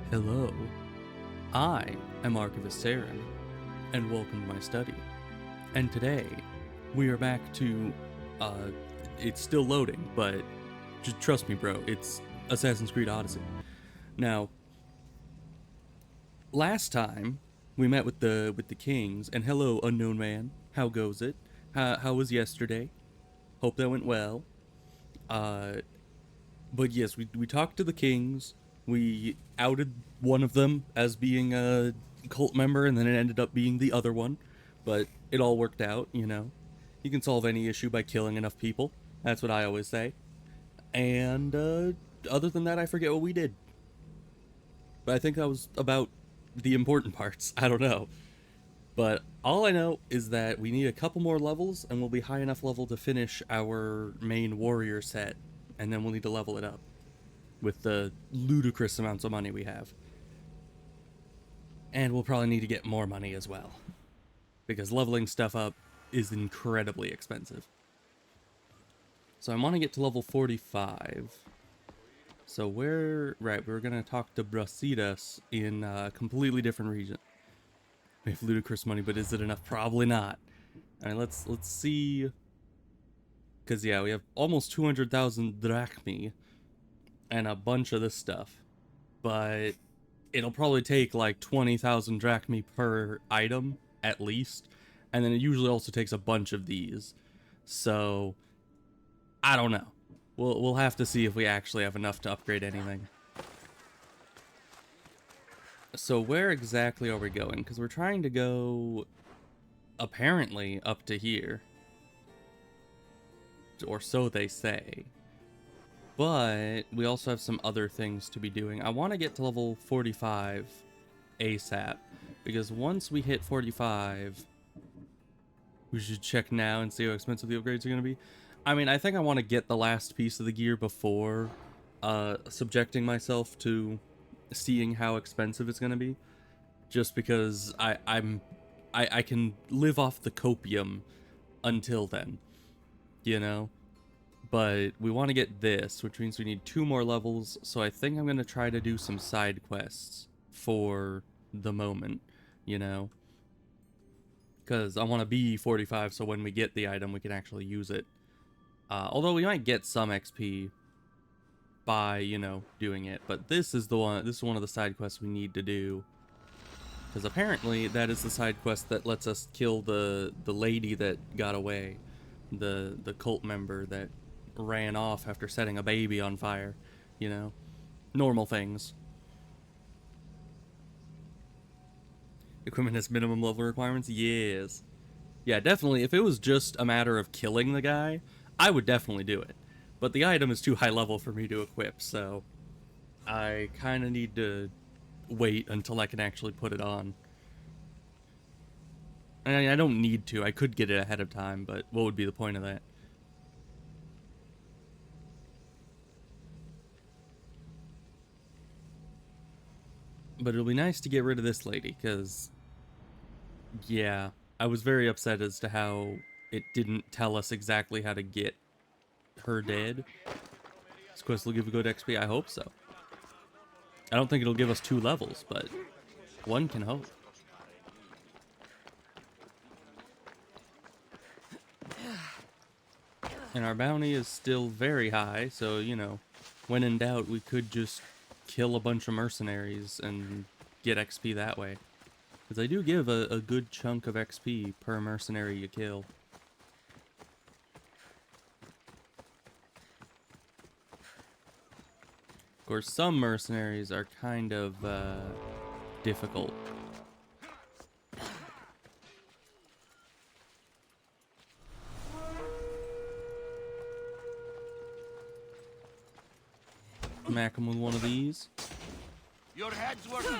Hello, I am Archivist Saren, and welcome to my study. And today, we are back to, it's still loading, but just trust me bro, it's Assassin's Creed Odyssey. Now, last time, we met with the kings, and hello unknown man, how goes it? How was yesterday? Hope that went well. But yes, we talked to the kings. We outed one of them as being a cult member, and then it ended up being the other one. But it all worked out, you know. You can solve any issue by killing enough people. That's what I always say. And other than that, I forget what we did. But I think that was about the important parts. I don't know. But all I know is that we need a couple more levels, and we'll be high enough level to finish our main warrior set. And then we'll need to level it up with the ludicrous amounts of money we have. And we'll probably need to get more money as well, because leveling stuff up is incredibly expensive. So I want to get to level 45. So we're going to talk to Brasidas in a completely different region. We have ludicrous money, but is it enough? Probably not. All right, let's see. Because, yeah, we have almost 200,000 drachmi and a bunch of this stuff. But it'll probably take like 20,000 drachmi per item, at least. And then it usually also takes a bunch of these. So, I don't know. We'll have to see if we actually have enough to upgrade anything. So where exactly are we going? Because we're trying to go, apparently, up to here. Or so they say. But we also have some other things to be doing. I want to get to level 45 ASAP, because once we hit 45, we should check now and see how expensive the upgrades are going to be. I mean, I think I want to get the last piece of the gear before subjecting myself to seeing how expensive it's going to be, just because I can live off the copium until then. You know, but we want to get this, which means we need 2 more levels, so I think I'm going to try to do some side quests for the moment, you know, because I want to be 45 so when we get the item we can actually use it, although we might get some XP by, you know, doing it, but this is one of the side quests we need to do, because apparently that is the side quest that lets us kill the lady that got away. The cult member that ran off after setting a baby on fire, you know, normal things. Equipment has minimum level requirements? Yes. Yeah, definitely, if it was just a matter of killing the guy, I would definitely do it. But the item is too high level for me to equip, so I kind of need to wait until I can actually put it on. I don't need to. I could get it ahead of time, but what would be the point of that? But it'll be nice to get rid of this lady, because, yeah, I was very upset as to how it didn't tell us exactly how to get her dead. This quest will give a good XP, I hope so. I don't think it'll give us 2 levels, but one can hope. And our bounty is still very high, so, you know, when in doubt, we could just kill a bunch of mercenaries and get XP that way. Because they do give a good chunk of XP per mercenary you kill. Of course, some mercenaries are kind of difficult. Smack him with one of these. Your head's working.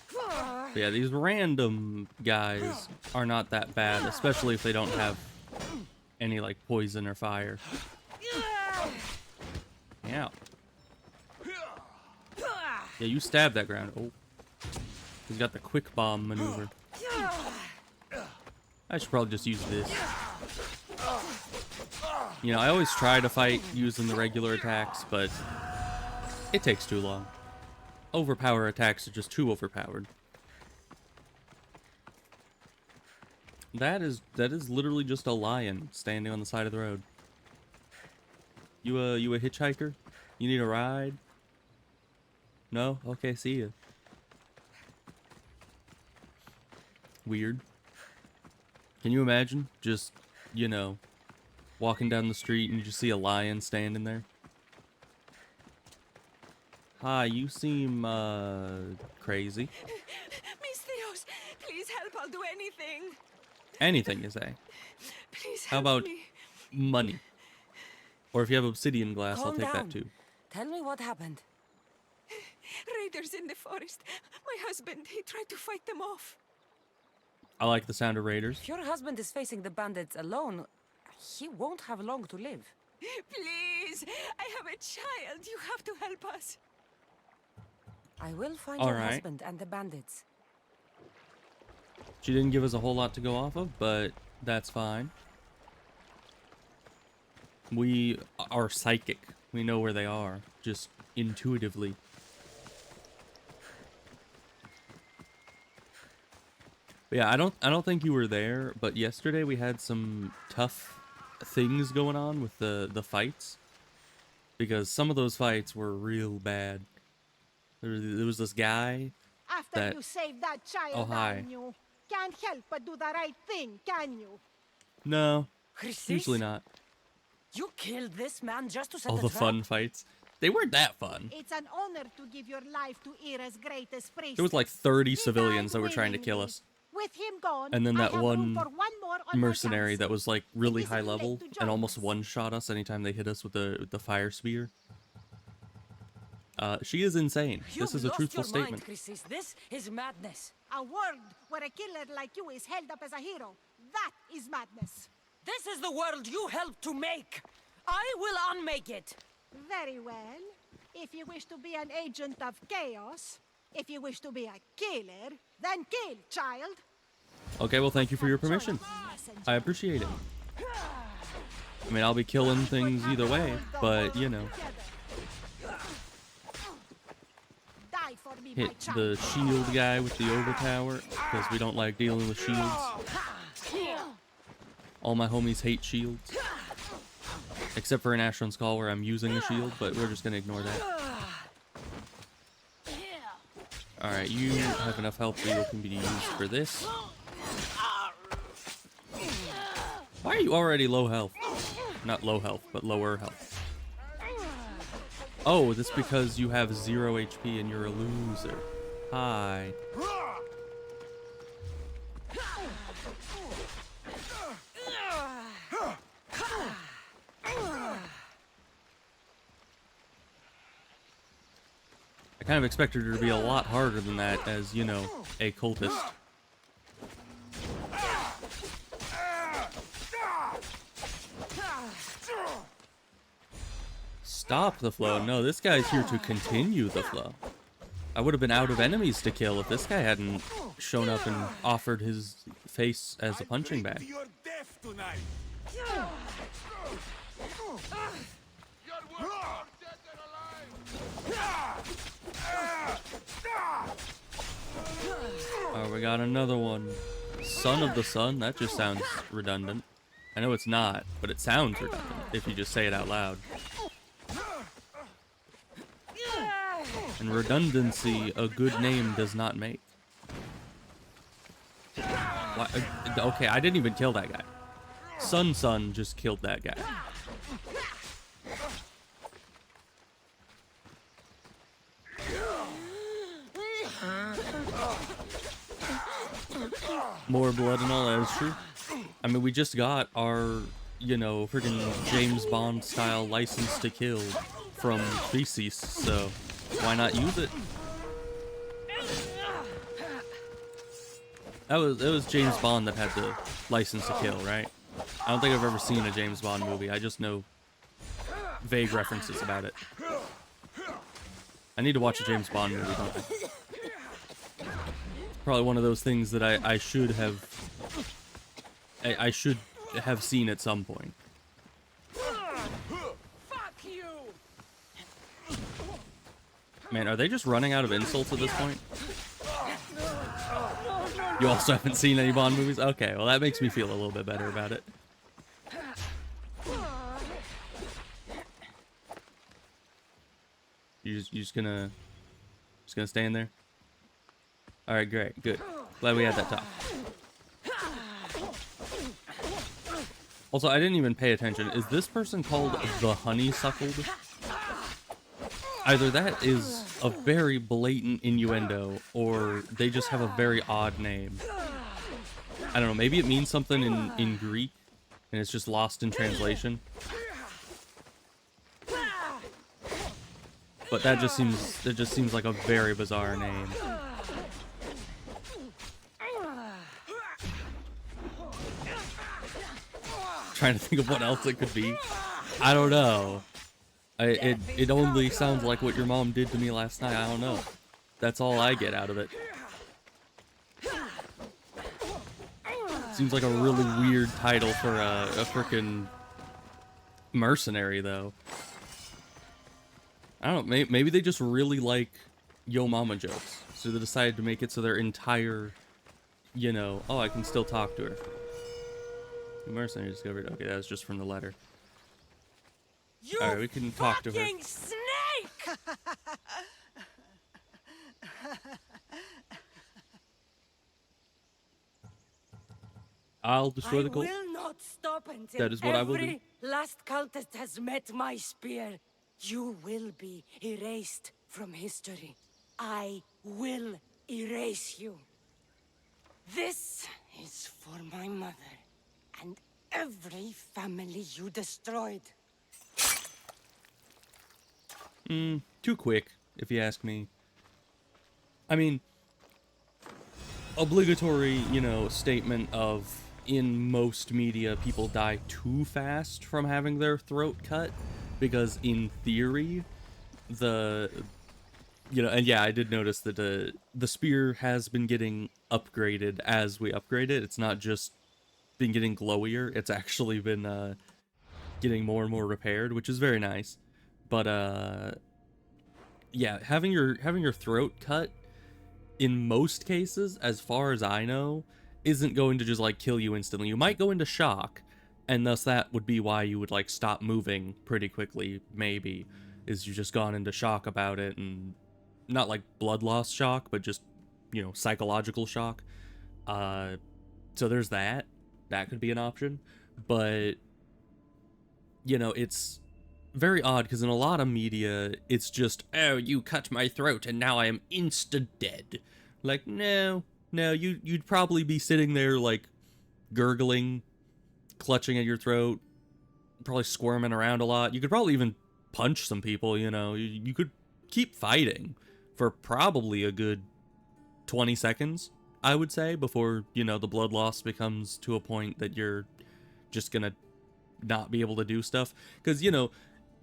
But yeah, these random guys are not that bad, especially if they don't have any like poison or fire. Yeah. Yeah, you stab that ground. Oh. He's got the quick bomb maneuver. I should probably just use this. You know, I always try to fight using the regular attacks, but it takes too long. Overpower attacks are just too overpowered. That is literally just a lion standing on the side of the road. You a hitchhiker? You need a ride? No? Okay, see ya. Weird. Can you imagine? Just, you know, walking down the street and you just see a lion standing there. Hi, you seem, crazy. Miss Theos, please help, I'll do anything. Anything, you say? Please How help about me. money? Or if you have obsidian glass, I'll Calm take down. that too. Tell me what happened. Raiders in the forest. My husband, he tried to fight them off. I like the sound of raiders. If your husband is facing the bandits alone, he won't have long to live. Please, I have a child. You have to help us. I will find All your right. husband and the bandits. She didn't give us a whole lot to go off of, but that's fine. We are psychic. We know where they are, just intuitively. But yeah, I don't think you were there, but yesterday we had some tough things going on with the fights, because some of those fights were real bad. There was this guy After that... you save that child, Oh, hi. you can't help but do the right thing, can you? No, Chrysis, usually not. you killed this man just to set All a the trap? fun fights. They weren't that fun. It's an honor to give your life to Ira's greatest priest. There was like 30 He civilians died that were trying to kill willingly. us. With him gone, And then I that have room one for one more on my mercenary that council. was like really It is high too late level to and join almost us. one-shot us anytime they hit us with the fire spear. She is insane. You've This is a lost truthful your statement. Mind, Chrysis. This is madness. A world where a killer like you is held up as a hero. That is madness. This is the world you helped to make. I will unmake it. Very well. If you wish to be an agent of chaos, if you wish to be a killer, then kill, child. Okay, well, thank you for your permission. I appreciate it. I mean, I'll be killing things either way, but, you know, Die for me, my hit child. the shield guy with the overpower, because we don't like dealing with shields. All my homies hate shields. Except for in Asheron's Call where I'm using a shield, but we're just gonna ignore that. Alright, you have enough health that you can be used for this. Why are you already low health? Not low health, but lower health. Oh, that's because you have 0 HP and you're a loser. Hi. I kind of expected her to be a lot harder than that as, you know, a cultist. Stop the flow. No, this guy's here to continue the flow. I would have been out of enemies to kill if this guy hadn't shown up and offered his face as a punching bag. Your death tonight. Oh, we got another one. Son of the Sun? That just sounds redundant. I know it's not, but it sounds redundant if you just say it out loud. And redundancy, a good name does not make. Why, okay, I didn't even kill that guy. Sun just killed that guy. More blood and all, that is true. I mean, we just got our, you know, freaking James Bond style license to kill from Thesis, so why not use it? It was James Bond that had the license to kill, right? I don't think I've ever seen a James Bond movie. I just know vague references about it. I need to watch a James Bond movie, don't I? Probably one of those things that I should have seen at some point. Man, are they just running out of insults at this point? You also haven't seen any Bond movies? Okay, well that makes me feel a little bit better about it. You just gonna stay in there? Alright, great, good. Glad we had that talk. Also, I didn't even pay attention. Is this person called the Honeysuckled? Either that is a very blatant innuendo, or they just have a very odd name. I don't know, maybe it means something in Greek, and it's just lost in translation. But that just seems like a very bizarre name. Trying to think of what else it could be. I don't know. It only sounds like what your mom did to me last night. I don't know. That's all I get out of it. Seems like a really weird title for a frickin' mercenary, though. I don't know. Maybe they just really like Yo Mama jokes, so they decided to make it so their entire, you know, oh, I can still talk to her. Mercenary discovered. Okay, that was just from the letter. All right, we can talk to her. Snake! I'll destroy the cult. I will not stop until That is what I will do. every last cultist has met my spear. You will be erased from history. I will erase you. This is for my mother and every family you destroyed. Too quick, if you ask me. I mean, obligatory, you know, statement of in most media people die too fast from having their throat cut, because in theory you know, and yeah, I did notice that the spear has been getting upgraded as we upgrade it. It's not just been getting glowier, it's actually been getting more and more repaired, which is very nice. But yeah, having your throat cut in most cases, as far as I know, isn't going to just like kill you instantly. You might go into shock, and thus that would be why you would like stop moving pretty quickly, maybe, is you just gone into shock about it, and not like blood loss shock, but just, you know, psychological shock. So there's that. That could be an option. But, you know, it's very odd, because in a lot of media, it's just, oh, you cut my throat and now I am insta-dead. Like, no, you'd probably be sitting there, like, gurgling, clutching at your throat, probably squirming around a lot. You could probably even punch some people, you know. You could keep fighting for probably a good 20 seconds, I would say, before, you know, the blood loss becomes to a point that you're just gonna not be able to do stuff. Because, you know,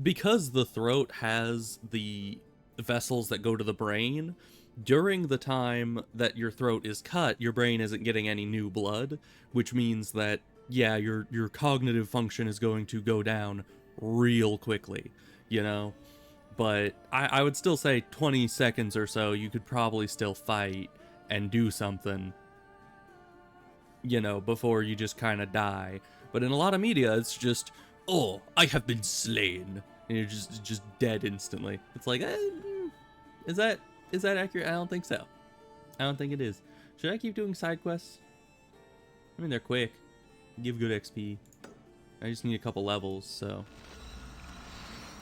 because the throat has the vessels that go to the brain, during the time that your throat is cut, your brain isn't getting any new blood, which means that, yeah, your cognitive function is going to go down real quickly, you know? But I would still say 20 seconds or so, you could probably still fight and do something, you know, before you just kind of die. But in a lot of media, it's just, oh, I have been slain, and you're just dead instantly. It's like, is that accurate? I don't think so. I don't think it is. Should I keep doing side quests? I mean, they're quick, give good XP. I just need a couple levels, so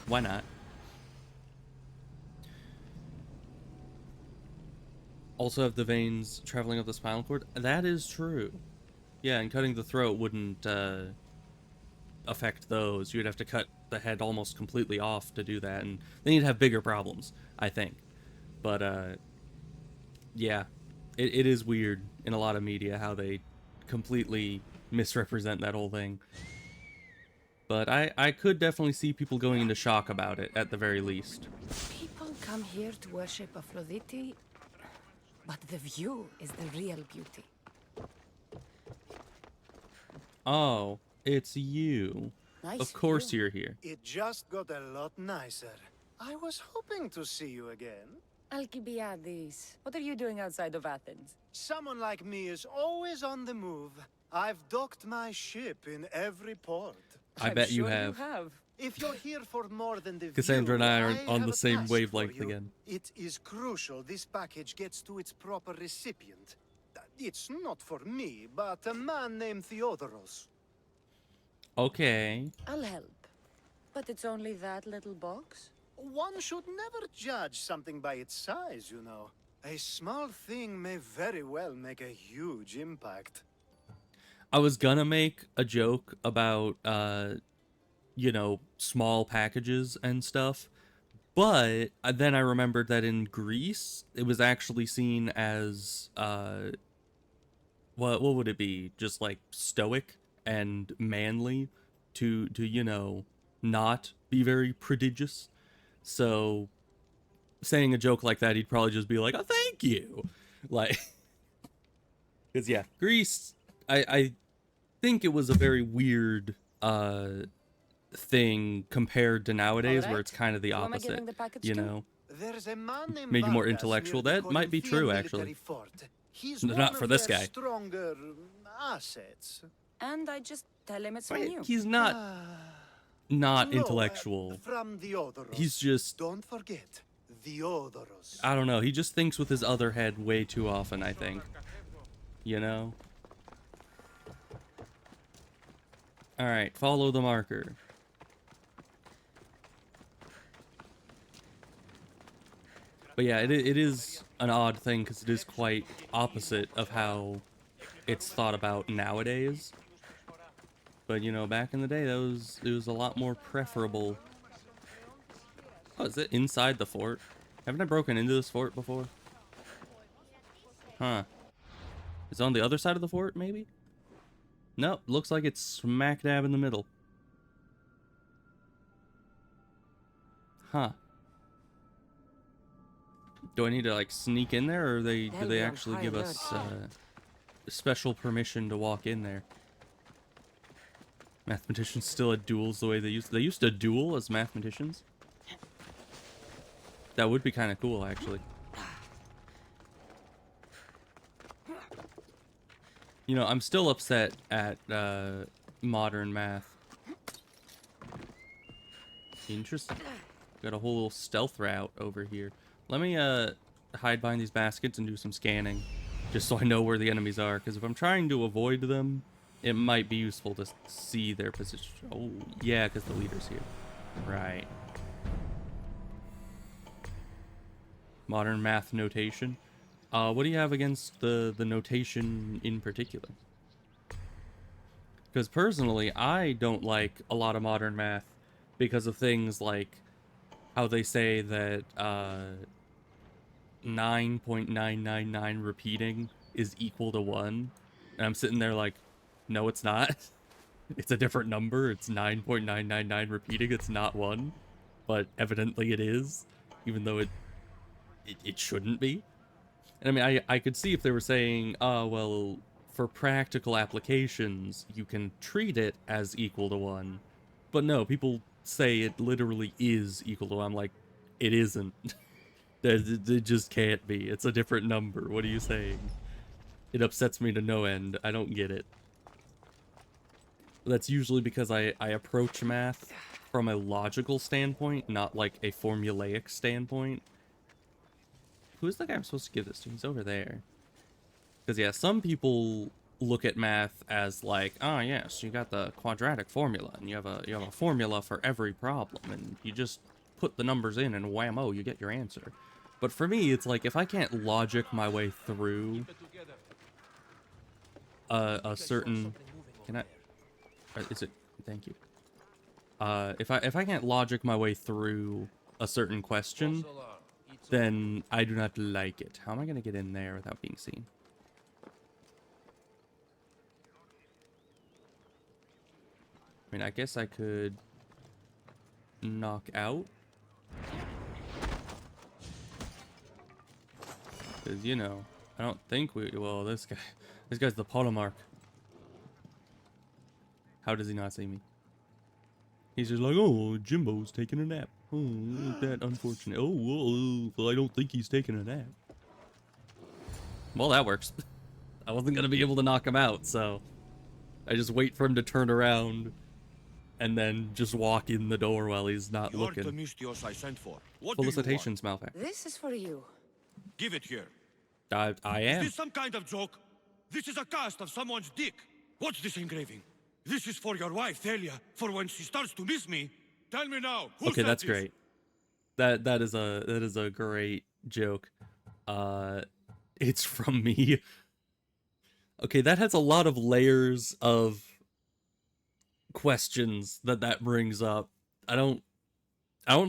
why not? Also have the veins traveling up the spinal cord. That is true. Yeah, and cutting the throat wouldn't affect those. You'd have to cut the head almost completely off to do that, and then you'd have bigger problems, I think. But yeah, it is weird in a lot of media how they completely misrepresent that whole thing. But I could definitely see people going into shock about it, at the very least. People come here to worship Aphrodite, but the view is the real beauty. Oh, it's you. Nice Of course view. you're here. It just got a lot nicer. I was hoping to see you again. Alcibiades, what are you doing outside of Athens? Someone like me is always on the move. I've docked my ship in every port. I I'm bet you sure have. If you're here for more than the Cassandra and view, I are on have the a same task wavelength for you. again. It is crucial this package gets to its proper recipient. It's not for me, but a man named Theodoros. Okay. I'll help. But it's only that little box? One should never judge something by its size, you know. A small thing may very well make a huge impact. I was gonna make a joke about, you know, small packages and stuff, but then I remembered that in Greece, it was actually seen as, what would it be? Just like stoic and manly to you know, not be very prodigious. So saying a joke like that, he'd probably just be like, "Oh, thank you," like, because yeah, Greece. I think it was a very weird thing compared to nowadays, where it's kind of the Who am I opposite. giving the package You to? know, There's a man named made you more Vargas intellectual. near the That might be Corinthian true, military actually. fort. He's Not one for of this their guy. stronger assets. And I just tell him it's from Right, you. he's not No, intellectual. from Theodoros. He's just, Don't forget, Theodoros. I don't know. He just thinks with his other head way too often, I think. You know? Alright, follow the marker. But yeah, it is an odd thing because it is quite opposite of how it's thought about nowadays. But you know, back in the day, it was a lot more preferable. Oh, is it inside the fort? Haven't I broken into this fort before? Huh. It's on the other side of the fort, maybe? Nope, looks like it's smack dab in the middle. Huh. Do I need to like sneak in there, or do they actually give us special permission to walk in there? Mathematicians still at duels the way they used to duel as mathematicians. That would be kind of cool, actually. You know, I'm still upset at modern math. Interesting. Got a whole little stealth route over here. Let me hide behind these baskets and do some scanning, just so I know where the enemies are. Because if I'm trying to avoid them, it might be useful to see their position. Oh, yeah, because the leader's here. Right. Modern math notation. What do you have against the notation in particular? Because personally, I don't like a lot of modern math because of things like how they say that 9.999 repeating is equal to 1. And I'm sitting there like, no, it's not. It's a different number. It's 9.999 repeating. It's not 1. But evidently it is, even though it shouldn't be. And I mean, I could see if they were saying, well, for practical applications, you can treat it as equal to 1. But no, people say it literally is equal to 1. I'm like, it isn't. It just can't be. It's a different number. What are you saying? It upsets me to no end. I don't get it. That's usually because I approach math from a logical standpoint, not like a formulaic standpoint. Who's the guy I'm supposed to give this to? He's over there. Because, yeah, some people look at math as like, oh, yes, you got the quadratic formula, and you have a formula for every problem, and you just put the numbers in, and whammo, you get your answer. But for me, it's like, if I can't logic my way through a certain... Can I... Is it... Thank you. If I can't logic my way through a certain question, then I do not like it. How am I going to get in there without being seen? I mean, I guess I could knock out. Because, you know, I don't think we... Well, this guy's the polemarch. How does he not see me? He's just like, oh, Jimbo's taking a nap. Oh, that unfortunate. Oh, well, I don't think he's taking a nap. Well, that works. I wasn't gonna be able to knock him out, so I just wait for him to turn around and then just walk in the door while he's not You're the looking. Mystios I sent for. What do you want? Felicitations, Malphite. This is for you. Give it here. I Is am. this some kind of joke? This is a cast of someone's dick. What's this engraving? This is for your wife, Thalia, for when she starts to miss me. Tell me now. Who Okay, said that's this? great. That is a great joke. It's from me. Okay, that has a lot of layers of questions that brings up. I don't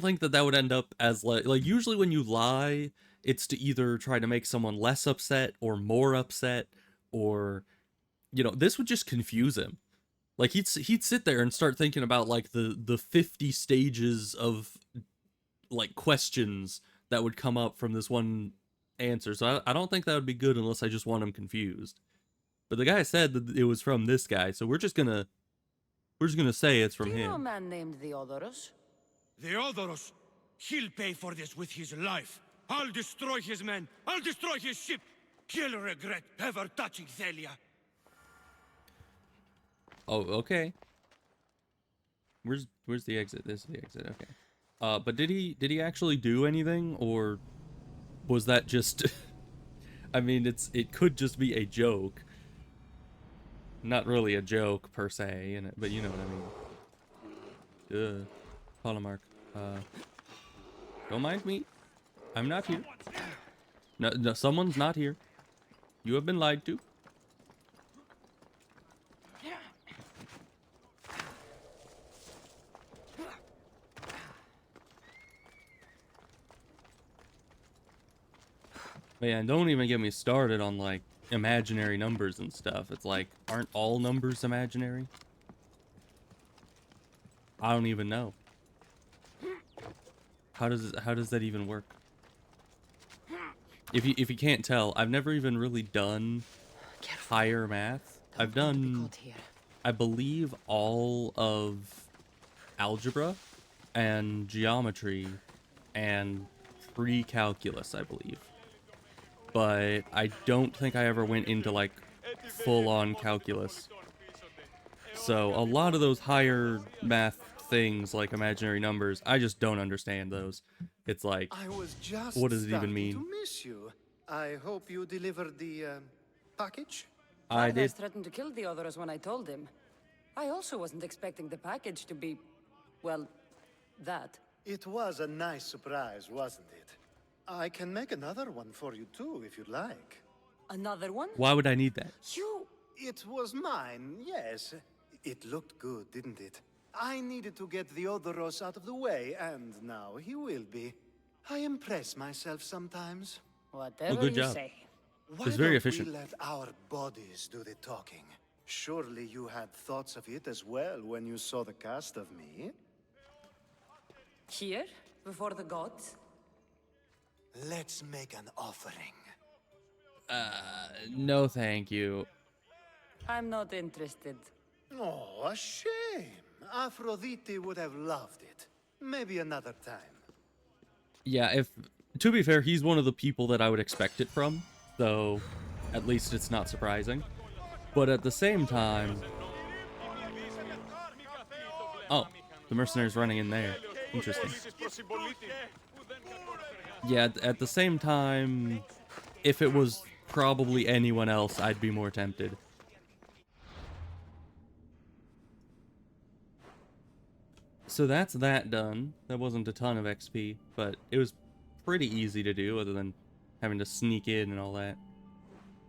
think that would end up as like usually when you lie, it's to either try to make someone less upset or more upset, or this would just confuse him. Like he'd sit there and start thinking about like the 50 stages of like questions that would come up from this one answer. So I don't think that would be good unless I just want him confused. But the guy said that it was from this guy, so we're just gonna say it's from Do you know a him. man named Theodoros? Theodoros, he'll pay for this with his life. I'll destroy his men. I'll destroy his ship. He'll regret ever touching Thalia. Oh, okay. Where's the exit? This is the exit. Okay. But did he actually do anything, or was that just? I mean, it could just be a joke. Not really a joke per se, but you know what I mean. Polymark. Don't mind me. I'm not here. No, someone's not here. You have been lied to. Man, don't even get me started on like imaginary numbers and stuff. It's like, aren't all numbers imaginary? I don't even know. How does that even work? If you can't tell, I've never even really done higher math. I've done, I believe, all of algebra and geometry and pre-calculus, I believe. But I don't think I ever went into like full-on calculus. So a lot of those higher math things, like imaginary numbers, I just don't understand those. It's like, I was just what does it even starting mean? to miss you. I hope you delivered the package. I did. Arthas threatened to kill Theodoros when I told him. I also wasn't expecting the package to be, well, that. It was a nice surprise, wasn't it? I can make another one for you too, if you'd like. Another one? Why would I need that? You... It was mine, yes. It looked good, didn't it? I needed to get Theodoros out of the way, and now he will be. I impress myself sometimes. Whatever good you job. say. Why It's very don't efficient. we let our bodies do the talking? Surely you had thoughts of it as well when you saw the cast of me? Here? Before the gods? Let's make an offering. No, thank you. I'm not interested. Oh, a shame. Aphrodite would have loved it. Maybe another time. Yeah, to be fair, he's one of the people that I would expect it from, so at least it's not surprising. But at the same time... Oh, the mercenary's running in there. Interesting. Yeah, at the same time, if it was probably anyone else, I'd be more tempted. So that's that done. That wasn't a ton of XP, but it was pretty easy to do, other than having to sneak in and all that.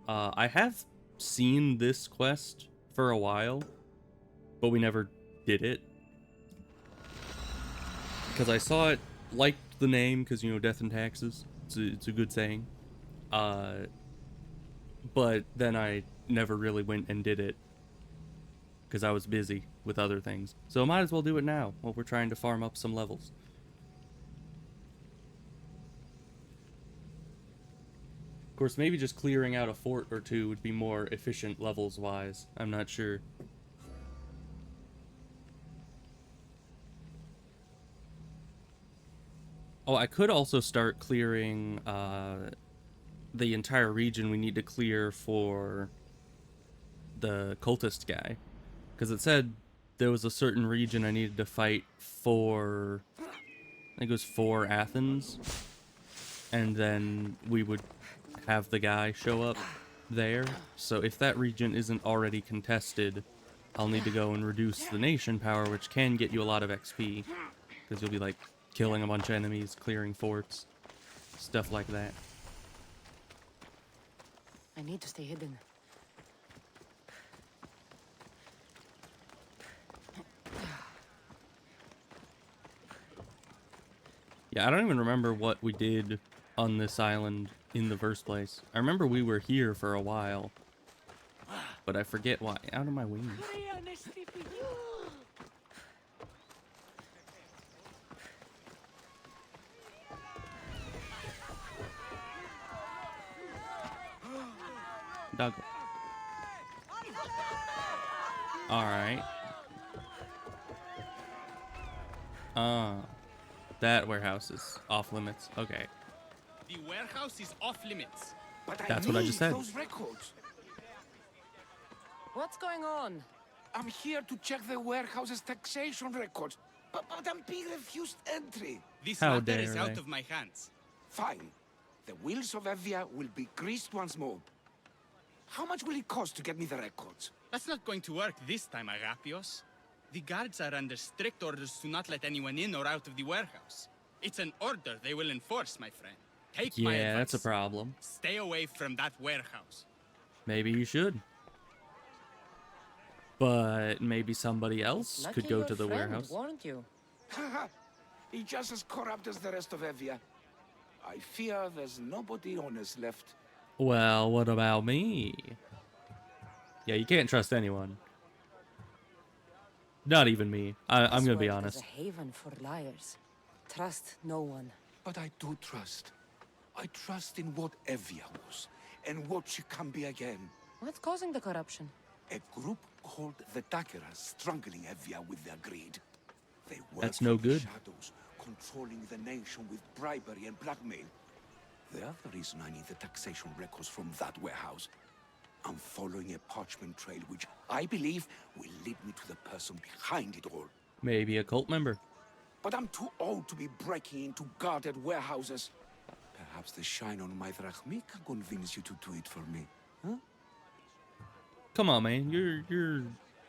I have seen this quest for a while, but we never did it. Because I saw it, liked the name, because, you know, death and taxes. It's a good saying. But then I never really went and did it, because I was busy with other things. So I might as well do it now, while we're trying to farm up some levels. Of course, maybe just clearing out a fort or two would be more efficient levels-wise. I'm not sure. Oh, I could also start clearing the entire region we need to clear for the cultist guy. Because it said there was a certain region I needed to fight for, I think it was for Athens. And then we would have the guy show up there. So if that region isn't already contested, I'll need to go and reduce the nation power, which can get you a lot of XP. Because you'll be like killing a bunch of enemies, clearing forts, stuff like that. I need to stay hidden. Yeah, I don't even remember what we did on this island in the first place. I remember we were here for a while, but I forget why. Out of my wings. Dog. Alright. That warehouse is off limits. Okay. The warehouse is off limits. But That's what I just said. Those records. What's going on? I'm here to check the warehouse's taxation records, but I'm being refused entry. This How matter dare is out they. of my hands. Fine. The wheels of Evia will be greased once more. How much will it cost to get me the records? That's not going to work this time, Agapios. The guards are under strict orders to not let anyone in or out of the warehouse. It's an order they will enforce, my friend. Take my advice. Yeah, that's a problem. Stay away from that warehouse. Maybe you should. But maybe somebody else Lucky could go your to the friend warehouse. warned you. Haha. He's just as corrupt as the rest of Evia. I fear there's nobody honest left. Well, what about me? Yeah, you can't trust anyone. Not even me. I'm gonna be This world honest. is a haven for liars. Trust no one. But I do trust. I trust in what Evia was, and what she can be again. What's causing the corruption? A group called the Dakeras strangling Evia with their greed. They work That's no from the good. shadows, controlling the nation with bribery and blackmail. The other reason I need the taxation records from that warehouse. I'm following a parchment trail which I believe will lead me to the person behind it all. Maybe a cult member. But I'm too old to be breaking into guarded warehouses. Perhaps the shine on my drachmi can convince you to do it for me. Huh? Come on, man. You're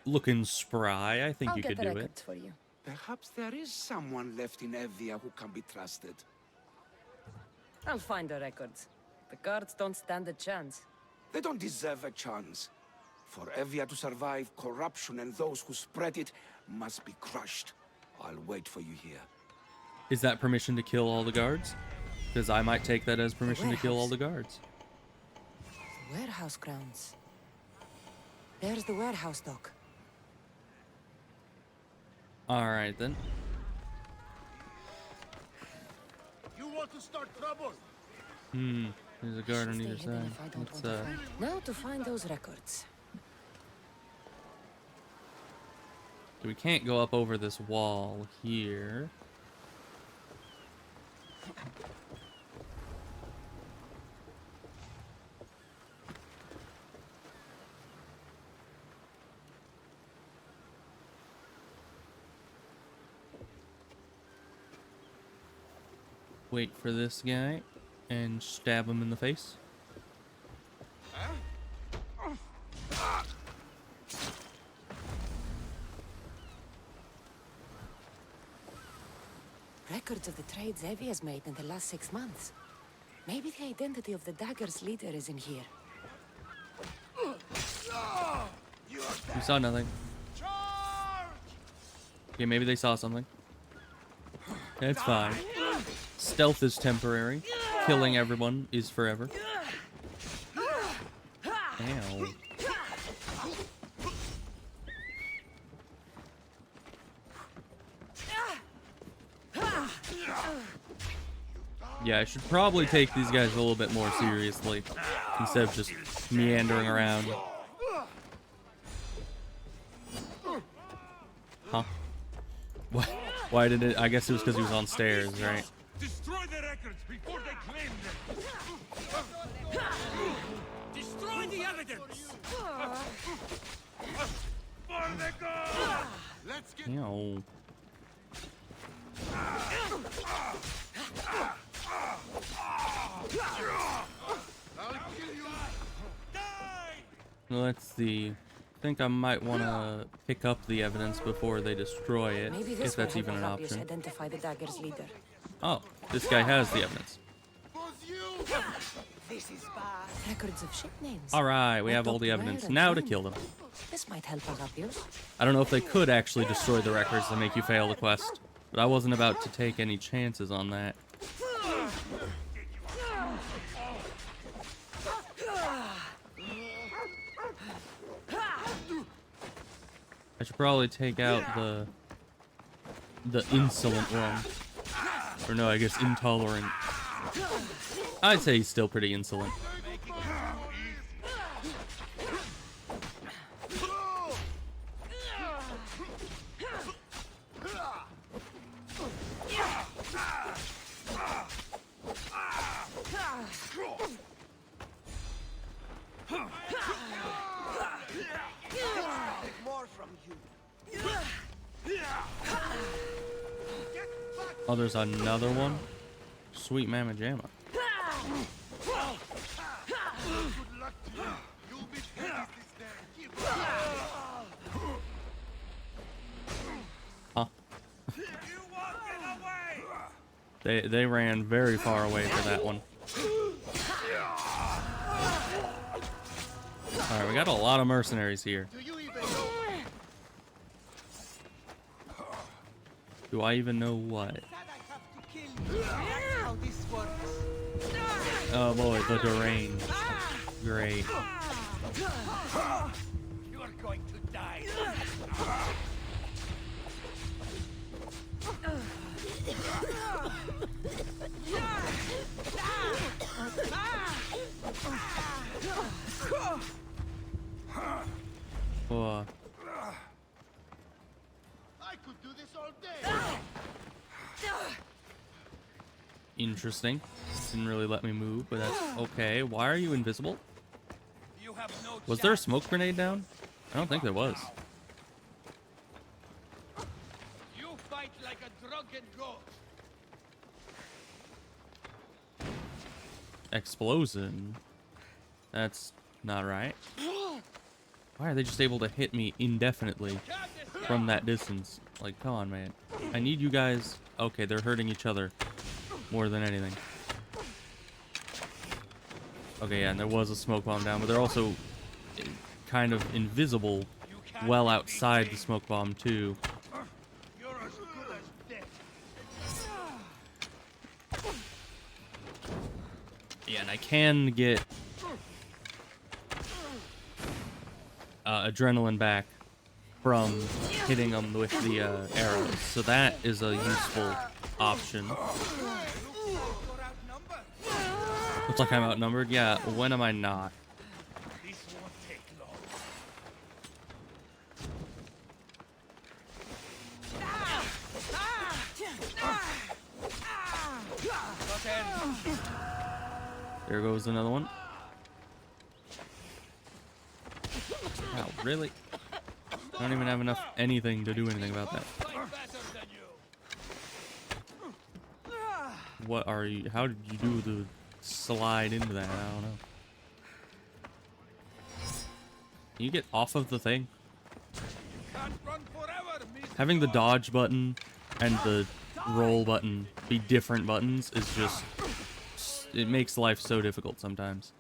looking spry. I think I'll you get could the do it. records for you. Perhaps there is someone left in Evia who can be trusted. I'll find the records. The guards don't stand a chance. They don't deserve a chance. For Evia to survive, corruption and those who spread it must be crushed. I'll wait for you here. Is that permission to kill all the guards? Because I might take that as permission to kill all the guards. The warehouse grounds. There's the warehouse dock. Alright then. You want to start trouble? There's a guard on Stay either hidden side. if I don't Let's, want to find. Now to find those records. we can't go up over this wall here. Wait for this guy and stab him in the face. Records of the trades Evie has made in the last 6 months. Maybe the identity of the dagger's leader is in here. You saw nothing. Okay, maybe they saw something. It's fine. Stealth is temporary. Killing everyone is forever. Ow. Yeah, I should probably take these guys a little bit more seriously instead of just meandering around. Huh? What? Why did it? I guess it was because he was on stairs, right? Destroy the records before they claim them! Destroy the evidence! For the goal! Let's get... Ew. I'll kill you! Die! Let's see. I think I might want to pick up the evidence before they destroy it, Maybe if this that's will even an help Rapius option. identify the dagger's leader. Oh, this guy has the evidence. This is bad. Records of ship names. All right, we What have all Dr. the evidence. Ware Now to and kill them. This might help Rapius. I don't know if they could actually destroy the records to make you fail the quest, but I wasn't about to take any chances on that. I should probably take out the insolent one. Or no, I guess intolerant. I'd say he's still pretty insolent. More from you. Oh, there's another one? Sweet Mama Jamma. Huh. They ran very far away for that one. Alright, we got a lot of mercenaries here. Do I even know what? How this works. Oh boy, the deranged. Great. You are going to die! Oh, I could do this all day! interesting. Didn't really let me move, but that's okay. Why are you invisible? You have no Was there a chance. smoke grenade down? I don't think there was. You fight like a drunken goat! Explosion? That's not right. Why are they just able to hit me indefinitely from that distance? Like, come on, man. I need you guys... Okay, they're hurting each other more than anything. Okay, yeah, and there was a smoke bomb down, but they're also kind of invisible well outside the smoke bomb, too. You're as good as dead! Yeah, and I can get adrenaline back from hitting them with the arrows, so that is a useful option. Looks like I'm outnumbered. Yeah, when am I not? This won't take long. There goes another one. Wow, really? I don't even have enough anything to do anything about that. Fight better than you! What are you? How did you do the slide into that? I don't know. Can you get off of the thing? Can't run forever, miss. Having the dodge button and the roll button be different buttons is just... It makes life so difficult sometimes.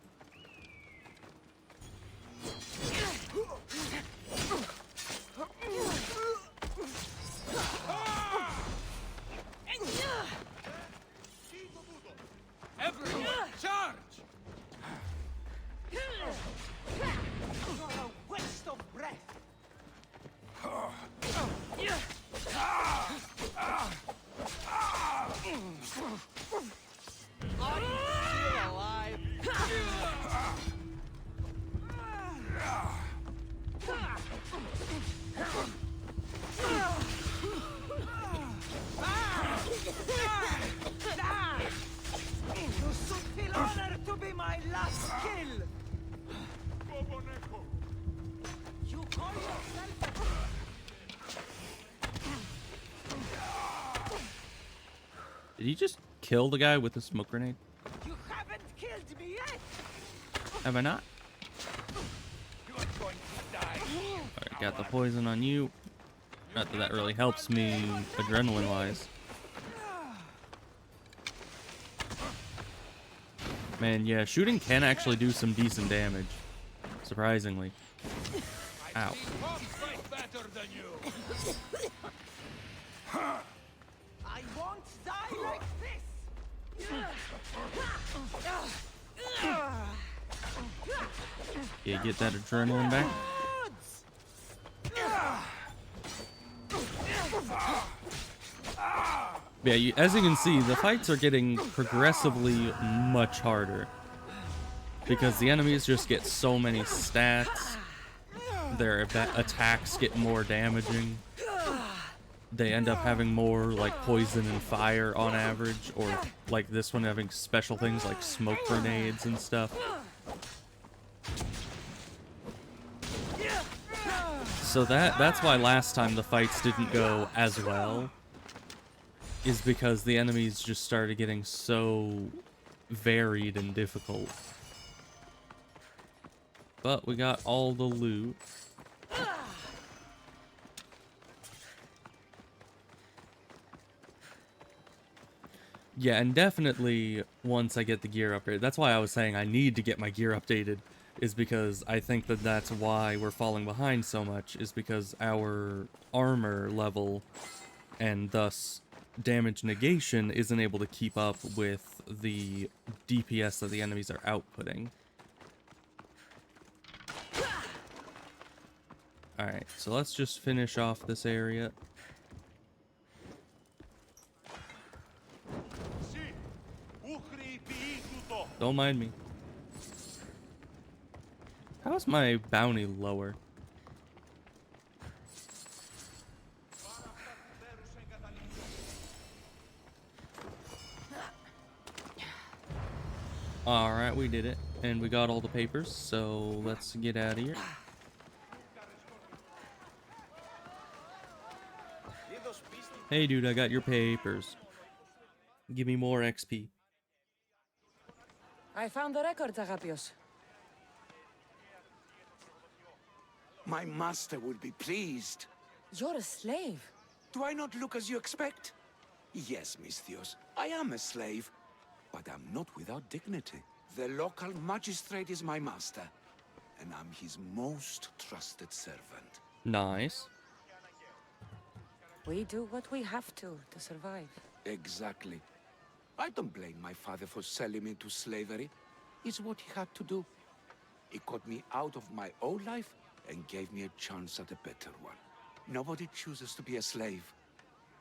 Everyone, charge! You're a waste of breath. Are you still alive? Did he just kill the guy with a smoke grenade? You haven't killed me yet! Have I not? Alright, got the poison on you. Not that that really helps me adrenaline-wise. Man, yeah, shooting can actually do some decent damage. Surprisingly. Ow. I won't die like this! Yeah, get that adrenaline back. Yeah, as you can see, the fights are getting progressively much harder. Because the enemies just get so many stats. Their attacks get more damaging. They end up having more like poison and fire on average, or like this one having special things like smoke grenades and stuff. So that's why last time the fights didn't go as well, is because the enemies just started getting so varied and difficult. But we got all the loot. Yeah, and definitely once I get the gear upgrade, that's why I was saying I need to get my gear updated, is because I think that that's why we're falling behind so much, is because our armor level and thus damage negation isn't able to keep up with the DPS that the enemies are outputting. Alright, so let's just finish off this area. Don't mind me. How is my bounty lower? Alright, we did it. And we got all the papers, so let's get out of here. Hey dude, I got your papers. Give me more XP. I found the records, Agapios. My master will be pleased. You're a slave. Do I not look as you expect? Yes, Misthios, I am a slave, but I'm not without dignity. The local magistrate is my master, and I'm his most trusted servant. Nice. We do what we have to survive. Exactly. I don't blame my father for selling me into slavery. It's what he had to do. He got me out of my old life and gave me a chance at a better one. Nobody chooses to be a slave,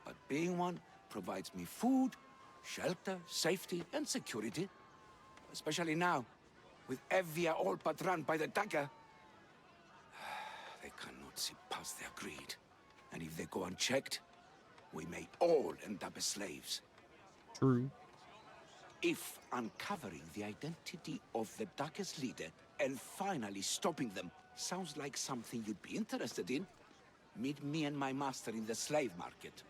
but being one provides me food, shelter, safety, and security. Especially now, with Evia all but run by the dagger. They cannot see past their greed. And if they go unchecked, we may all end up as slaves. True. If uncovering the identity of the darkest leader and finally stopping them sounds like something you'd be interested in, meet me and my master in the slave market.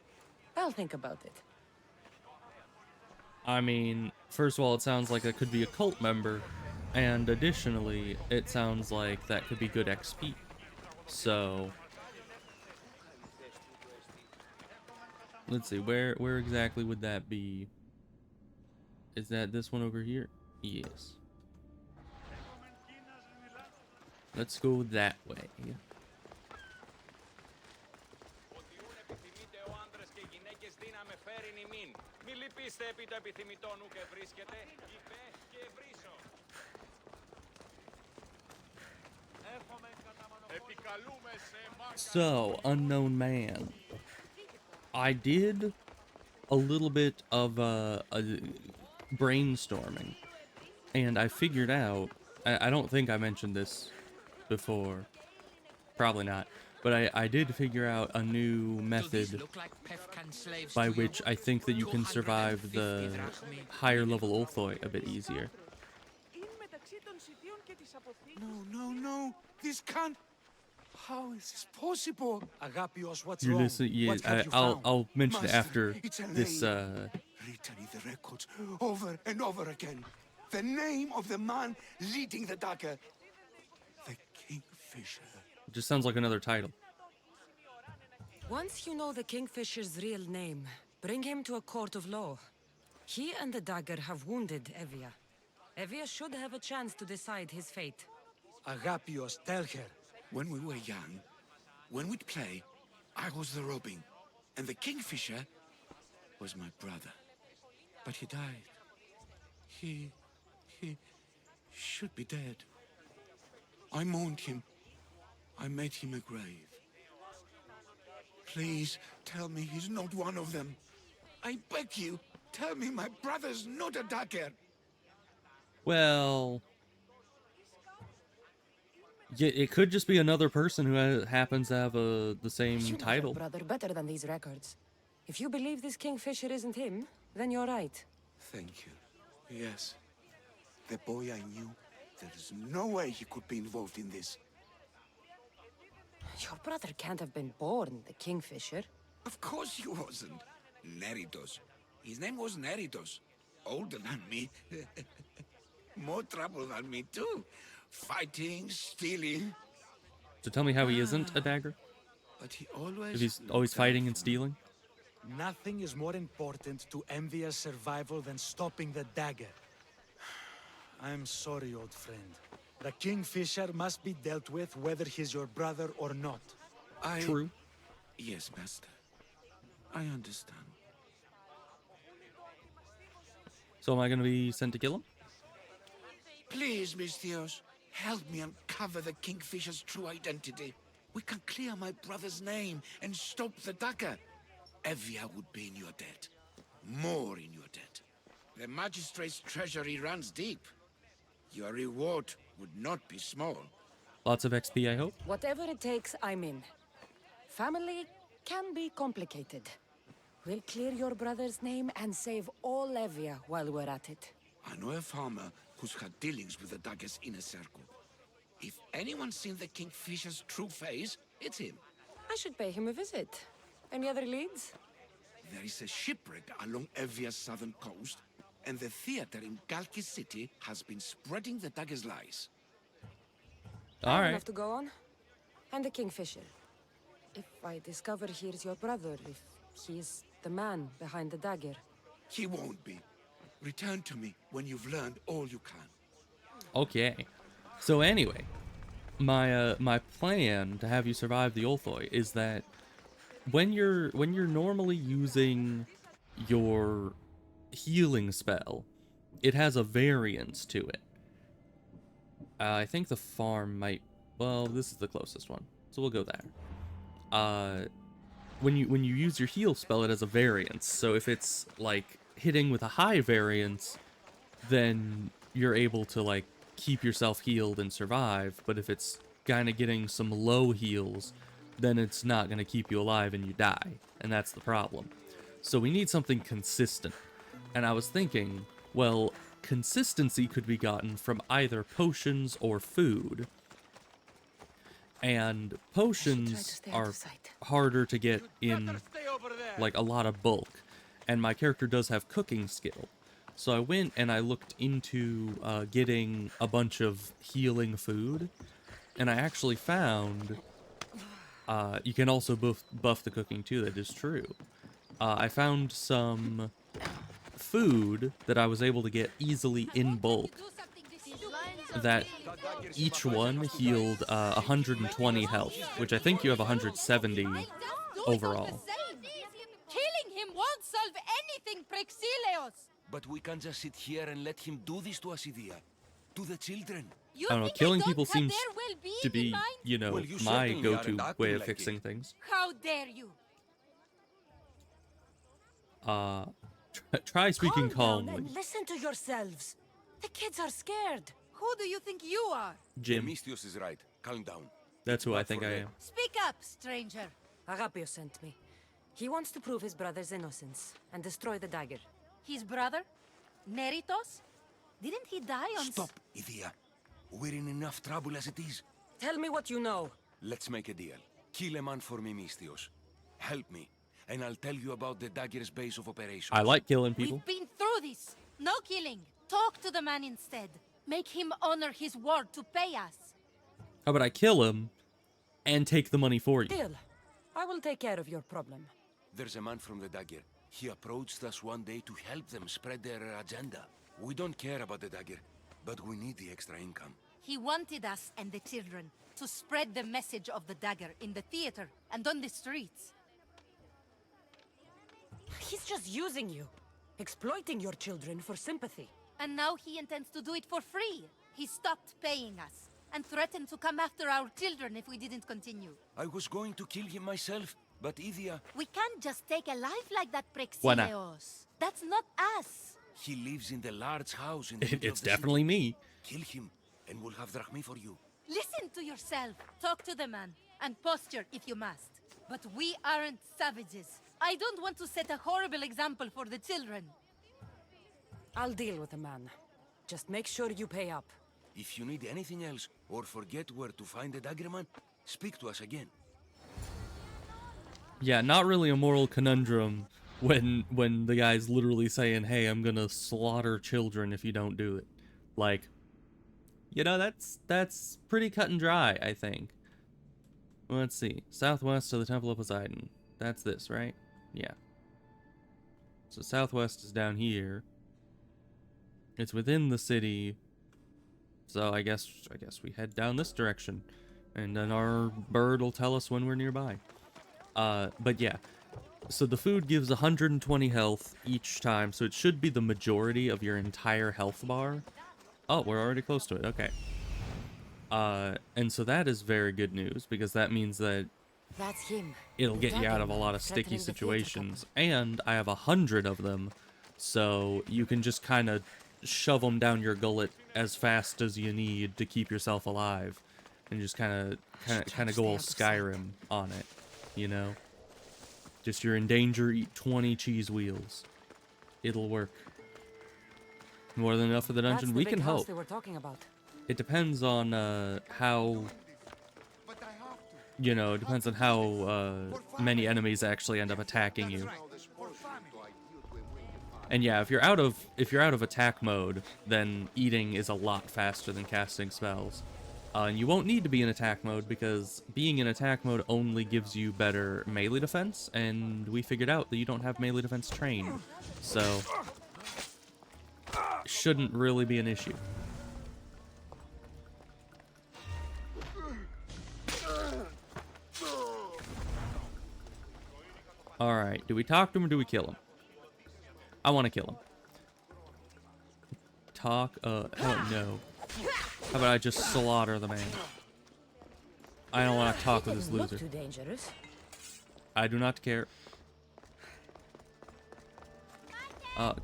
I'll think about it. I mean, first of all, it sounds like it could be a cult member, and additionally, it sounds like that could be good XP. So, let's see, where exactly would that be? Is that this one over here? Yes. Let's go that way. So, unknown man. I did a little bit of a brainstorming, and I figured out, I don't think I mentioned this before, probably not, but I did figure out a new method by which I think that you can survive the higher level Ulthoi a bit easier. No, this can't... How is this possible? Agapios, what's You're wrong? listening, yeah, What have you I'll found? I'll mention it Master, after it's a this name. written in the records over and over again. The name of the man leading the dagger. The Kingfisher. It just sounds like another title. Once you know the Kingfisher's real name, bring him to a court of law. He and the dagger have wounded Evia. Evia should have a chance to decide his fate. Agapios, tell her. When we were young, when we'd play, I was the robin, and the Kingfisher was my brother. But he died. He should be dead. I mourned him. I made him a grave. Please tell me he's not one of them. I beg you, tell me my brother's not a dagger. Well, yeah, it could just be another person who happens to have the same You know title. your brother better than these records. If you believe this Kingfisher isn't him, then you're right. Thank you. Yes. The boy I knew, there's no way he could be involved in this. Your brother can't have been born the Kingfisher. Of course he wasn't. Neritos. His name was Neritos. Older than me. More trouble than me, too. Fighting, stealing. So tell me how he isn't a dagger? But he always... If he's always fighting and stealing? Nothing is more important to Envia's survival than stopping the dagger. I'm sorry, old friend. The Kingfisher must be dealt with whether he's your brother or not. True. Yes, Master. I understand. So am I going to be sent to kill him? Please, Misthios, help me uncover the Kingfisher's true identity. We can clear my brother's name and stop the dagger. Evia would be in your debt. More in your debt. The magistrate's treasury runs deep. Your reward would not be small. Lots of XP, I hope. Whatever it takes, I'm in. Family can be complicated. We'll clear your brother's name and save all Evia while we're at it. I know a farmer who's had dealings with the dagger's inner circle. If anyone's seen the Kingfisher's true face, it's him. I should pay him a visit. Any other leads? There is a shipwreck along Evia's southern coast, and the theater in Galkis City has been spreading the dagger's lies. All I right. have to go on. And the Kingfisher. If I discover he's your brother, if he's the man behind the dagger. He won't be. Return to me when you've learned all you can. Okay. So anyway, my plan to have you survive the Ulthoi is that when you're normally using your healing spell, it has a variance to it. I think the farm might... Well, this is the closest one, so we'll go there. When you use your heal spell, it has a variance. So if it's like hitting with a high variance, then you're able to like keep yourself healed and survive. But if it's kind of getting some low heals, then it's not going to keep you alive and you die. And that's the problem. So we need something consistent. And I was thinking, well, consistency could be gotten from either potions or food. And potions are harder to get in like a lot of bulk. And my character does have cooking skill. So I went and I looked into getting a bunch of healing food. And I actually found you can also buff the cooking too, that is true. I found some food that I was able to get easily in bulk that each one healed 120 health, which I think you have 170 overall. Killing him won't solve anything, Praxileos! But we can just sit here and let him do this to us, Idia. To the children. You I don't know, think killing I don't people have seems their well-being to be, in mind? you know, Well, you my certainly go-to aren't way acting of like fixing it. things. How dare you? Try speaking Calm down calmly, and listen to yourselves. The kids are scared. Who do you think you are? Jim. Misthios is right. Calm down. That's who I Not think for I them. am. Speak up, stranger. Agapio sent me. He wants to prove his brother's innocence and destroy the dagger. His brother? Neritos? Didn't he die on... Stop, Idia. We're in enough trouble as it is. Tell me what you know. Let's make a deal. Kill a man for me, Misthios. Help me, and I'll tell you about the dagger's base of operations. I like killing people. We've been through this. No killing. Talk to the man instead. Make him honor his word to pay us. How about I kill him and take the money for you? Deal. I will take care of your problem. There's a man from the dagger. He approached us one day to help them spread their agenda. We don't care about the dagger, but we need the extra income. He wanted us and the children to spread the message of the dagger in the theater and on the streets. He's just using you. Exploiting your children for sympathy. And now he intends to do it for free. He stopped paying us and threatened to come after our children if we didn't continue. I was going to kill him myself, but Idia... We can't just take a life like that, Why not? Prexileos. That's not us. He lives in the large house in the middle It's of the definitely city. me. Kill him, and we'll have drachmi for you. Listen to yourself. Talk to the man and posture if you must. But we aren't savages. I don't want to set a horrible example for the children. I'll deal with the man. Just make sure you pay up. If you need anything else, or forget where to find the daggerman, speak to us again. Yeah, not really a moral conundrum when the guy's literally saying, "Hey, I'm gonna slaughter children if you don't do it." Like, you know, that's pretty cut and dry, I think. Let's see. Southwest of the Temple of Poseidon. That's this, right? Yeah. So southwest is down here. It's within the city. So I guess we head down this direction. And then our bird will tell us when we're nearby. But yeah. So the food gives 120 health each time, so it should be the majority of your entire health bar. Oh, we're already close to it. Okay. And so that is very good news, because that means that That's him. it'll get you out of a lot of Threatening sticky the theater situations. And I have 100 of them, so you can just kind of shove them down your gullet as fast as you need to keep yourself alive, and just kind of go all Skyrim on it, you know? Just you're in danger, eat 20 cheese wheels. It'll work. More than enough for the dungeon. That's the We big can house hope. they were talking about. It depends on how, you know, it depends on how many enemies actually end up attacking you. And yeah, if you're out of attack mode, then eating is a lot faster than casting spells. And you won't need to be in attack mode, because being in attack mode only gives you better melee defense, and we figured out that you don't have melee defense trained. So shouldn't really be an issue. Alright, do we talk to him or do we kill him? I want to kill him. Talk, oh no. How about I just slaughter the man? I don't want to talk with this Didn't look loser. too dangerous. I do not care.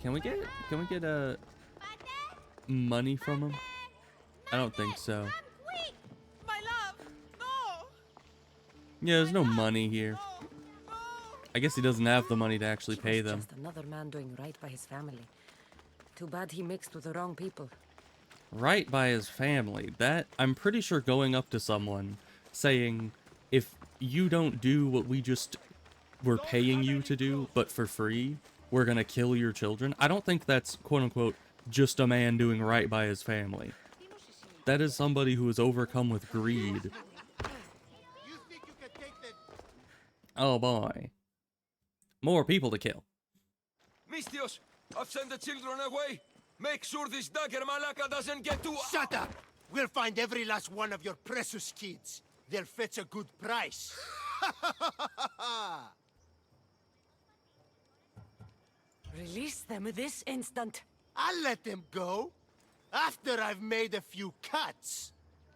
Can we get money from him? I don't think so. My love, no! Yeah, there's no money here. I guess he doesn't have the money to actually He pay was them. just another man doing right by his family. Too bad he mixed with the wrong people. Right by his family. That, I'm pretty sure going up to someone saying, if you don't do what we just were paying you to do, but for free, we're gonna kill your children. I don't think that's, quote unquote, just a man doing right by his family. That is somebody who is overcome with greed. Oh boy. More people to kill. Mistios, I've sent the children away. Make sure this dagger malaka doesn't get to... Shut up! We'll find every last one of your precious kids. They'll fetch a good price. Release them this instant. I'll let them go. After I've made a few cuts.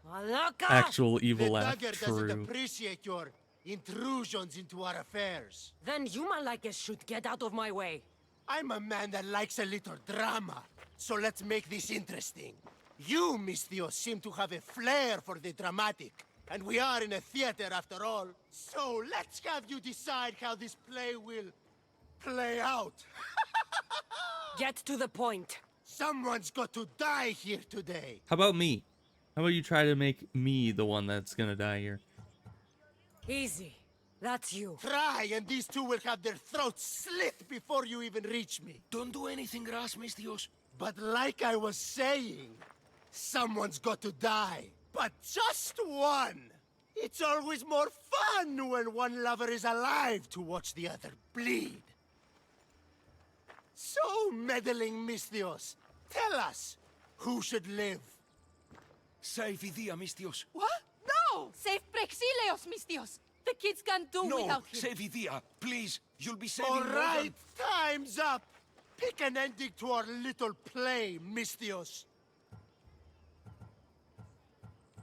Malaka! Actual evil The laugh. dagger doesn't True. appreciate your intrusions into our affairs. Then you Malakis should get out of my way. I'm a man that likes a little drama, so let's make this interesting. You, Misthios, seem to have a flair for the dramatic, and we are in a theater after all. So let's have you decide how this play will play out. Get to the point. Someone's got to die here today. How about me? How about you try to make me the one that's gonna die here? Easy. That's you. Try, and these two will have their throats slit before you even reach me. Don't do anything rash, Mistios. But like I was saying, someone's got to die. But just one! It's always more fun when one lover is alive to watch the other bleed. So, meddling Mistios, tell us, who should live? Save Idia, Mistios. What? No! Save Prexileos, Mistios! The kids can't do No, without him. save Idia, please. You'll be saving All more right, time's up. Pick an ending to our little play, Mistios.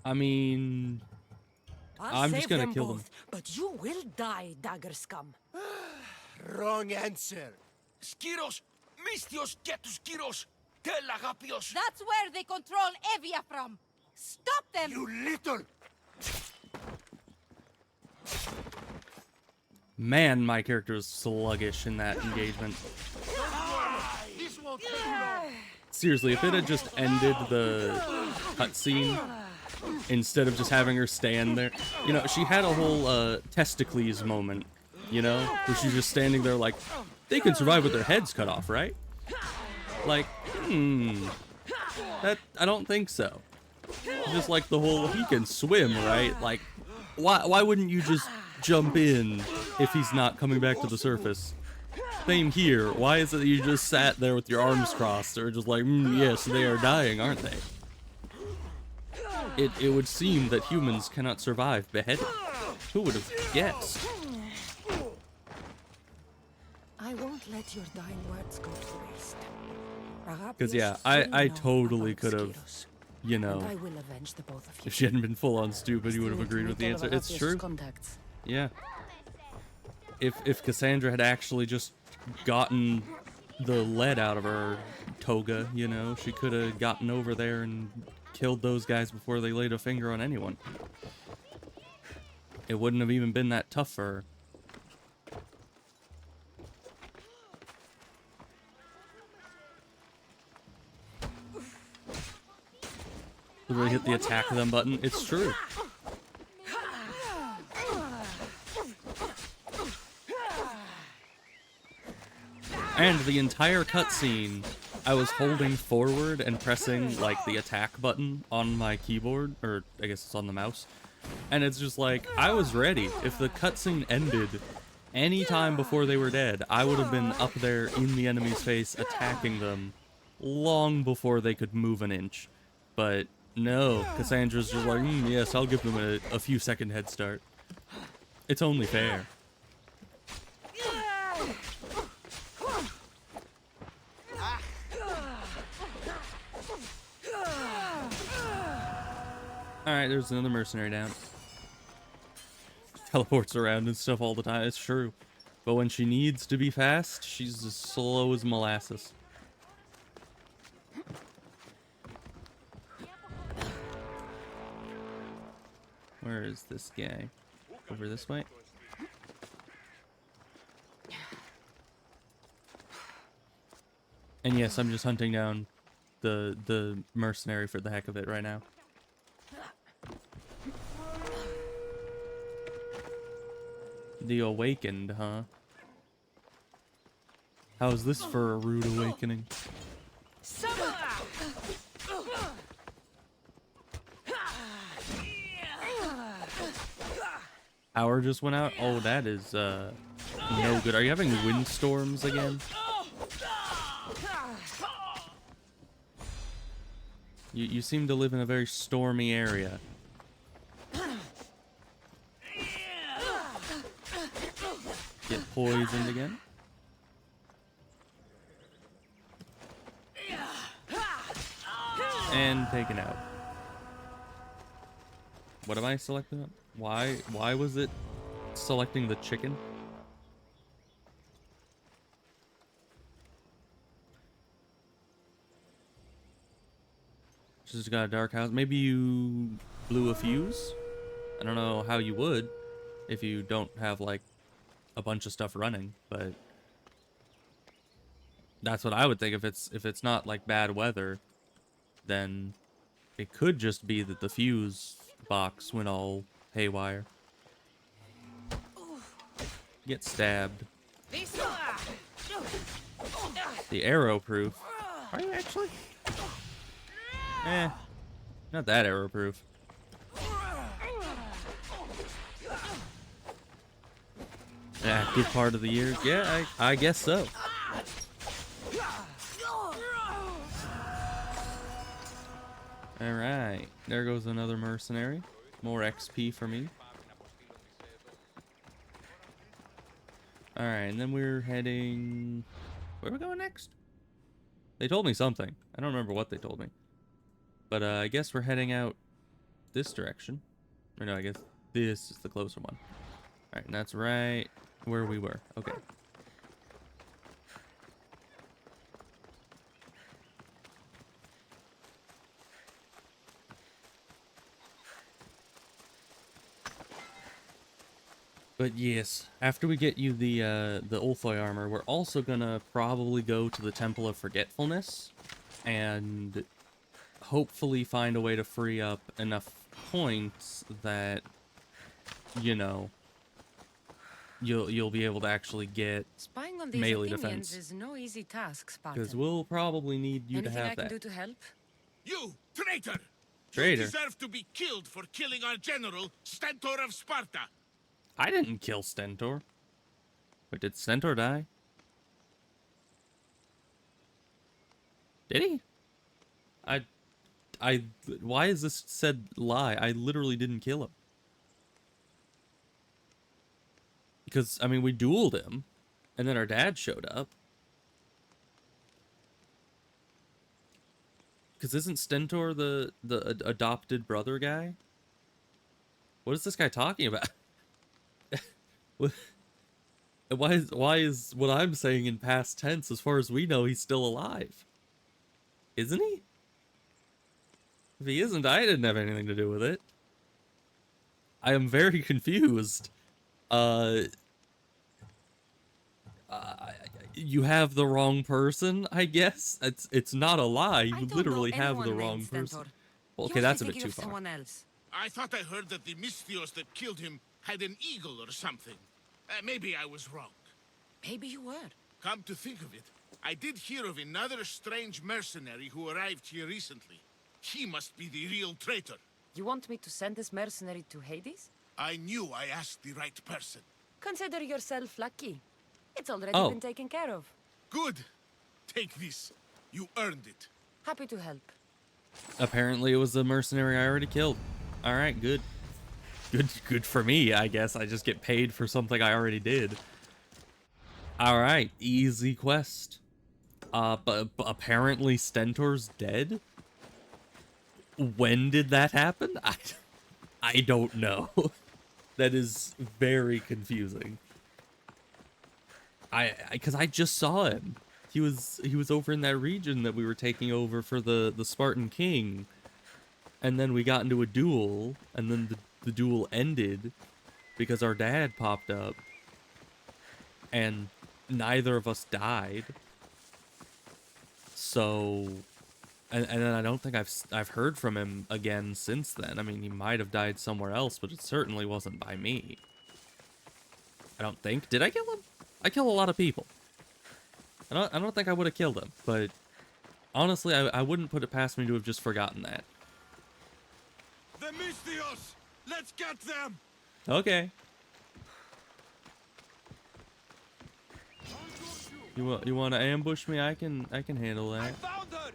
I mean, I'm just gonna kill them. But you will die, dagger scum. Wrong answer. Skiros! Mistios, get to Skiros! Tell Agapios! That's where they control Evia from. Stop them! You little... Man, my character is sluggish in that engagement. This won't take long. Seriously, if it had just ended the cutscene instead of just having her stand there, you know, she had a whole testicles moment, you know, where she's just standing there like, they can survive with their heads cut off, right? Like, that I don't think so. Just like the whole he can swim, right? Like, why wouldn't you just jump in if he's not coming back to the surface? Same here. Why is it that you just sat there with your arms crossed, or just like, yes, they are dying, aren't they? It would seem that humans cannot survive beheaded. Who would have guessed? I won't let your dying words go to waste. Because yeah, I totally could have, you know, I will avenge the both of you. if she hadn't been full on stupid, you would have agreed with the answer. It's true. Yeah. If Cassandra had actually just gotten the lead out of her toga, you know, she could have gotten over there and killed those guys before they laid a finger on anyone. It wouldn't have even been that tough for her. Literally hit the attack them button. It's true. And the entire cutscene, I was holding forward and pressing like the attack button on my keyboard, or I guess it's on the mouse. And it's just like, I was ready. If the cutscene ended any time before they were dead, I would have been up there in the enemy's face attacking them long before they could move an inch. But no, Cassandra's just like, yes, I'll give them a few second head start. It's only fair. Alright, there's another mercenary down. Teleports around and stuff all the time, it's true. But when she needs to be fast, she's as slow as molasses. Where is this guy? Over this way? And yes, I'm just hunting down the mercenary for the heck of it right now. The Awakened, huh? How's this for a rude awakening? Power just went out? Oh, that is, no good. Are you having windstorms again? You seem to live in a very stormy area. Get poisoned again? And taken out. What am I selecting? Why was it selecting the chicken? Just got a dark house. Maybe you blew a fuse? I don't know how you would if you don't have like a bunch of stuff running, but that's what I would think. If it's not like bad weather, then it could just be that the fuse box went all haywire. get stabbed. The arrow proof. Are you actually? Eh, not that arrow proof. Yeah, good part of the year. Yeah, I guess so. Alright, there goes another mercenary. More XP for me. Alright, and then we're heading... Where are we going next? They told me something. I don't remember what they told me. But I guess we're heading out this direction. Or no, I guess this is the closer one. Alright, and that's right where we were. Okay. But yes, after we get you the Ulthoi armor, we're also gonna probably go to the Temple of Forgetfulness and hopefully find a way to free up enough points that, you know, you'll be able to actually get Spying on these melee Athenians defense. is no easy task, Spartan. Because we'll probably need you to Anything have I can that. do to help? You, traitor! Traitor? You deserve to be killed for killing our general, Stentor of Sparta! I didn't kill Stentor. But did Stentor die? Did he? Why is this said lie? I literally didn't kill him. Because, I mean, we dueled him, and then our dad showed up. Because isn't Stentor the adopted brother guy? What is this guy talking about? Why is what I'm saying in past tense? As far as we know, he's still alive. Isn't he? If he isn't, I didn't have anything to do with it. I am very confused. You have the wrong person, I guess. It's not a lie. You literally have the wrong person. Well, okay, that's a bit too far. I thought I heard that the Misthios that killed him had an eagle or something. Maybe I was wrong. Maybe you were. Come to think of it, I did hear of another strange mercenary who arrived here recently. He must be the real traitor. You want me to send this mercenary to Hades? I knew I asked the right person. Consider yourself lucky. It's already been taken care of. Good. Take this. You earned it. Happy to help. Apparently it was a mercenary I already killed. Alright, good. Good for me, I guess. I just get paid for something I already did. Alright, easy quest. But apparently Stentor's dead? When did that happen? I don't know. That is very confusing. Because I just saw him. He was over in that region that we were taking over for the Spartan king. And then we got into a duel, and then the duel ended because our dad popped up. And neither of us died. So, and then I don't think I've heard from him again since then. I mean, he might have died somewhere else, but it certainly wasn't by me. I don't think. Did I kill him? I kill a lot of people. I don't think I would have killed him, but honestly, I wouldn't put it past me to have just forgotten that. The Misthios! Let's get them! Okay. You want to ambush me? I can handle that. I found her!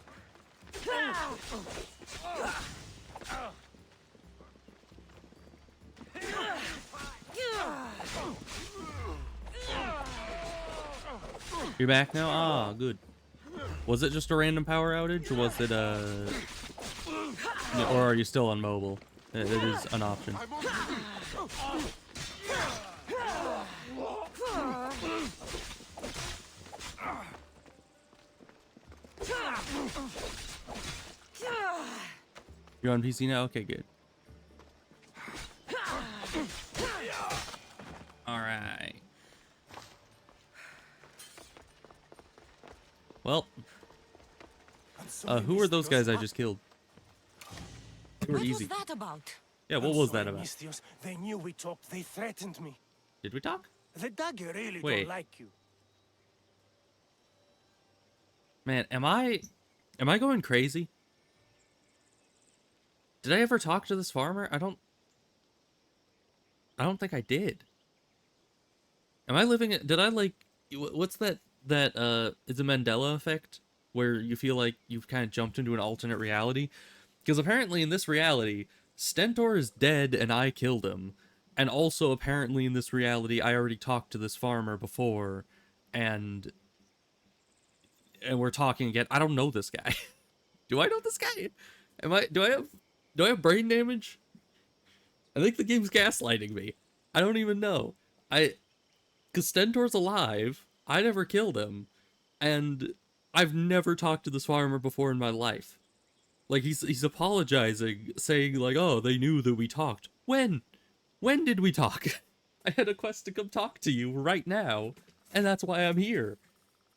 You're back now? Ah, good. Was it just a random power outage, or was it or are you still on mobile? It is an option. You're on PC now? Okay, good. Alright. Well, who are those guys I just killed? They were easy. What was that about? Yeah, what was that about? Misthios, they knew we talked. They threatened me. Did we talk? The dagger really Wait. don't like you. Man, am I going crazy? Did I ever talk to this farmer? I don't think I did. Am I living it? Did I like? What's that? Is a Mandela effect where you feel like you've kind of jumped into an alternate reality? Because apparently in this reality, Stentor is dead and I killed him, and also apparently in this reality, I already talked to this farmer before, and we're talking again. I don't know this guy. Do I know this guy? Do I have brain damage? I think the game's gaslighting me. I don't even know. Because Stentor's alive, I never killed him, and I've never talked to this farmer before in my life. Like, he's apologizing, saying, like, oh, they knew that we talked. When? When did we talk? I had a quest to come talk to you right now, and that's why I'm here.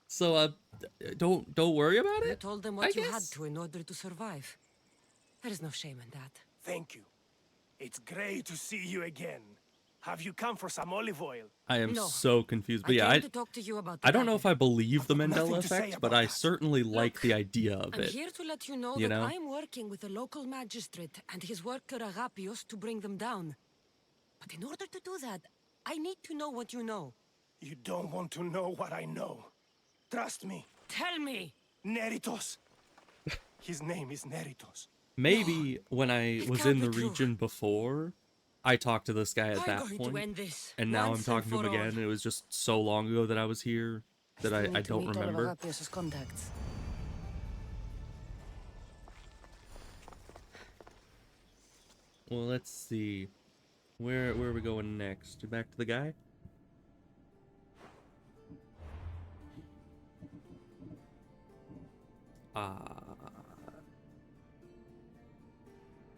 So, don't worry about it. You told them what you had to in order to survive. There is no shame in that. Thank you. It's great to see you again. Have you come for some olive oil? I am so confused. But yeah, I came to talk to you about the I don't know dagger. if I believe the Mandela nothing to say effect, but about I that. certainly like the idea of I'm it. here to let you know You that know? I'm working with a local magistrate and his worker Agapios to bring them down. But in order to do that, I need to know what you know. You don't want to know what I know. Trust me. Tell me! Neritos. His name is Neritos. Maybe when I was can't in the be true. region before, I talked to this guy at I'm that going point, to end this and now I'm once talking to and him for again, all. and it was just so long ago that I was here that I Need to don't meet all of remember. Agapios' contacts. Well, let's see. Where are we going next? Back to the guy?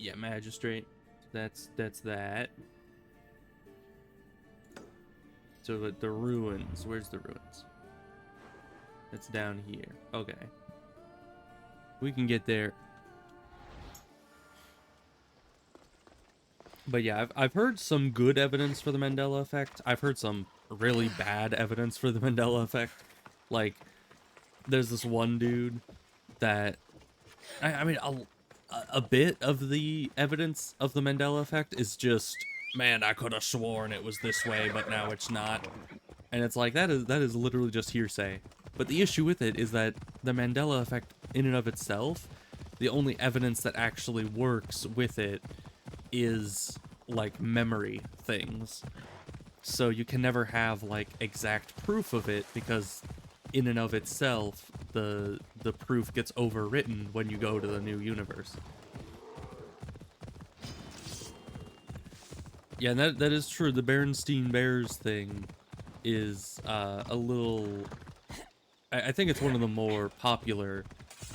Yeah, magistrate. That's that. So the ruins. Where's the ruins? It's down here. Okay. We can get there. But yeah, I've heard some good evidence for the Mandela effect. I've heard some really bad evidence for the Mandela effect. Like, there's this one dude that... I mean, a bit of the evidence of the Mandela effect is just, man, I could have sworn it was this way, but now it's not. And it's like, that is literally just hearsay. But the issue with it is that the Mandela effect, in and of itself, the only evidence that actually works with it is, like, memory things. So you can never have, like, exact proof of it, because in and of itself, the proof gets overwritten when you go to the new universe. Yeah, and that is true. The Berenstein Bears thing is a little... I think it's one of the more popular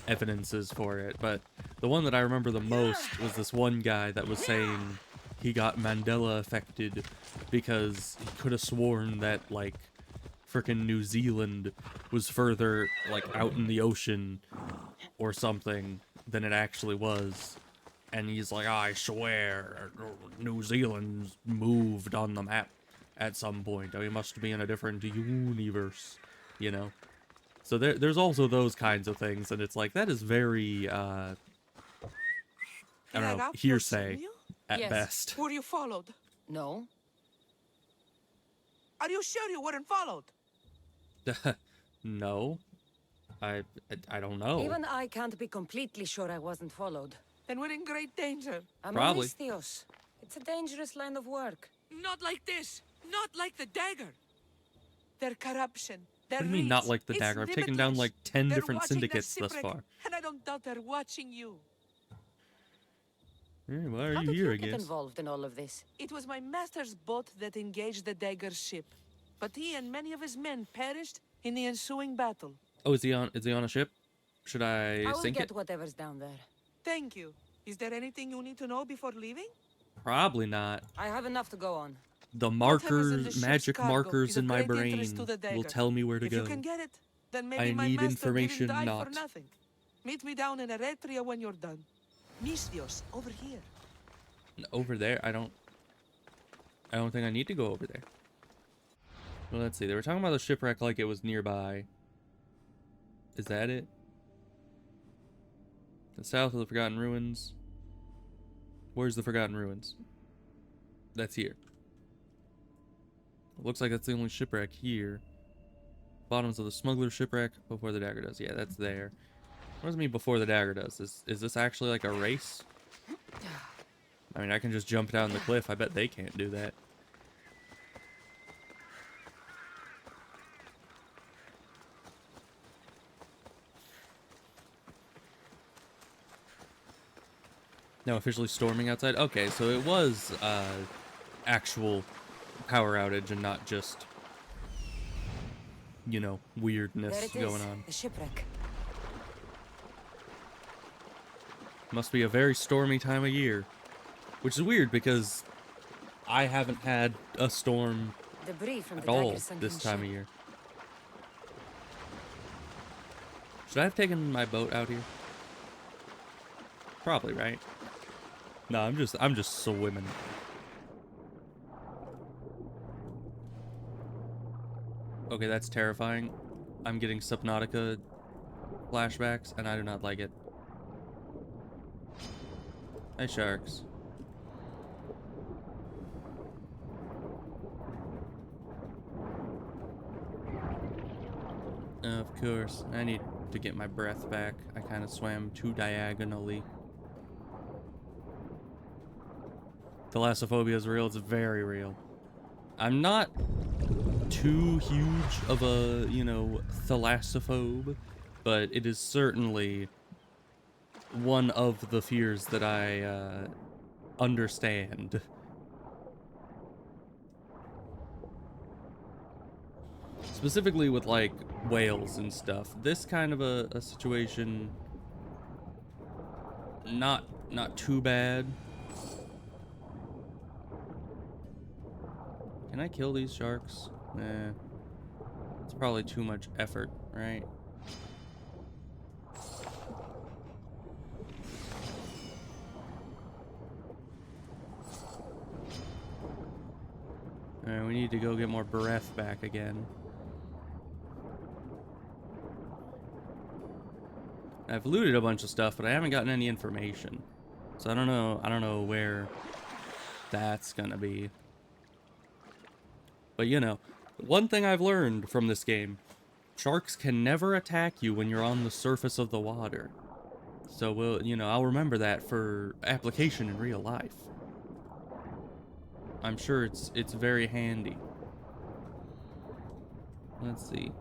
evidences for it, but the one that I remember the most was this one guy that was saying he got Mandela affected because he could have sworn that, like, frickin' New Zealand was further, like, out in the ocean or something than it actually was. And he's like, I swear, New Zealand's moved on the map at some point. Oh, he must be in a different universe, you know? So there's also those kinds of things, and it's like, that is very, I don't know, hearsay at best. Were you followed? No. Are you sure you weren't followed? No. I don't know. Even I can't be completely sure I wasn't followed. Then we're in great danger. I'm Probably. Aristios. It's a dangerous line of work. Not like this. Not like the dagger. Their corruption. Their What do you mean, not like the it's dagger? I've taken down like 10 They're different watching the syndicates thus shipwreck, far. And I don't doubt they're watching you. Why are How you did here, you I get guess? involved in all of this? It was my master's boat that engaged the dagger's ship. But he and many of his men perished in the ensuing battle. Oh, is he on a ship? Should I will sink get it? whatever's down there. Thank you. Is there anything you need to know before leaving? Probably not. I have enough to go on. The Whatever's in the markers, ship's magic cargo markers is of in my great brain interest to the will dagger. tell me where to If go. you can get it, then maybe I my need master information, didn't die not. for nothing. Meet me down in Eretria when you're done. Mistios, over here. Over there? I don't think I need to go over there. Well, let's see. They were talking about the shipwreck like it was nearby. Is that it? The south of the Forgotten Ruins. Where's the Forgotten Ruins? That's here. Looks like that's the only shipwreck here. Bottoms of the smuggler shipwreck before the dagger does. Yeah, that's there. What does it mean before the dagger does? Is this actually like a race? I mean, I can just jump down the cliff. I bet they can't do that. Now officially storming outside. Okay, so it was actual power outage and not just, you know, weirdness going on. The shipwreck. Must be a very stormy time of year, which is weird because I haven't had a storm Debris from at the all dagger sunken this time ship. of year. Should I have taken my boat out here? Probably, right? No, I'm just swimming. Okay, that's terrifying. I'm getting Subnautica flashbacks, and I do not like it. Hi, sharks. Of course, I need to get my breath back. I kind of swam too diagonally. Thalassophobia is real. It's very real. I'm not too huge of a, you know, thalassophobe, but it is certainly one of the fears that I understand. Specifically with, like, whales and stuff. This kind of a situation, not too bad. Can I kill these sharks? Nah. It's probably too much effort, right? Alright, we need to go get more breath back again. I've looted a bunch of stuff, but I haven't gotten any information. So I don't know where that's gonna be. But you know, one thing I've learned from this game, sharks can never attack you when you're on the surface of the water. So you know, I'll remember that for application in real life. I'm sure it's very handy. Let's see.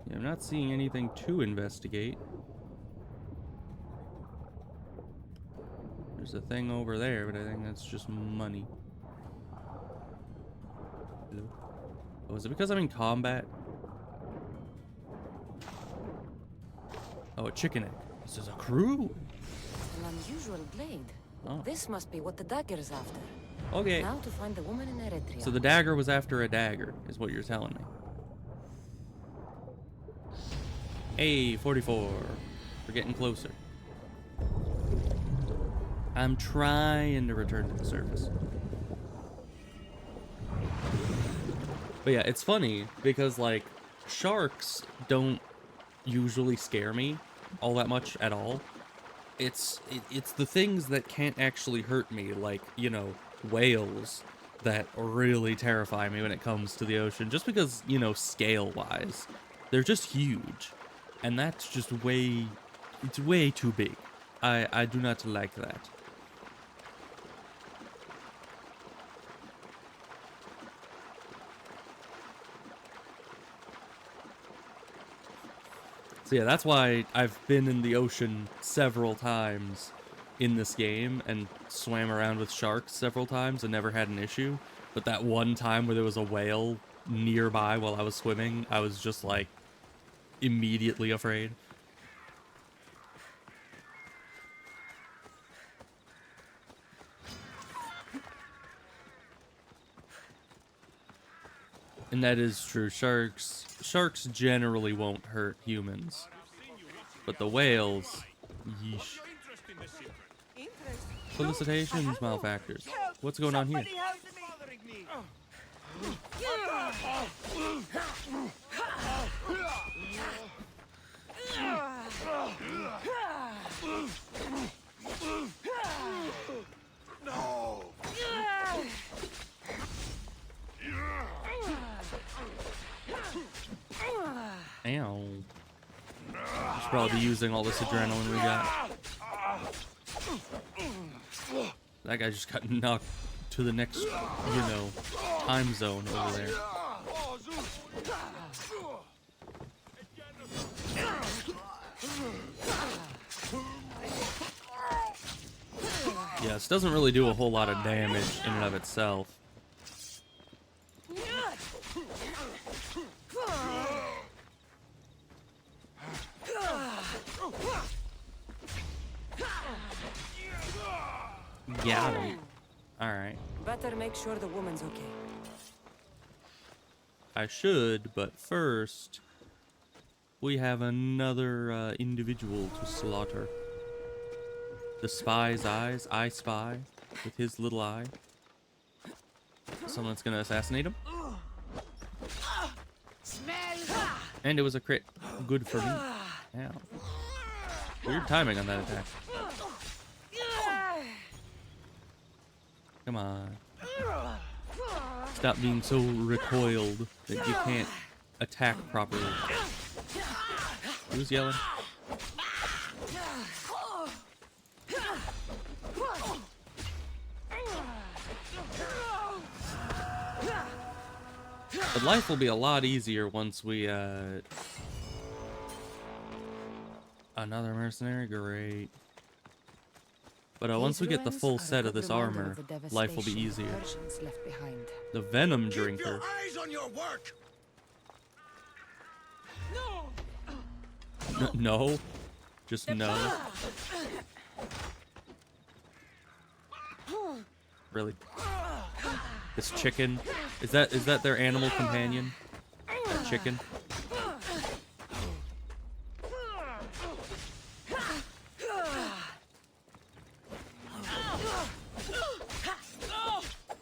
Yeah, I'm not seeing anything to investigate. There's a thing over there, but I think that's just money. Hello? Oh, is it because I'm in combat? Oh, a chicken egg. This is a crew. An unusual blade. Oh. This must be what the dagger is after. Okay. Now to find the woman in Eritrea. So the dagger was after a dagger, is what you're telling me. Hey, 44. We're getting closer. I'm trying to return to the surface. But yeah, it's funny because, like, sharks don't usually scare me all that much at all. It's the things that can't actually hurt me, like, you know, whales, that really terrify me when it comes to the ocean. Just because, you know, scale-wise, they're just huge. And that's just it's way too big. I do not like that. So yeah, that's why I've been in the ocean several times in this game and swam around with sharks several times and never had an issue. But that one time where there was a whale nearby while I was swimming, I was just like immediately afraid. And that is true. Sharks generally won't hurt humans. But the whales, yeesh. Felicitations, malefactors. What's going on here? No! Ow. Should probably be using all this adrenaline we got. That guy just got knocked to the next, you know, time zone over there. Yeah, this doesn't really do a whole lot of damage in and of itself. Got him. Alright. Better make sure the woman's okay. I should, but first, we have another individual to slaughter. The spy's eyes. I spy with his little eye. Someone's gonna assassinate him. And it was a crit. Good for me. Ow. Weird timing on that attack. Come on. Stop being so recoiled that you can't attack properly. Who's yelling? But life will be a lot easier once we, another mercenary? Great. But once we get the full set of this armor, life will be easier. The Venom Drinker. Keep your eyes on your work! No. Just no. Really? This chicken? Is that their animal companion? That chicken?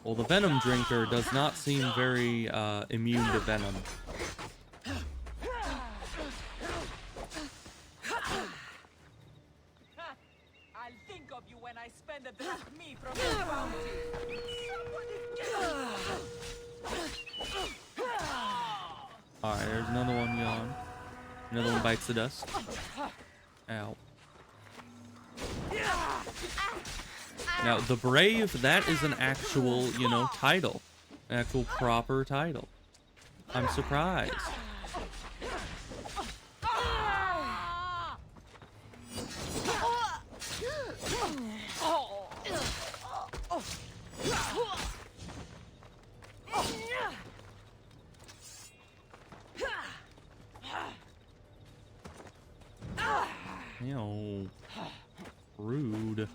Well, the Venom Drinker does not seem very immune to venom. I'll think of you when I spend a drachmi from your bounty. Alright, there's another one yawn. Another one bites the dust. Ow. Now, the Brave, that is an actual, you know, title. An actual proper title. I'm surprised. Ew. Rude.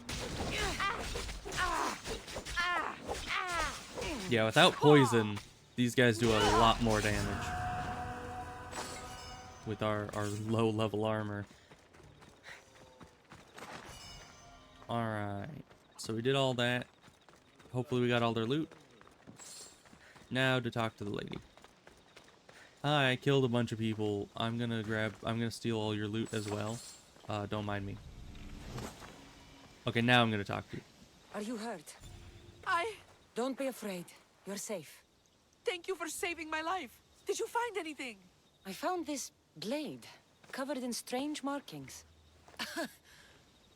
Yeah, without poison, these guys do a lot more damage. With our low level armor. Alright. So we did all that. Hopefully we got all their loot. Now to talk to the lady. Hi, I killed a bunch of people. I'm gonna steal all your loot as well. Don't mind me. Okay, now I'm gonna talk to you. Are you hurt? I... Don't be afraid. You're safe. Thank you for saving my life. Did you find anything? I found this blade, covered in strange markings.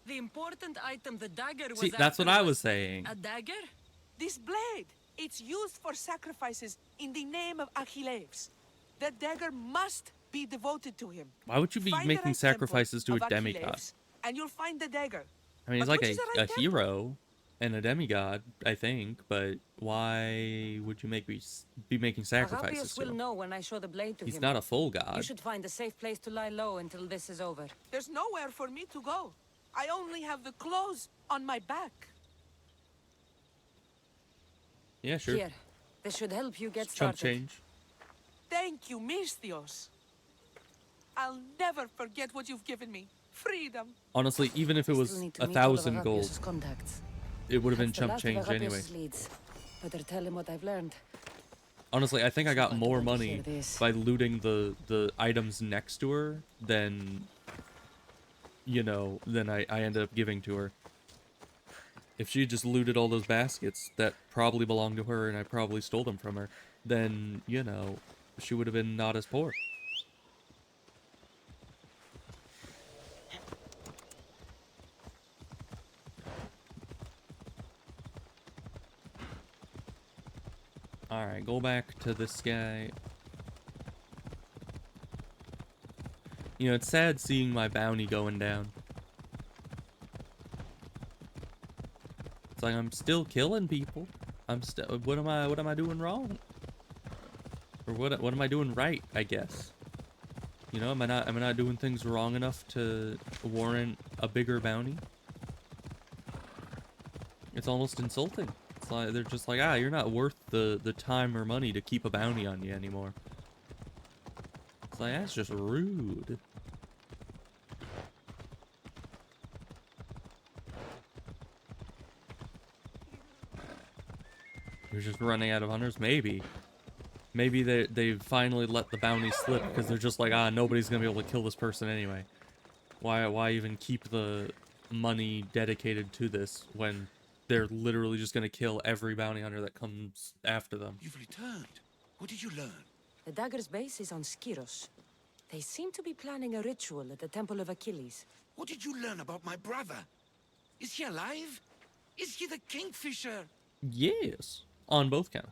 The important item, the dagger, was... See, that's what I was saying. A dagger? This blade. It's used for sacrifices in the name of Achilles. That dagger must be devoted to him. Why would you be Find the making right sacrifices to a temple of demigod? Achilles, and you'll find the dagger. I mean, he's But like which is the a right temple? hero and a demigod, I think, but why would you be making sacrifices Agapius to will him? know when I show the blade to him. He's not a full god. You should find a safe place to lie low until this is over. There's nowhere for me to go. I only have the clothes on my back. Yeah, sure. Here, this should help you get Chump started. change. Thank you, Misthios. I'll never forget what you've given me. Freedom. Honestly, even if it was Still need to meet 1,000 all of gold, Agapius's contacts. it would have been That's the chump last of change anyway. Agapius's leads. Better tell him what I've learned. Honestly, I think I got more hear money this. by looting the items next to her than, you know, than I ended up giving to her. If she just looted all those baskets that probably belonged to her and I probably stole them from her, then, you know, she would have been not as poor. Alright, go back to this guy. You know, it's sad seeing my bounty going down. It's like I'm still killing people. I'm still. What am I doing wrong? Or what am I doing right? I guess. You know, am I not doing things wrong enough to warrant a bigger bounty? It's almost insulting. It's like they're just like, you're not worth the time or money to keep a bounty on you anymore. It's like, that's just rude. You're just running out of hunters? Maybe. Maybe they finally let the bounty slip because they're just like, nobody's gonna be able to kill this person anyway. Why even keep the money dedicated to this when they're literally just gonna kill every bounty hunter that comes after them? You've returned. What did you learn? The dagger's base is on Skiros. They seem to be planning a ritual at the Temple of Achilles. What did you learn about my brother? Is he alive? Is he the Kingfisher? Yes, on both counts.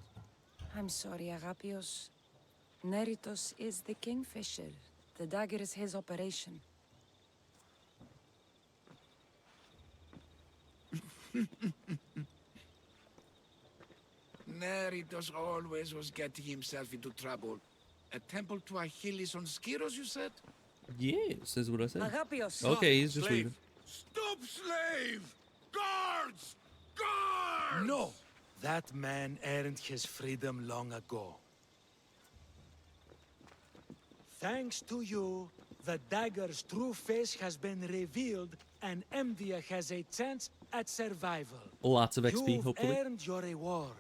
I'm sorry, Agapios. Neritos is the Kingfisher. The dagger is his operation. Neritos always was getting himself into trouble. A temple to Achilles on Skiros, you said? Yes, is what I said. Agapios. Okay, he's just leaving. Stop, slave! Guards! Guards! No! That man earned his freedom long ago. Thanks to you, the dagger's true face has been revealed and Emvia has a chance at survival. Lots of XP, You've hopefully. earned your reward.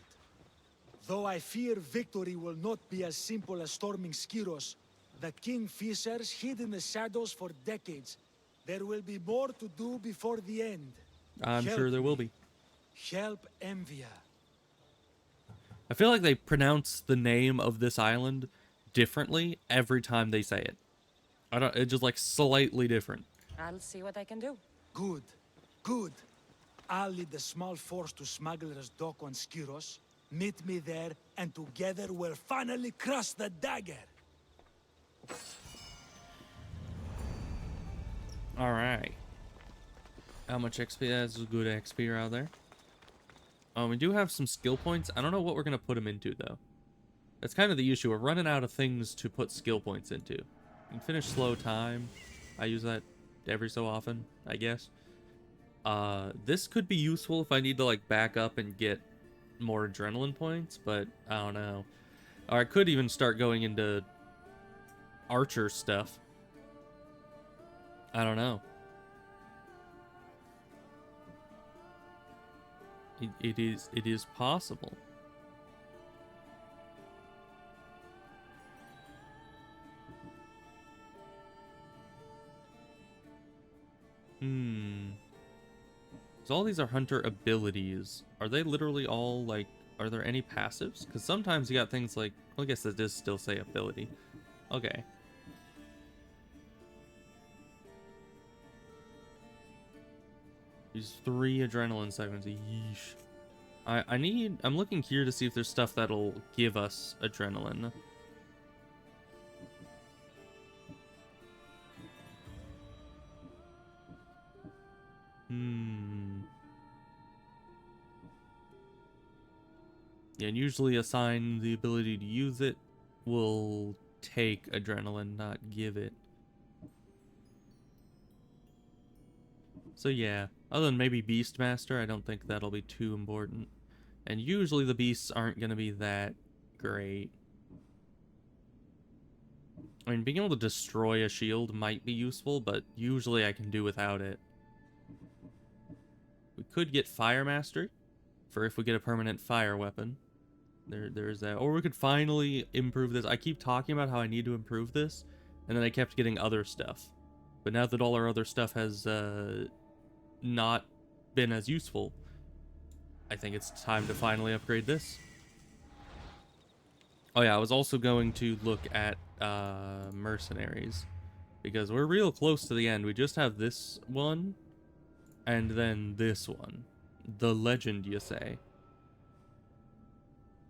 Though I fear victory will not be as simple as storming Skiros, the Kingfishers hid in the shadows for decades. There will be more to do before the end. I'm sure there will be. Help Emvia. I feel like they pronounce the name of this island differently every time they say it. It's just like slightly different. I'll see what I can do. Good. Good. I'll lead a small force to Smuggler's Dock on Skiros. Meet me there, and together we'll finally crush the dagger. Alright. How much XP? That's good XP out there. We do have some skill points. I don't know what we're going to put them into, though. That's kind of the issue. We're running out of things to put skill points into. You can finish slow time. I use that every so often, I guess. This could be useful if I need to, like, back up and get more adrenaline points, but I don't know. Or I could even start going into archer stuff. I don't know. It is possible. So all these are hunter abilities. Are they literally all, like, are there any passives? Because sometimes you got things like, well, I guess that does still say ability. Okay. These 3 adrenaline segments. Yeesh. I'm looking here to see if there's stuff that'll give us adrenaline. Yeah, and usually assign the ability to use it will take adrenaline, not give it. So yeah, other than maybe Beastmaster, I don't think that'll be too important. And usually the beasts aren't going to be that great. I mean, being able to destroy a shield might be useful, but usually I can do without it. We could get Fire Master for if we get a permanent fire weapon. There's that. Or we could finally improve this. I keep talking about how I need to improve this, and then I kept getting other stuff. But now that all our other stuff has not been as useful, I think it's time to finally upgrade this. Oh yeah, I was also going to look at mercenaries, because we're real close to the end. We just have this one, and then this one. The legend, you say?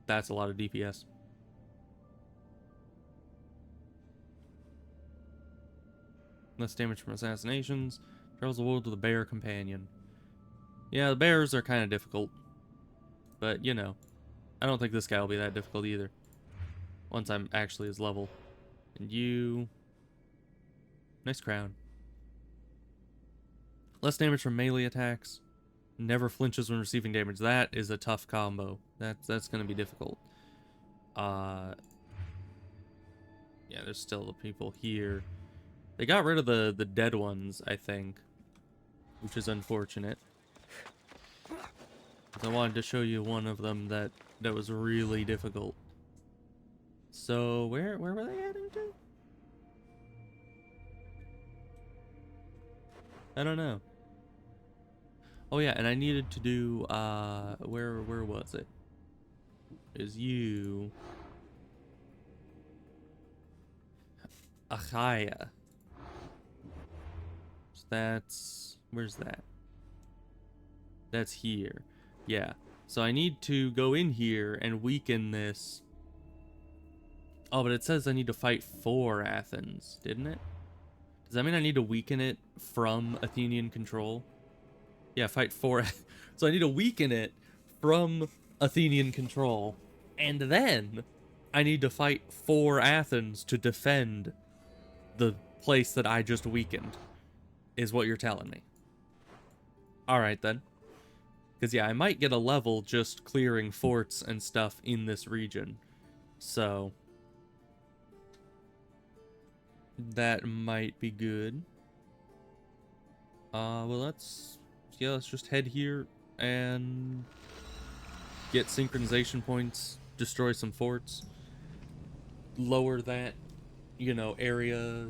That's a lot of DPS. Less damage from assassinations. Travels the world with a bear companion. Yeah, the bears are kind of difficult. But, you know, I don't think this guy will be that difficult either. Once I'm actually his level. And you... Nice crown. Less damage from melee attacks. Never flinches when receiving damage. That is a tough combo. That's going to be difficult. Yeah, there's still the people here. They got rid of the dead ones, I think, which is unfortunate. I wanted to show you one of them that was really difficult. So where were they heading to? I don't know. Oh yeah, and I needed to do where was it? Is you Achaya. So that's where's that? That's here. Yeah. So I need to go in here and weaken this. Oh, but it says I need to fight for Athens, didn't it? Does that mean I need to weaken it from Athenian control? Yeah, fight for it. So I need to weaken it from Athenian control. And then I need to fight for Athens to defend the place that I just weakened, is what you're telling me. Alright then. Because yeah, I might get a level just clearing forts and stuff in this region. So that might be good. Well, let's just head here and get synchronization points, destroy some forts, lower that, you know, area,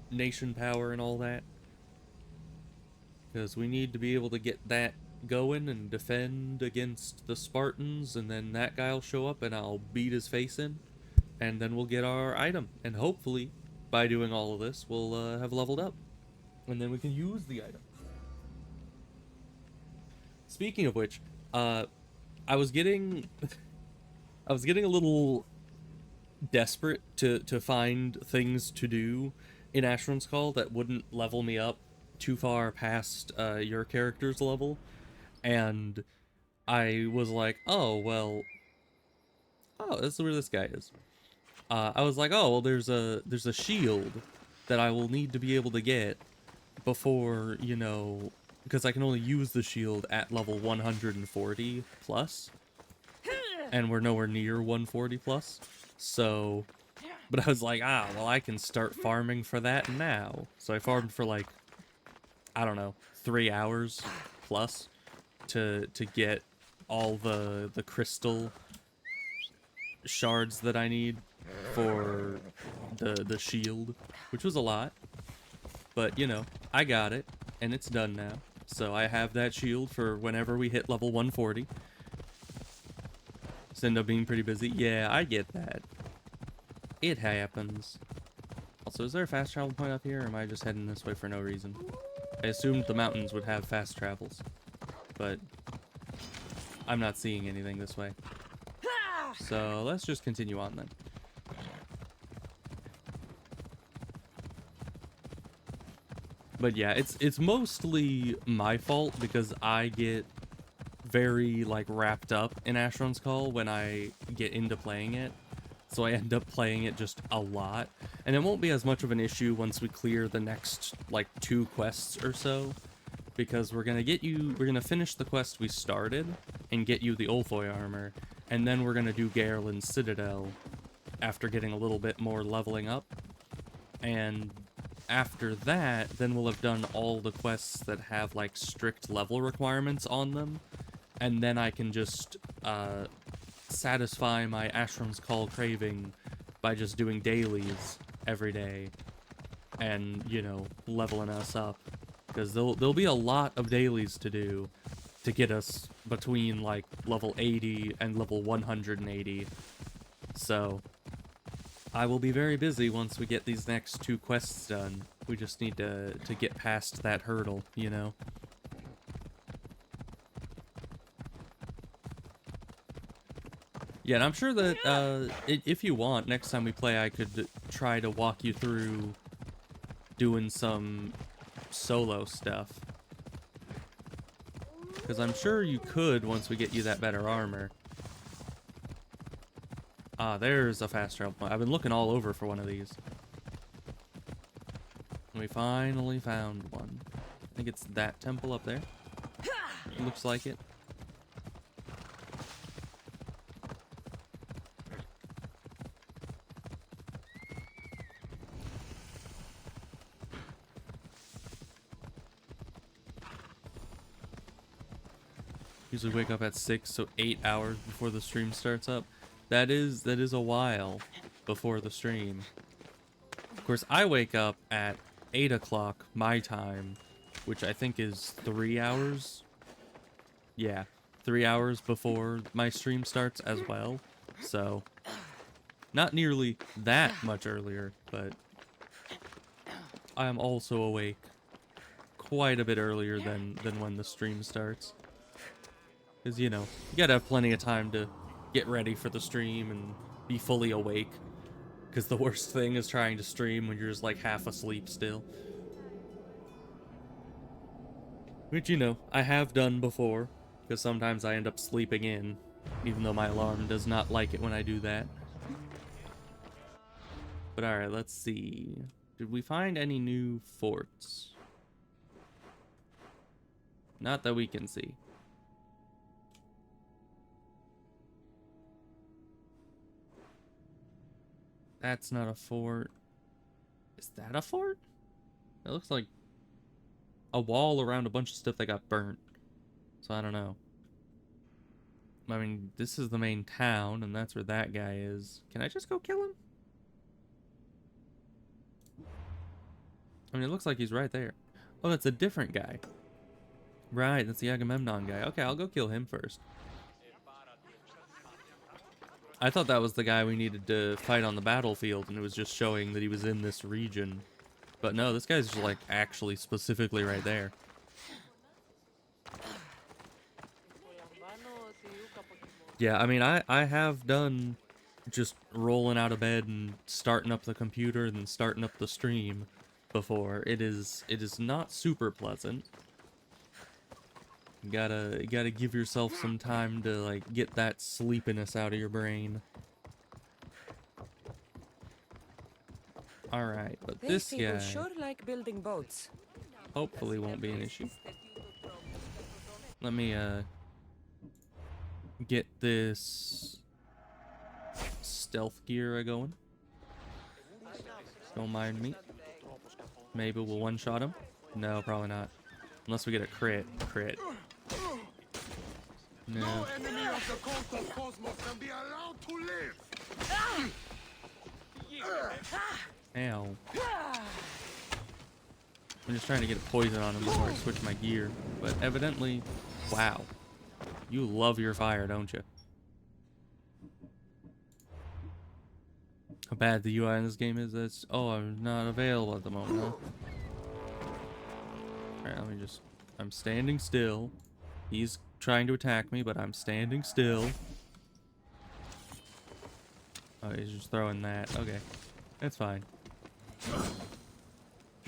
nation power and all that. Because we need to be able to get that going and defend against the Spartans, and then that guy will show up and I'll beat his face in, and then we'll get our item. And hopefully, by doing all of this, we'll have leveled up. And then we can use the item. Speaking of which, I was getting a little desperate to find things to do in Asheron's Call that wouldn't level me up too far past your character's level. And I was like, oh, well, oh, this is where this guy is. I was like, oh, well, there's a shield that I will need to be able to get before, you know, because I can only use the shield at level 140 plus, and we're nowhere near 140 plus. So, but I was like, ah, well, I can start farming for that now. So I farmed for like, I don't know, 3 hours plus to get all the crystal shards that I need for the shield, which was a lot, but you know, I got it and it's done now. So I have that shield for whenever we hit level 140. It's ended up being pretty busy. Yeah, I get that. It happens. Also, is there a fast travel point up here, or am I just heading this way for no reason? I assumed the mountains would have fast travels, but I'm not seeing anything this way. So let's just continue on then. But yeah, it's mostly my fault because I get very like wrapped up in Asheron's Call when I get into playing it. So I end up playing it just a lot. And it won't be as much of an issue once we clear the next like 2 quests or so, because we're gonna finish the quest we started and get you the Ulfoy armor, and then we're gonna do Garland's Citadel after getting a little bit more leveling up. And after that, then we'll have done all the quests that have like strict level requirements on them, and then I can just satisfy my Ashram's Call craving by just doing dailies every day and, you know, leveling us up. Because there'll be a lot of dailies to do to get us between, like, level 80 and level 180. So, I will be very busy once we get these next 2 quests done. We just need to get past that hurdle, you know? Yeah, and I'm sure that, if you want, next time we play, I could try to walk you through doing some solo stuff. Because I'm sure you could once we get you that better armor. Ah, there's a fast travel point. I've been looking all over for one of these. We finally found one. I think it's that temple up there. It looks like it. Usually wake up at 6, so 8 hours before the stream starts up. That is a while before the stream. Of course, I wake up at 8 o'clock my time, which I think is 3 hours. Yeah, 3 hours before my stream starts as well. So, not nearly that much earlier, but I am also awake quite a bit earlier than when the stream starts. Because, you know, you gotta have plenty of time to get ready for the stream and be fully awake. Because the worst thing is trying to stream when you're just like half asleep still. Which, you know, I have done before. Because sometimes I end up sleeping in. Even though my alarm does not like it when I do that. But alright, let's see. Did we find any new forts? Not that we can see. That's not a fort. Is that a fort? It looks like a wall around a bunch of stuff that got burnt. So I don't know. I mean, this is the main town, and that's where that guy is. Can I just go kill him? I mean, it looks like he's right there. Oh, that's a different guy. Right, that's the Agamemnon guy. Okay, I'll go kill him first. I thought that was the guy we needed to fight on the battlefield, and it was just showing that he was in this region. But no, this guy's just, like, actually specifically right there. Yeah, I mean, I have done just rolling out of bed and starting up the computer and then starting up the stream before. It is not super pleasant. You gotta give yourself some time to, like, get that sleepiness out of your brain. Alright, but this guy sure like building boats. hopefully won't be an issue. Let me, get this stealth gear going. Don't mind me. Maybe we'll one-shot him. No, probably not. Unless we get a crit. No. No enemy of the cult of Cosmos can be allowed to live. Ow. I'm just trying to get a poison on him before I switch my gear. But evidently, wow. You love your fire, don't you? How bad the UI in this game is, that's... Oh, I'm not available at the moment, huh? Alright, let me just... I'm standing still. He's trying to attack me, but I'm standing still. Oh, he's just throwing that. Okay. That's fine.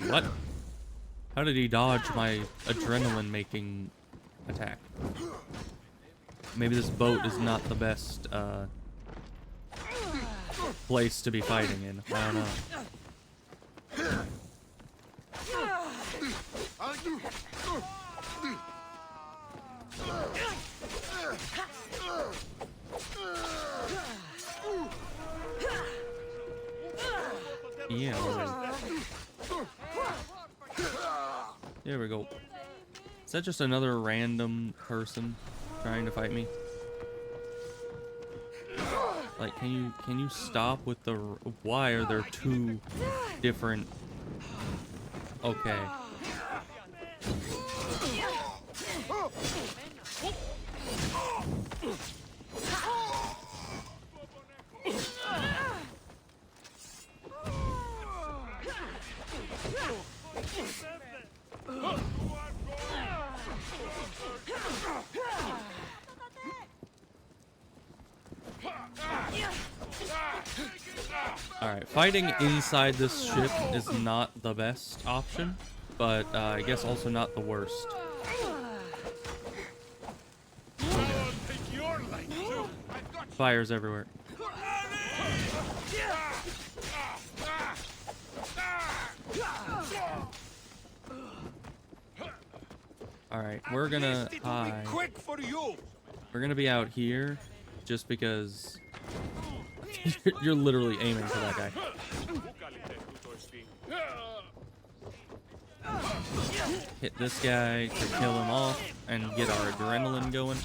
What? How did he dodge my adrenaline-making attack? Maybe this boat is not the best, place to be fighting in. I don't know. Yeah, alright. There we go. Is that just another random person trying to fight me? Like, can you stop with the... Why are there two different... Okay. Alright, fighting inside this ship is not the best option, but I guess also not the worst. Fires everywhere. Alright, we're gonna hide. We're gonna be out here just because you're literally aiming for that guy. Hit this guy to kill him off and get our adrenaline going.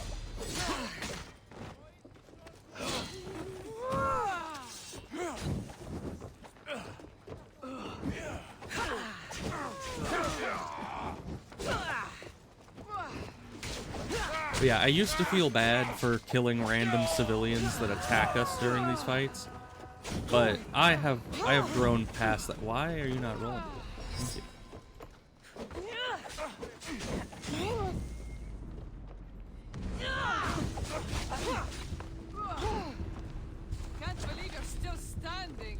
But yeah, I used to feel bad for killing random civilians that attack us during these fights, but I have grown past that. Why are you not rolling? Thank you. Can't believe you're still standing.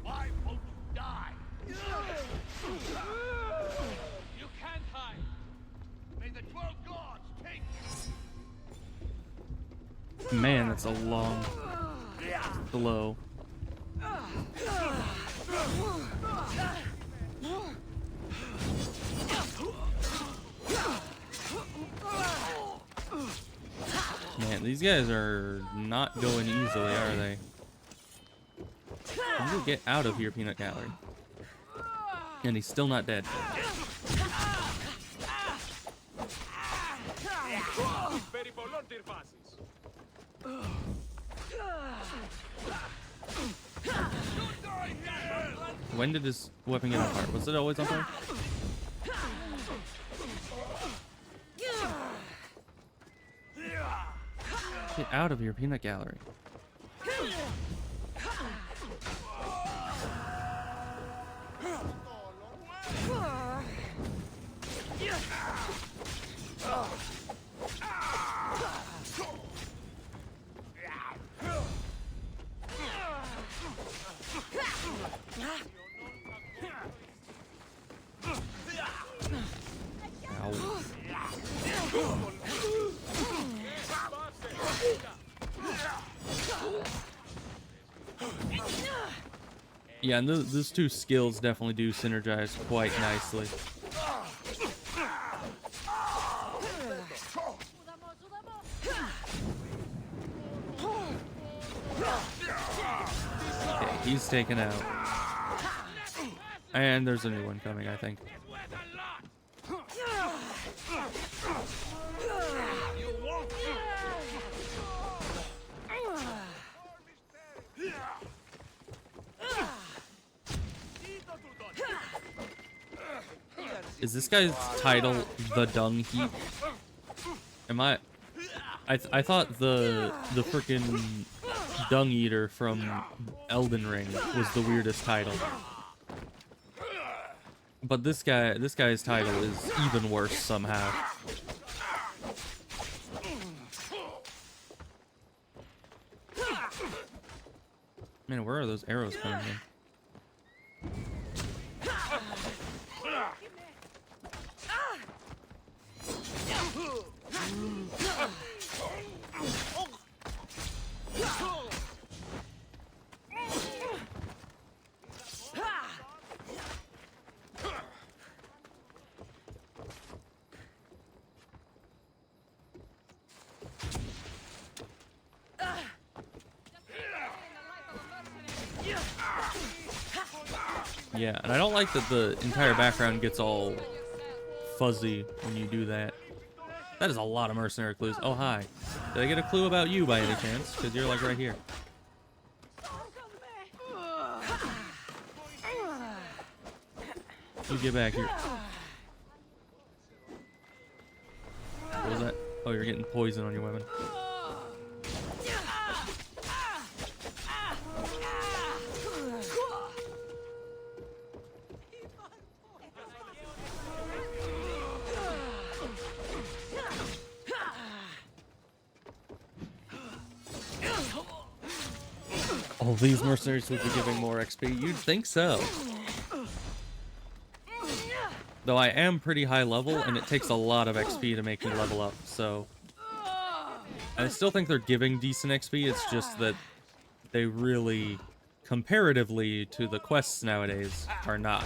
Why won't you die? You can't hide. May the 12 gods take you. Man, that's a long blow. Man, these guys are not going easily, are they? How do you get out of here, Peanut Gallery? And he's still not dead. When did his weapon get on fire? Was it always on fire? Get out of here, Peanut Gallery. Yeah, and those two skills definitely do synergize quite nicely. Okay, he's taken out. And there's a new one coming, I think. Is this guy's title the Dung Heap? Am I thought the frickin' Dung Eater from Elden Ring was the weirdest title. But this guy's title is even worse somehow. Man, where are those arrows coming in? Yeah, and I don't like that the entire background gets all fuzzy when you do that. That is a lot of mercenary clues. Oh, hi. Did I get a clue about you by any chance? Because you're like right here. You get back here. What was that? Oh, you're getting poison on your weapon. Oh, these mercenaries would be giving more XP. You'd think so. Though I am pretty high level, and it takes a lot of XP to make me level up, so... I still think they're giving decent XP, it's just that they really, comparatively to the quests nowadays, are not.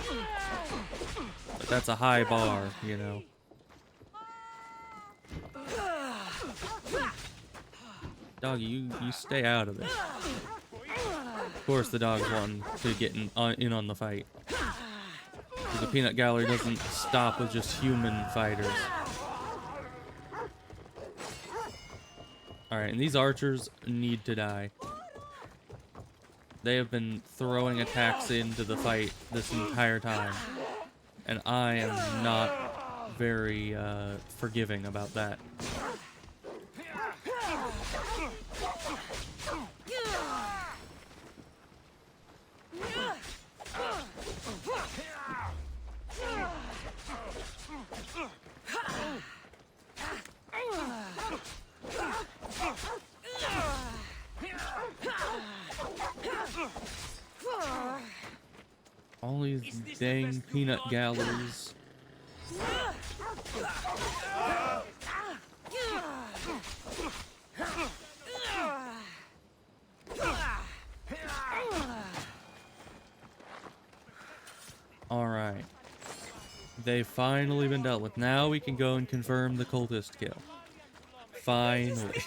But that's a high bar, you know. Doggy, you stay out of this. Of course the dog's wanting to get in on the fight. The peanut gallery doesn't stop with just human fighters. Alright, and these archers need to die. They have been throwing attacks into the fight this entire time. And I am not very forgiving about that. All these dang peanut galleries. Alright. They've finally been dealt with. Now we can go and confirm the cultist kill. Finally.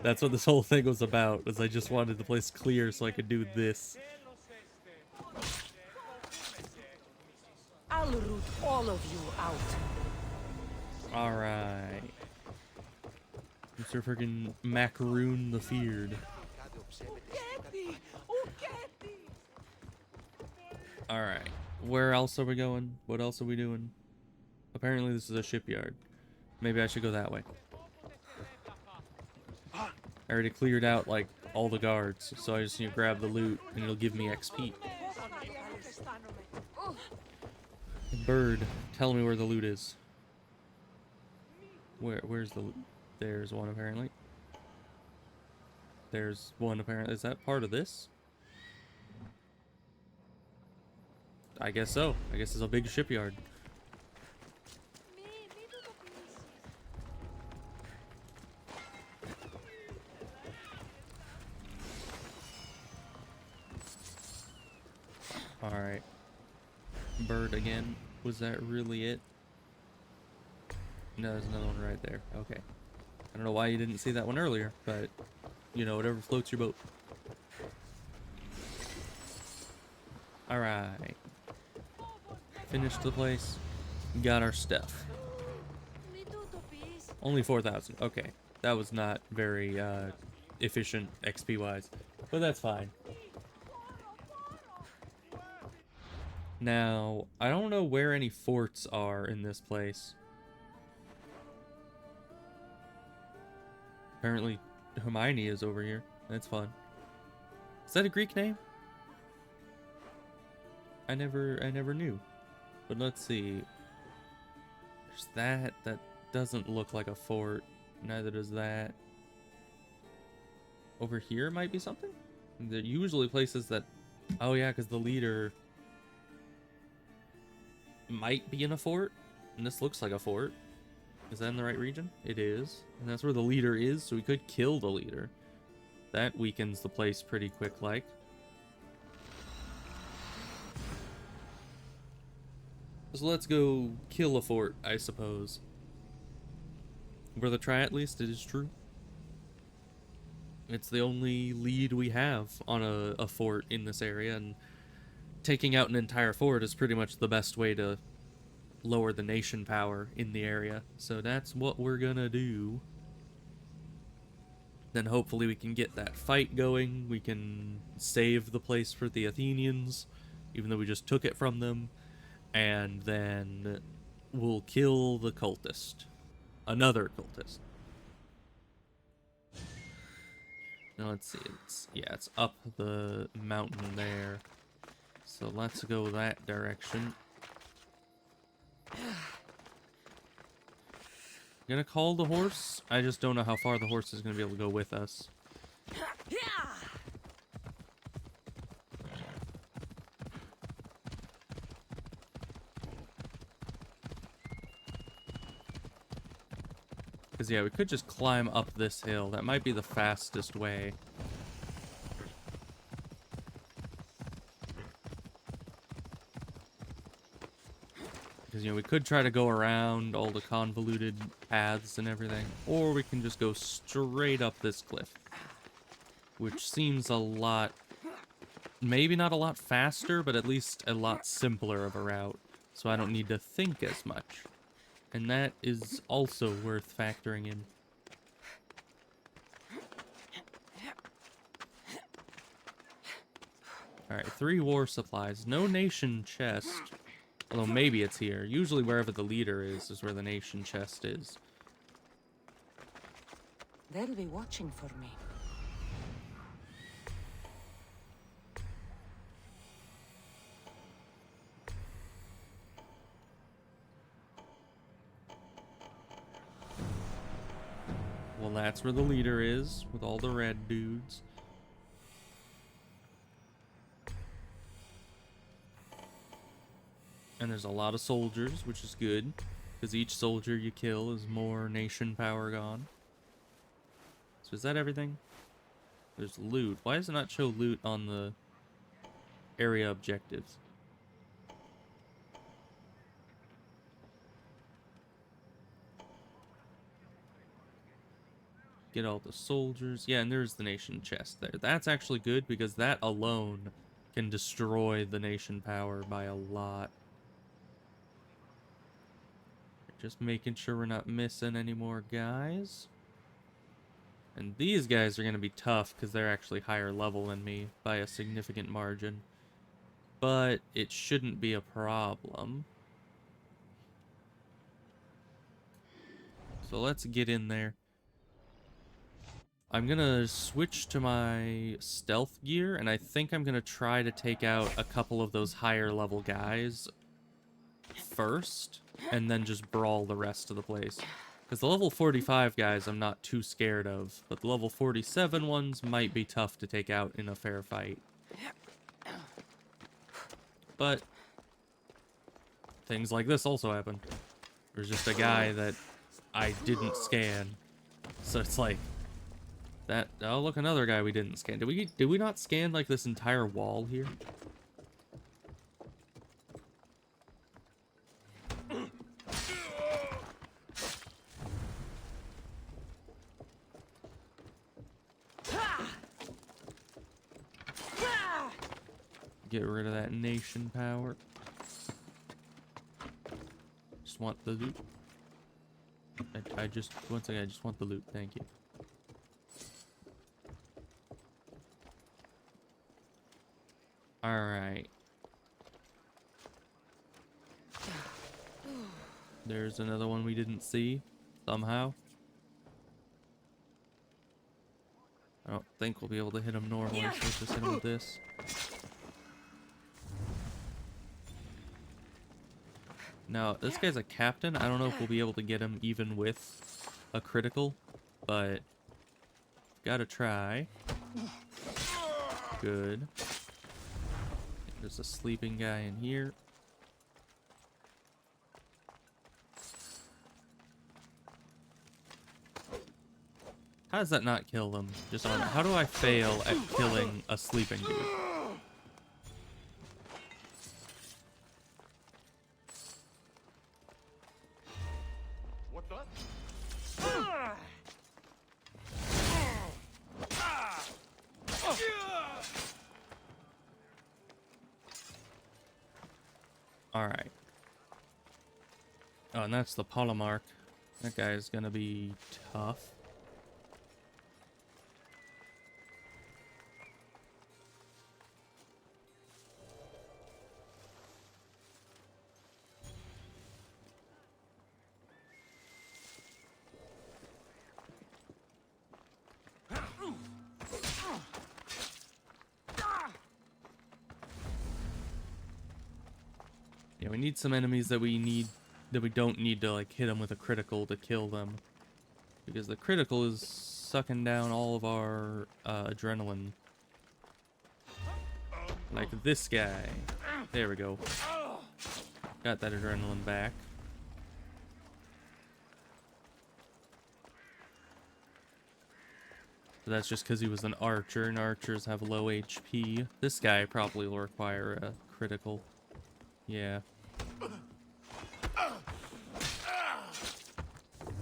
That's what this whole thing was about, was I just wanted the place clear so I could do this. I'll root all of you out. Alright. Mr. Friggin' Macaroon the Feared. Alright. Where else are we going? What else are we doing? Apparently this is a shipyard. Maybe I should go that way. I already cleared out, like, all the guards, so I just need to grab the loot, and it'll give me XP. Bird, tell me where the loot is. Where's the loot? There's one, apparently. There's one, apparently. Is that part of this? I guess so. I guess it's a big shipyard. Alright. Bird again. Was that really it? No, there's another one right there. Okay. I don't know why you didn't see that one earlier, but, you know, whatever floats your boat. Alright. Finished the place. Got our stuff. Only 4,000. Okay. That was not very efficient XP-wise, but that's fine. Now, I don't know where any forts are in this place. Apparently, Hermione is over here. That's fun. Is that a Greek name? I never knew. But let's see. There's that. That doesn't look like a fort. Neither does that. Over here might be something? They're usually places that... Oh yeah, because the leader... might be in a fort. And this looks like a fort. Is that in the right region? It is. And that's where the leader is, so we could kill the leader. That weakens the place pretty quick like. So let's go kill a fort, I suppose. Worth a try at least, it is true. It's the only lead we have on a fort in this area, and taking out an entire fort is pretty much the best way to lower the nation power in the area. So that's what we're gonna do. Then hopefully we can get that fight going. We can save the place for the Athenians, even though we just took it from them. And then we'll kill the cultist. Another cultist. Now let's see. It's up the mountain there. So let's go that direction. Gonna call the horse. I just don't know how far the horse is gonna be able to go with us. Because yeah, we could just climb up this hill. That might be the fastest way. Because, you know, we could try to go around all the convoluted paths and everything. Or we can just go straight up this cliff. Which seems a lot... Maybe not a lot faster, but at least a lot simpler of a route. So I don't need to think as much. And that is also worth factoring in. Alright, 3 war supplies. No nation chest. Although maybe it's here. Usually wherever the leader is where the nation chest is. They'll be watching for me. Well, that's where the leader is, with all the red dudes. And there's a lot of soldiers, which is good, because each soldier you kill is more nation power gone. So is that everything? There's loot. Why does it not show loot on the area objectives? Get all the soldiers. Yeah, and there's the nation chest there. That's actually good, because that alone can destroy the nation power by a lot. Just making sure we're not missing any more guys. And these guys are going to be tough because they're actually higher level than me by a significant margin. But it shouldn't be a problem. So let's get in there. I'm going to switch to my stealth gear, and I think I'm going to try to take out a couple of those higher level guys first, and then just brawl the rest of the place. Because the level 45 guys I'm not too scared of, but the level 47 ones might be tough to take out in a fair fight. But things like this also happen. There's just a guy that I didn't scan. So it's like that. Oh, look, another guy we didn't scan. Did we not scan like this entire wall here? Get rid of that nation power. Just want the loot. I just want the loot. Thank you. All right. There's another one we didn't see somehow. I don't think we'll be able to hit him normally, so let's just hit him with this. Now, this guy's a captain. I don't know if we'll be able to get him even with a critical, but gotta try. Good. There's a sleeping guy in here. How does that not kill them? Just on how do I fail at killing a sleeping dude? What's that? All right. Oh, and that's the Polymarch. That guy's gonna be tough. Yeah, we need some enemies that we don't need to like hit them with a critical to kill them, because the critical is sucking down all of our adrenaline. Like this guy. There we go. Got that adrenaline back. But that's just because he was an archer, and archers have low HP. This guy probably will require a critical. Yeah.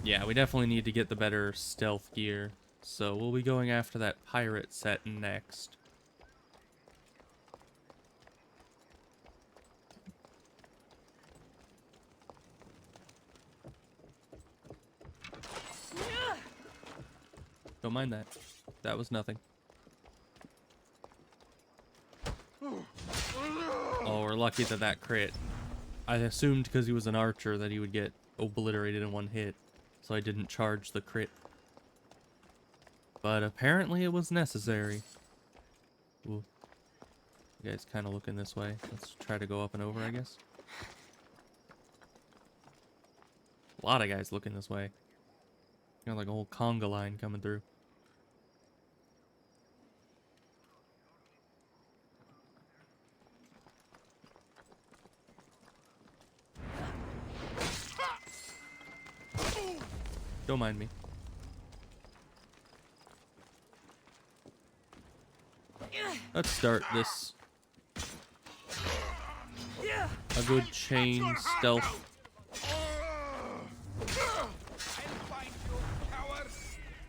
Yeah, we definitely need to get the better stealth gear. So we'll be going after that pirate set next. Don't mind that. That was nothing. Oh, we're lucky that that crit. I assumed because he was an archer that he would get obliterated in one hit, so I didn't charge the crit. But apparently it was necessary. Ooh. You guys kind of looking this way. Let's try to go up and over, I guess. A lot of guys looking this way. Got like a whole conga line coming through. Don't mind me. Let's start this. A good chain stealth.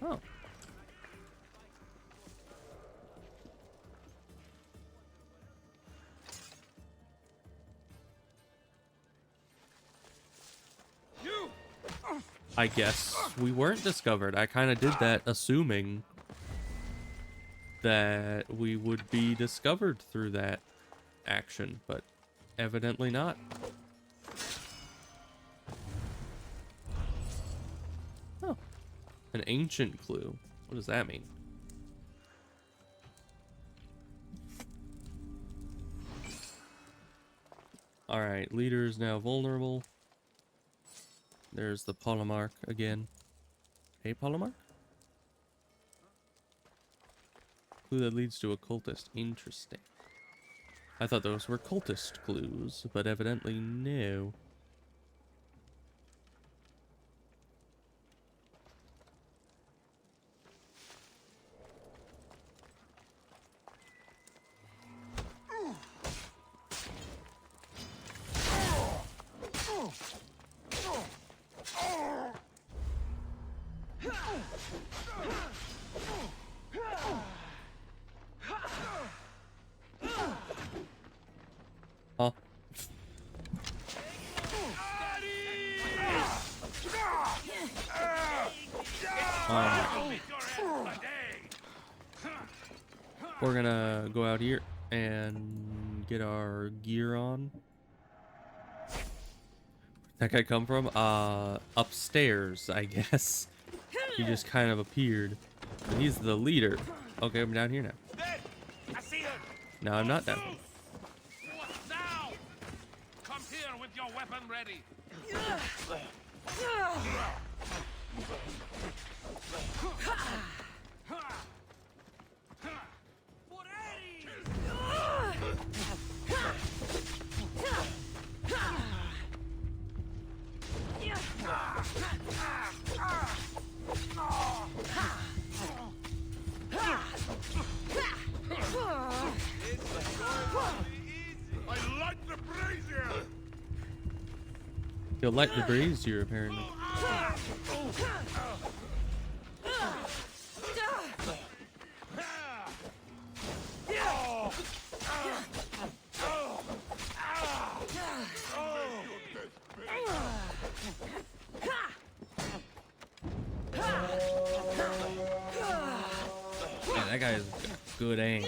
Oh. I guess we weren't discovered. I kind of did that assuming that we would be discovered through that action, but evidently not. Oh, an ancient clue. What does that mean? Alright, leader is now vulnerable. There's the Polymarch again. Hey, Polymarch? Clue that leads to a cultist. Interesting. I thought those were cultist clues, but evidently no. Huh? We're gonna go out here and get our gear on. Where'd that guy come from? Upstairs, I guess. He just kind of appeared. But he's the leader. Okay, I'm down here now. No, I'm not down. Now! Come here with your weapon ready. I like the brazier. You'll like the brazier, apparently. that guy has got good aim.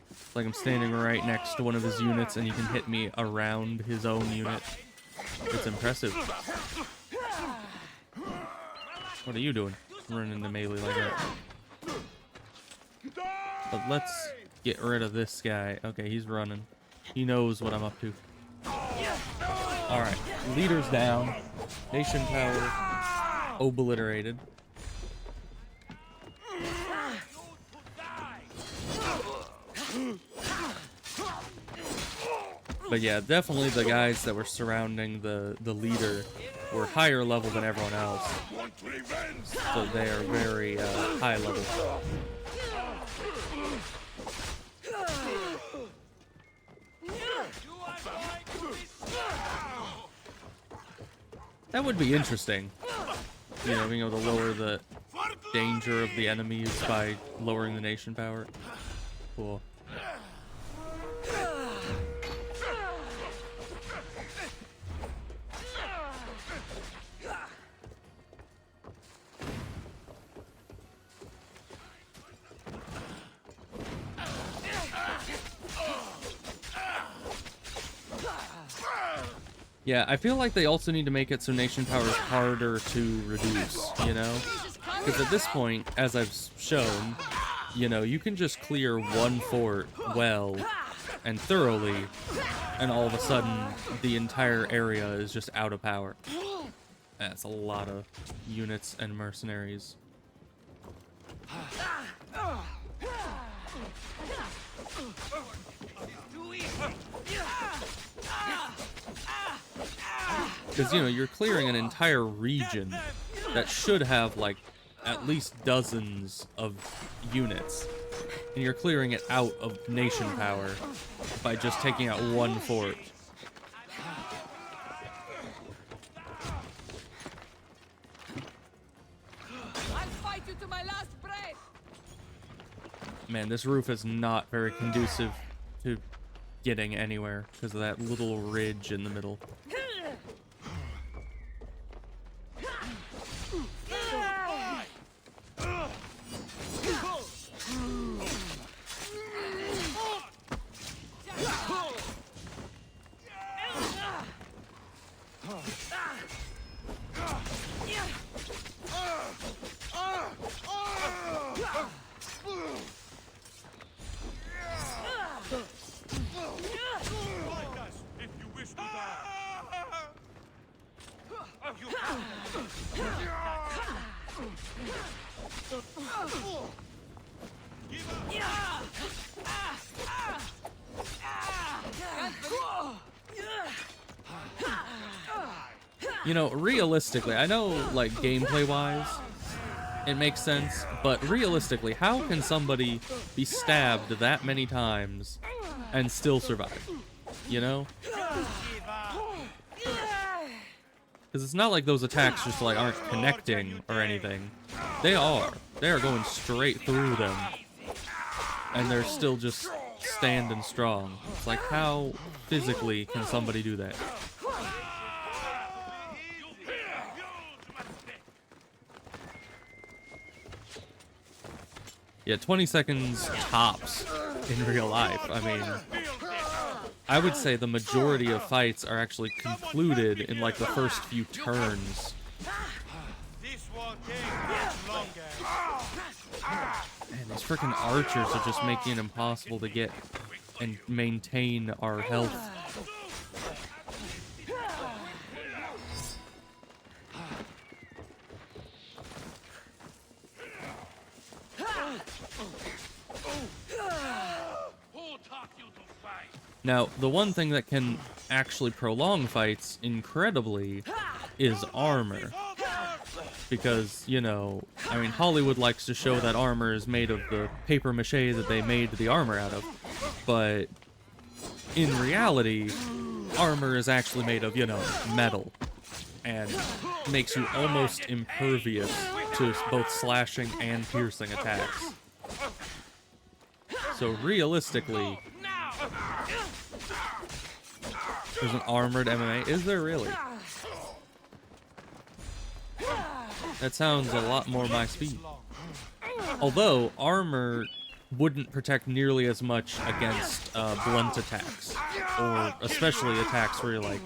It's like I'm standing right next to one of his units and he can hit me around his own unit. It's impressive. What are you doing? Running into melee like that. But let's get rid of this guy. Okay, he's running. He knows what I'm up to. Alright, leader's down. Nation Tower obliterated. But yeah, definitely the guys that were surrounding the leader were higher level than everyone else. So they are very high level. That would be interesting. You know, being able to lower the danger of the enemies by lowering the nation power. Cool. Yeah, I feel like they also need to make it so nation power is harder to reduce, you know? Because at this point, as I've shown, you know, you can just clear one fort well and thoroughly, and all of a sudden, the entire area is just out of power. That's a lot of units and mercenaries. Because, you know, you're clearing an entire region that should have, like, at least dozens of units. And you're clearing it out of nation power by just taking out one fort. I'll fight you to my last breath. Man, this roof is not very conducive to getting anywhere because of that little ridge in the middle. You know, realistically, I know, like, gameplay-wise, it makes sense, but realistically, how can somebody be stabbed that many times and still survive? You know? Because it's not like those attacks just, like, aren't connecting or anything. They are. They are going straight through them. And they're still just standing strong. It's like, how physically can somebody do that? Yeah, 20 seconds tops in real life. I mean, I would say the majority of fights are actually concluded in like the first few turns. Man, these freaking archers are just making it impossible to get and maintain our health. Now, the one thing that can actually prolong fights incredibly is armor. Because, you know, I mean, Hollywood likes to show that armor is made of the paper mache that they made the armor out of. But in reality, armor is actually made of, you know, metal. And makes you almost impervious to both slashing and piercing attacks. So realistically, there's an armored MMA. Is there really? That sounds a lot more my speed. Although, armor wouldn't protect nearly as much against blunt attacks. Or especially attacks where you're like,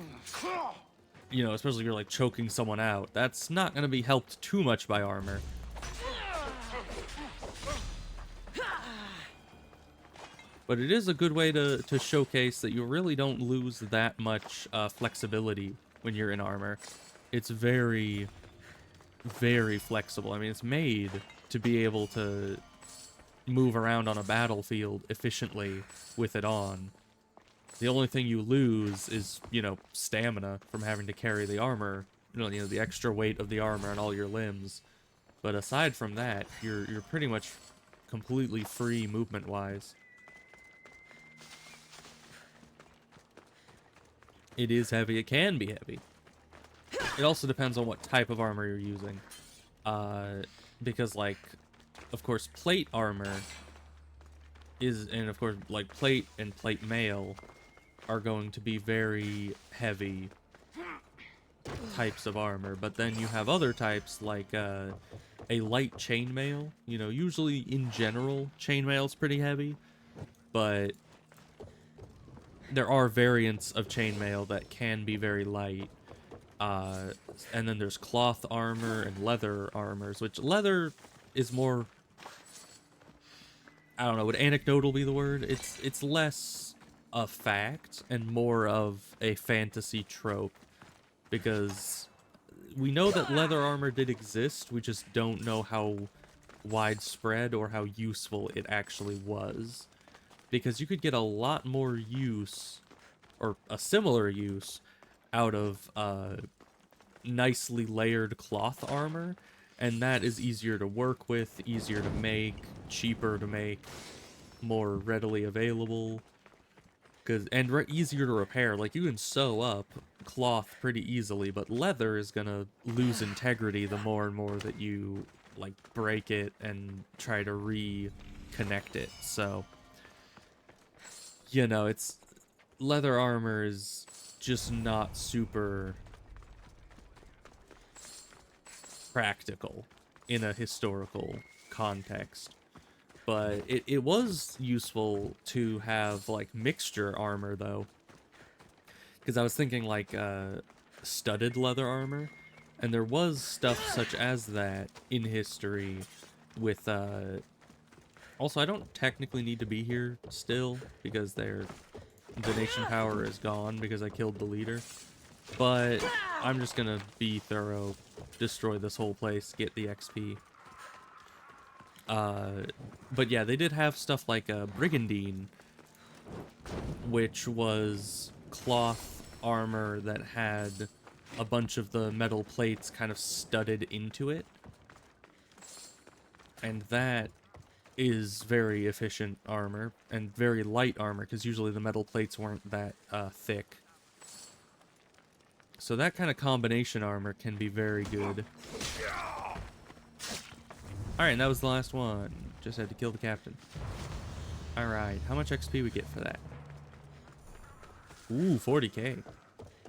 you know, especially if you're like choking someone out. That's not going to be helped too much by armor. But it is a good way to showcase that you really don't lose that much flexibility when you're in armor. It's very, very flexible. I mean, it's made to be able to move around on a battlefield efficiently with it on. The only thing you lose is, you know, stamina from having to carry the armor, you know, the extra weight of the armor on all your limbs. But aside from that, you're pretty much completely free movement-wise. It is heavy. It can be heavy. It also depends on what type of armor you're using. Because, like, of course, plate armor is, and of course, like, plate and plate mail are going to be very heavy types of armor. But then you have other types, like, a light chainmail. You know, usually, in general, chainmail is pretty heavy. But there are variants of chainmail that can be very light. And then there's cloth armor and leather armors, which leather is more, I don't know, would anecdotal be the word? It's less a fact and more of a fantasy trope, because we know that leather armor did exist, we just don't know how widespread or how useful it actually was. Because you could get a lot more use, or a similar use, out of nicely layered cloth armor, and that is easier to work with, easier to make, cheaper to make, more readily available, and easier to repair. Like, you can sew up cloth pretty easily, but leather is gonna lose integrity the more and more that you, like, break it and try to reconnect it. So, you know, leather armor is just not super practical in a historical context. But it was useful to have, like, mixture armor, though. Because I was thinking, like, studded leather armor. And there was stuff such as that in history with, also, I don't technically need to be here still, because the nation power is gone because I killed the leader. But I'm just gonna be thorough, destroy this whole place, get the XP. But yeah, they did have stuff like a brigandine, which was cloth armor that had a bunch of the metal plates kind of studded into it. And that is very efficient armor, and very light armor, because usually the metal plates weren't that thick. So that kind of combination armor can be very good. Alright, and that was the last one. Just had to kill the captain. Alright, how much XP we get for that? Ooh, 40k.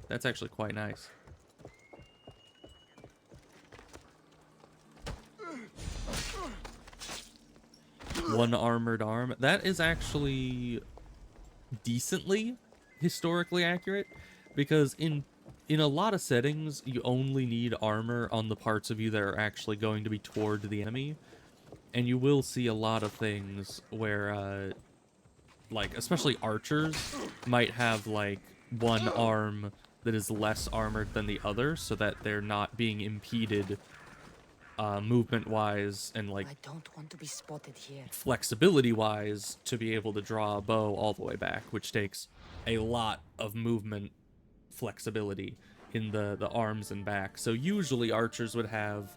That's actually quite nice. One armored arm. That is actually decently historically accurate, because in a lot of settings you only need armor on the parts of you that are actually going to be toward the enemy, and you will see a lot of things where like, especially archers might have, like, one arm that is less armored than the other, so that they're not being impeded movement-wise and, like, I don't want to be spotted here. Flexibility-wise to be able to draw a bow all the way back, which takes a lot of movement flexibility in the arms and back. So usually archers would have,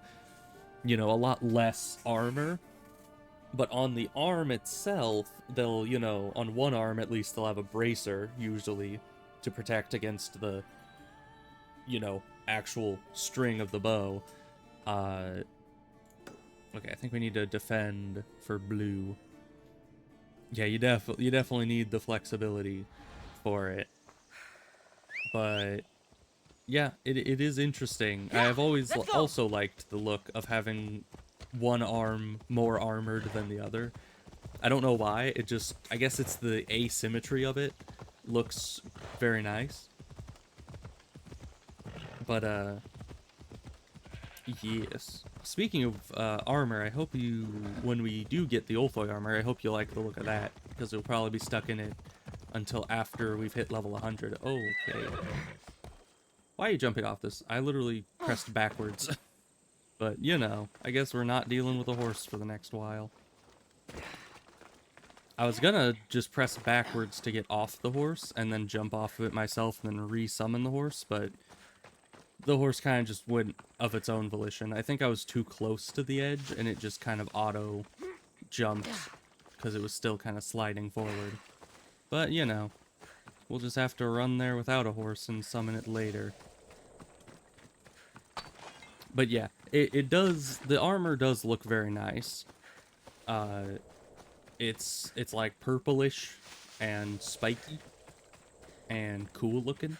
you know, a lot less armor, but on the arm itself, they'll, you know, on one arm at least they'll have a bracer, usually, to protect against the, you know, actual string of the bow. Okay, I think we need to defend for blue. Yeah, you definitely need the flexibility for it. But yeah, it is interesting. I have always also liked the look of having one arm more armored than the other. I don't know why. It just, I guess it's the asymmetry of it. Looks very nice. But, yes. Speaking of armor, I hope you, when we do get the Ulthoi armor, I hope you like the look of that, because you'll probably be stuck in it until after we've hit level 100. Okay. Why are you jumping off this? I literally pressed backwards. But, you know, I guess we're not dealing with a horse for the next while. I was gonna just press backwards to get off the horse, and then jump off of it myself, and then re-summon the horse, but the horse kind of just went of its own volition. I think I was too close to the edge, and it just kind of auto-jumped, because it was still kind of sliding forward. But, you know, we'll just have to run there without a horse and summon it later. But yeah, it does, the armor does look very nice. It's like purplish and spiky and cool looking.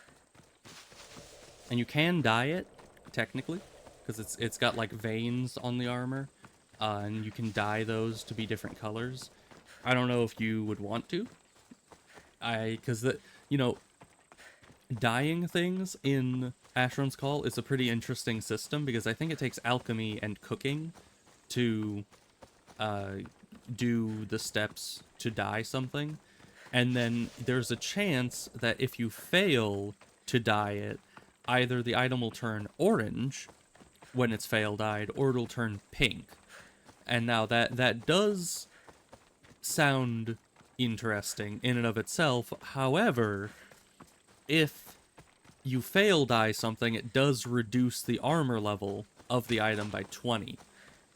And you can dye it, technically, because it's got like veins on the armor, and you can dye those to be different colors. I don't know if you would want to. Because you know, dyeing things in Asheron's Call is a pretty interesting system, because I think it takes alchemy and cooking to do the steps to dye something, and then there's a chance that if you fail to dye it, either the item will turn orange when it's fail dyed, or it'll turn pink. And now that does sound interesting in and of itself. However, if you fail dye something, it does reduce the armor level of the item by 20,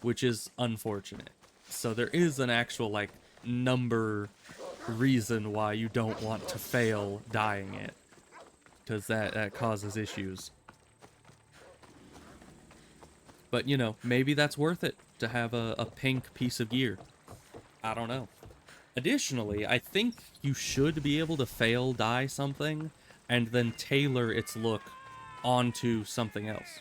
which is unfortunate. So there is an actual, like, number reason why you don't want to fail dyeing it, because that causes issues. But, you know, maybe that's worth it to have a pink piece of gear. I don't know. Additionally, I think you should be able to fail dye something and then tailor its look onto something else.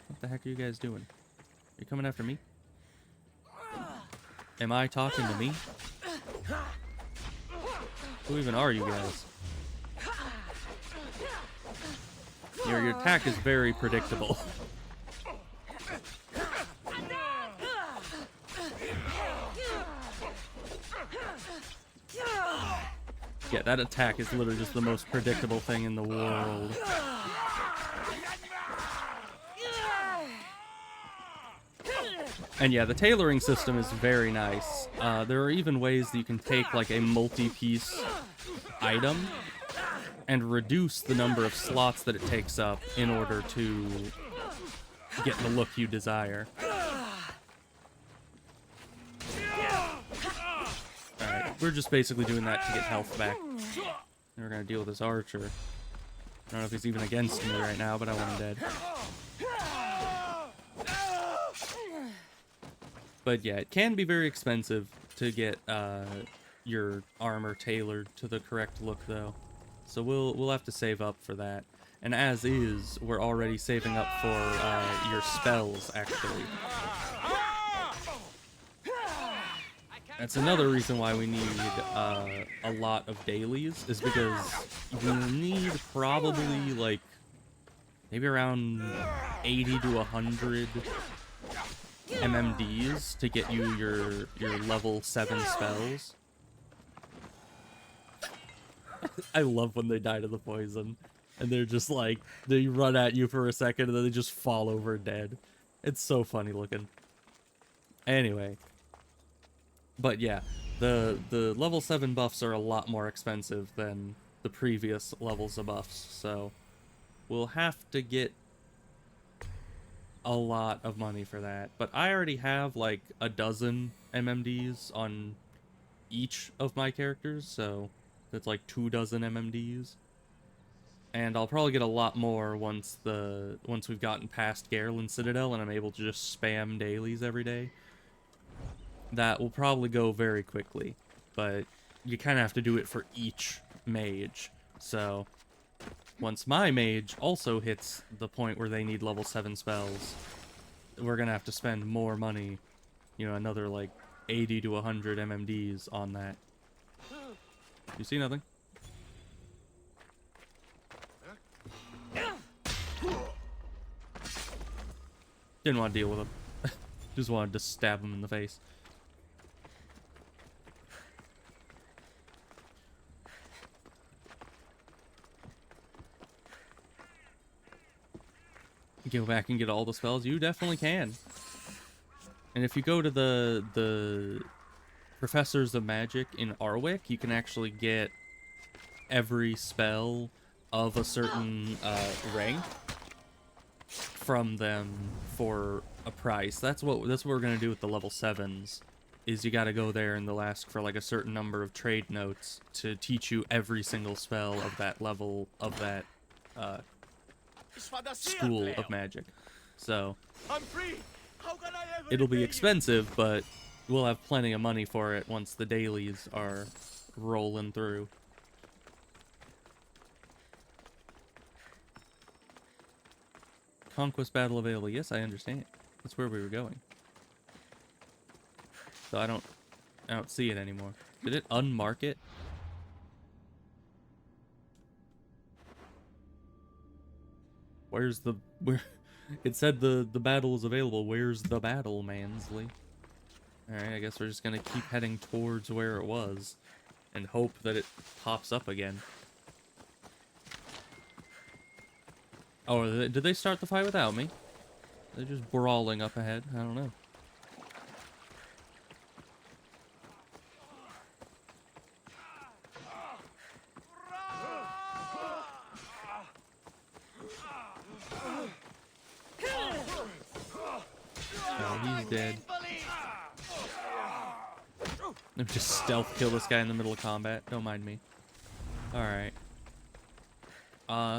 What the heck are you guys doing? Are you coming after me? Am I talking to me? Who even are you guys? Your attack is very predictable. Yeah, that attack is literally just the most predictable thing in the world. And yeah, the tailoring system is very nice. There are even ways that you can take like a multi-piece item and reduce the number of slots that it takes up in order to get the look you desire. Alright, we're just basically doing that to get health back. And we're gonna deal with this archer. I don't know if he's even against me right now, but I want him dead. But yeah, it can be very expensive to get your armor tailored to the correct look, though. So we'll have to save up for that. And as is, we're already saving up for your spells, actually. That's another reason why we need a lot of dailies, is because you need probably, like, maybe around 80 to 100 MMDs to get you your level 7 spells. I love when they die to the poison, and they're just like, they run at you for a second, and then they just fall over dead. It's so funny looking. Anyway. But yeah, the level 7 buffs are a lot more expensive than the previous levels of buffs, so we'll have to get a lot of money for that. But I already have like a dozen MMDs on each of my characters, so that's like 24 MMDs. And I'll probably get a lot more once we've gotten past Garland Citadel and I'm able to just spam dailies every day. That will probably go very quickly, but you kind of have to do it for each mage. So once my mage also hits the point where they need level 7 spells, we're gonna have to spend more money, you know, another like 80 to 100 MMDs on that. You see nothing? Didn't want to deal with him. Just wanted to stab him in the face. Go back and get all the spells? You definitely can. And if you go to the Professors of Magic in Arwick, you can actually get every spell of a certain rank from them for a price. That's what we're gonna do with the level 7s. Is you gotta go there and they'll ask for like a certain number of trade notes to teach you every single spell of that level of that school of magic. So it'll be expensive, but we'll have plenty of money for it once the dailies are rolling through. Conquest battle available. Yes, I understand. That's where we were going. So I don't see it anymore. Did it unmark it? Where's the where? It said the battle is available. Where's the battle, Mansley? All right, I guess we're just gonna keep heading towards where it was, and hope that it pops up again. Oh, did they start the fight without me? They're just brawling up ahead. I don't know. Oh, he's dead. Let me just stealth kill this guy in the middle of combat. Don't mind me. Alright.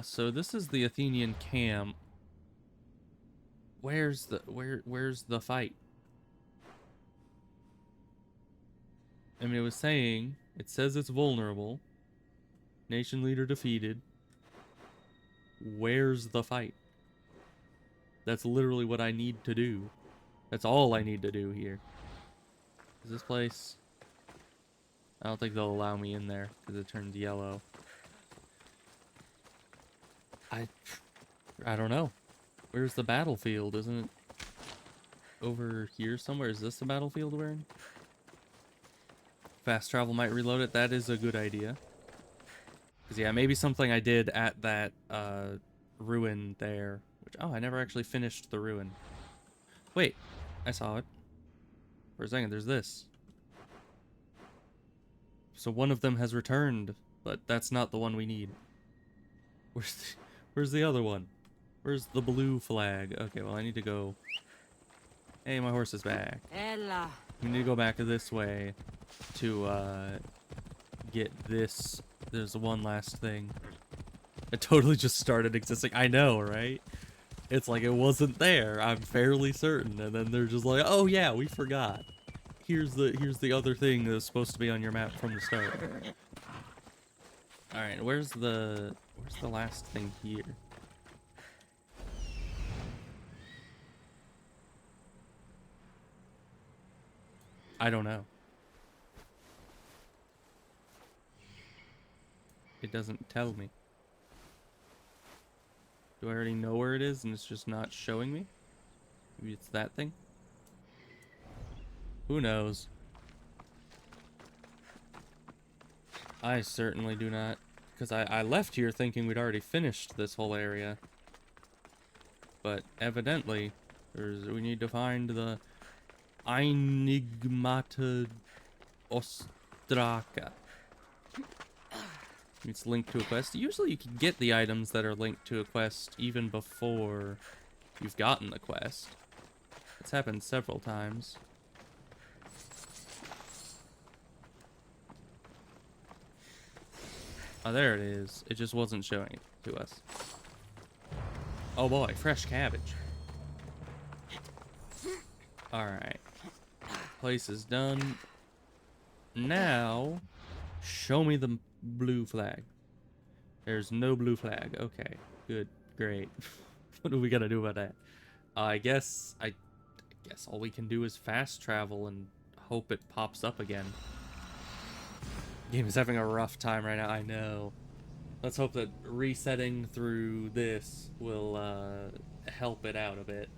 So this is the Athenian camp. Where's the fight? I mean, it says it's vulnerable. Nation leader defeated. Where's the fight? That's literally what I need to do. That's all I need to do here. Is this place? I don't think they'll allow me in there because it turned yellow. I don't know. Where's the battlefield? Isn't it over here somewhere? Is this the battlefield we're in? Fast travel might reload it. That is a good idea. Because yeah, maybe something I did at that ruin there. Which, oh, I never actually finished the ruin. Wait, I saw it. For a second, there's this. So one of them has returned, but that's not the one we need. Where's the other one? Where's the blue flag? Okay, well, I need to go... Hey, my horse is back. Ella. We need to go back this way to get this. There's one last thing. It totally just started existing. I know, right? It's like it wasn't there. I'm fairly certain. And then they're just like, oh yeah, we forgot. Here's the other thing that's supposed to be on your map from the start. Alright, where's the last thing here? I don't know. It doesn't tell me. Do I already know where it is and it's just not showing me? Maybe it's that thing? Who knows? I certainly do not. Because I left here thinking we'd already finished this whole area. But evidently, we need to find the Enigmata Ostraka. It's linked to a quest. Usually you can get the items that are linked to a quest even before you've gotten the quest. It's happened several times. Oh, there it is. It just wasn't showing it to us. Oh boy, fresh cabbage. Alright. Place is done. Now, show me the blue flag. There's no blue flag. Okay, good, great. What are we gonna do about that? I guess all we can do is fast travel and hope it pops up again. Game is having a rough time right now. I know. Let's hope that resetting through this will help it out a bit.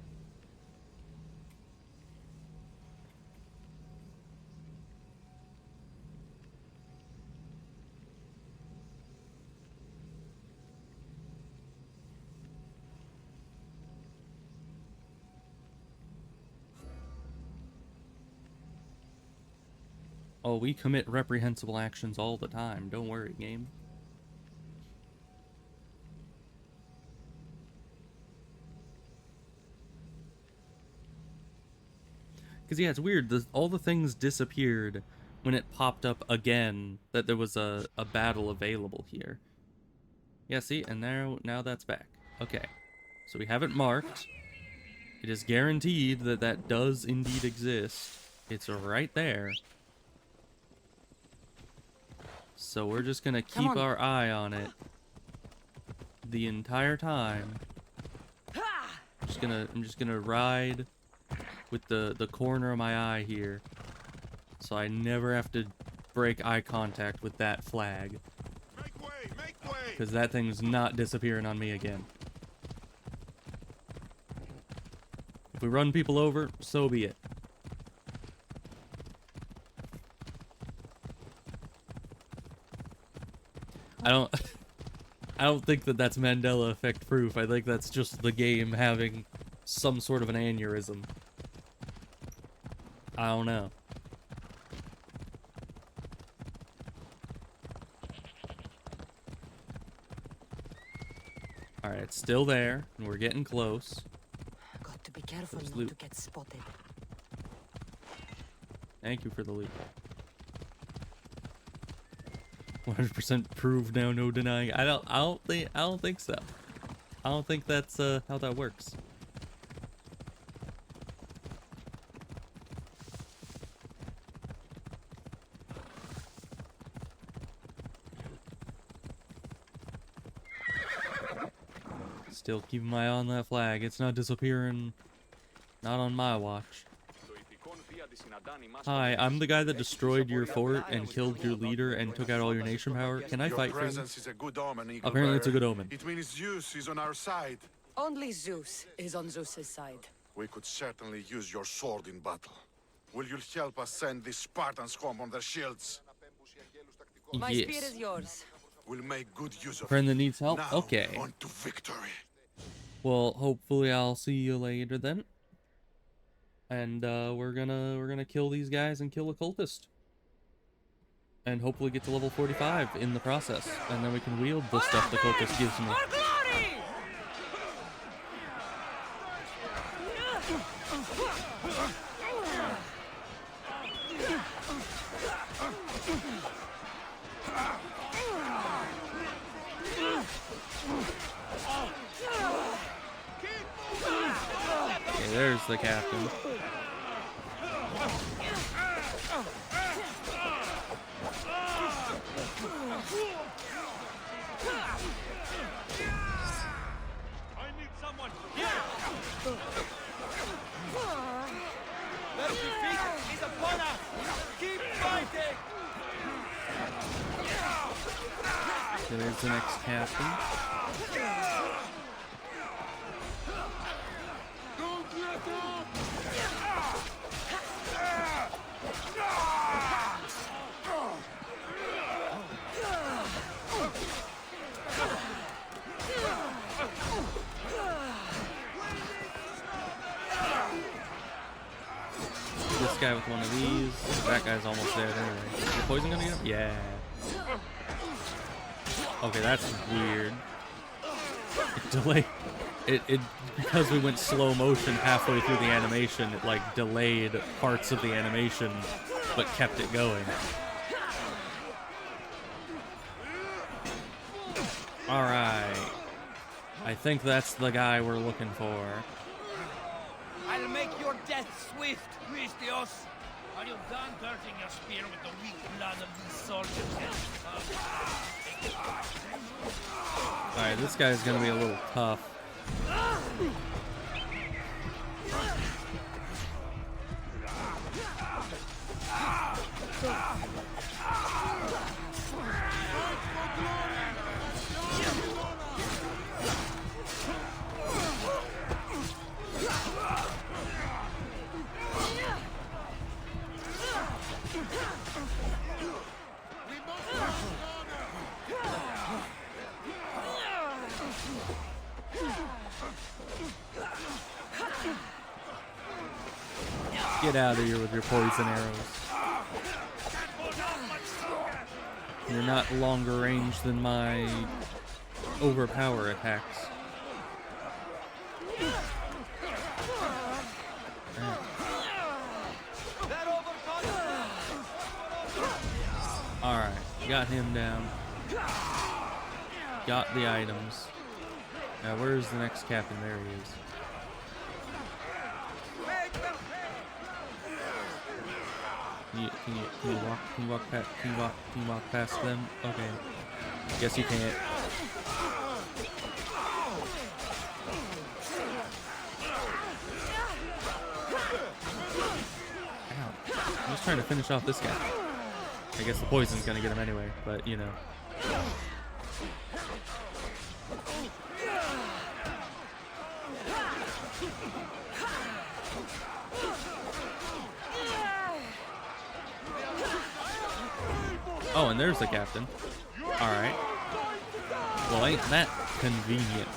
Oh, we commit reprehensible actions all the time. Don't worry, game. Because, yeah, it's weird. All the things disappeared when it popped up again that there was a battle available here. Yeah, see? And now that's back. Okay. So we have it marked. It is guaranteed that that does indeed exist. It's right there. So we're just gonna keep our eye on it the entire time. I'm just gonna ride with the corner of my eye here, so I never have to break eye contact with that flag. Make way! Because that thing's not disappearing on me again. If we run people over, so be it. I don't think that that's Mandela effect proof. I think that's just the game having some sort of an aneurysm. I don't know. Alright, it's still there, and we're getting close. Got to be careful There's not loot. to get spotted. Thank you for the loot. 100% prove now, no denying. I don't think so. I don't think that's how that works. Still keeping my eye on that flag. It's not disappearing. Not on my watch. Hi, I'm the guy that destroyed your fort and killed your leader and took out all your nation power. Can I fight for you? Presence is a good omen, Eagle Apparently it's a Bearer. good omen. It means Zeus is on our side. Only Zeus is on Zeus's side. We could certainly use your sword in battle. Will you help us send these Spartans home on their shields? My spear is yours. We'll make good use of Friend it. that needs help? Now, Okay. on to victory. Well, hopefully I'll see you later then. And we're gonna kill these guys and kill a cultist. And hopefully get to level 45 in the process. And then we can wield the stuff the cultist gives me. Okay, there's the captain. I need someone here! Their defeat is upon us! Keep fighting! There's the next captain. Don't let up! This guy with one of these. That guy's almost there anyway. Is the poison gonna get him? Yeah. Okay, that's weird. It delayed. It because we went slow motion halfway through the animation. It like delayed parts of the animation, but kept it going. All right. I think that's the guy we're looking for. I'll make your death swift, Misthios. Are you done dirting your spear with the weak blood of these soldiers? Alright, this guy's gonna be a little tough. Get out of here with your poison arrows. You're not longer range than my overpower attacks. Alright, got him down. Got the items. Now where's the next captain? There he is. Can you walk past them? Okay. Guess you can't. Ow. I'm just trying to finish off this guy. I guess the poison's gonna get him anyway, but you know. Oh, and there's the captain. Alright. Well, ain't that convenient.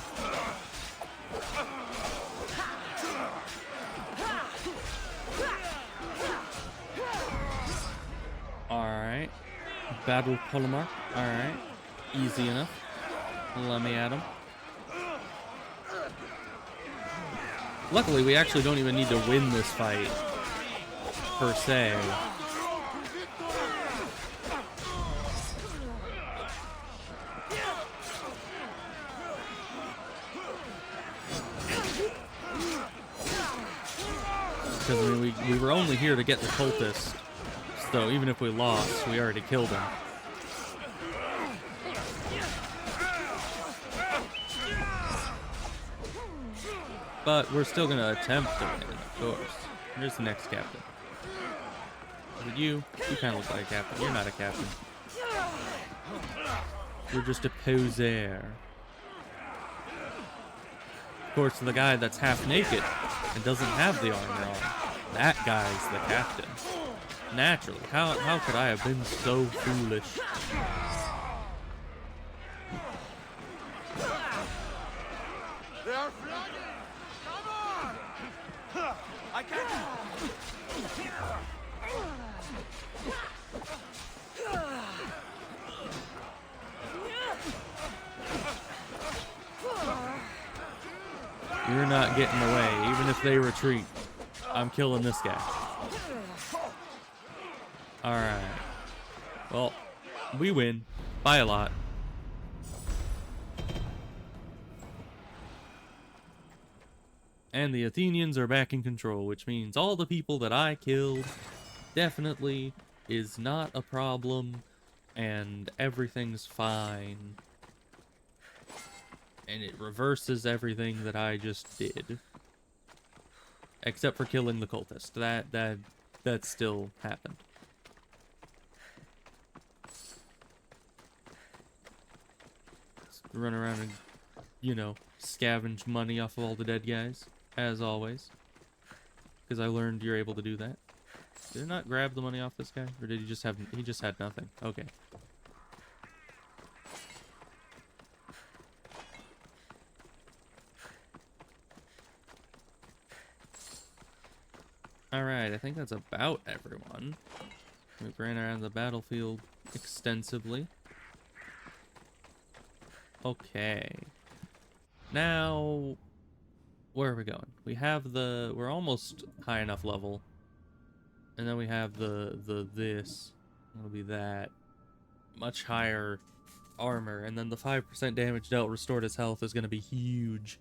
Alright. Battle polymer. Alright. Easy enough. Let me at him. Luckily, we actually don't even need to win this fight, per se. Because I mean, we were only here to get the cultist, so even if we lost, we already killed him. But we're still going to attempt to win, of course. Here's the next captain. Is it you? You kind of look like a captain. You're not a captain. You're just a poser. Of course, the guy that's half naked and doesn't have the armor on, that guy's the captain. Naturally. How could I have been so foolish? They are flooding! Come on! I can't... You're not getting away, even if they retreat. I'm killing this guy. Alright. Well, we win. By a lot. And the Athenians are back in control, which means all the people that I killed definitely is not a problem, and everything's fine. And it reverses everything that I just did. Except for killing the cultist. That still happened. Let's run around and, you know, scavenge money off of all the dead guys. As always. Because I learned you're able to do that. Did I not grab the money off this guy? Or did he just have... He just had nothing. Okay. Alright, I think that's about everyone. We've ran around the battlefield extensively. Okay. Now, where are we going? We have the... We're almost high enough level. And then we have this. It'll be that. Much higher armor. And then the 5% damage dealt restored his health is going to be huge.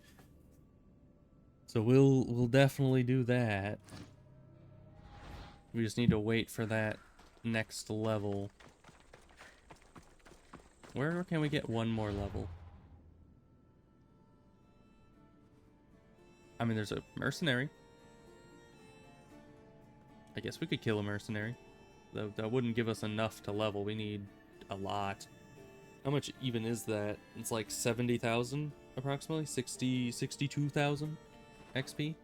So we'll definitely do that. We just need to wait for that next level. Where can we get one more level? I mean, there's a mercenary. I guess we could kill a mercenary. Though that wouldn't give us enough to level. We need a lot. How much even is that? It's like 70,000 approximately? 62,000 XP?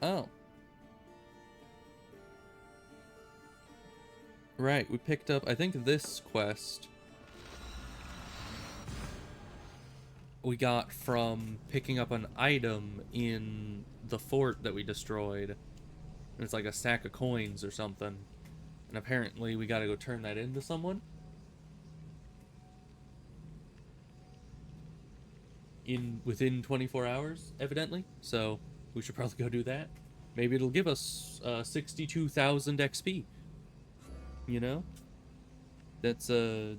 Oh. Right, we picked up, I think this quest we got from picking up an item in the fort that we destroyed. It's like a stack of coins or something. And apparently we gotta go turn that into someone. Within 24 hours, evidently. So we should probably go do that. Maybe it'll give us 62,000 XP. You know? That's a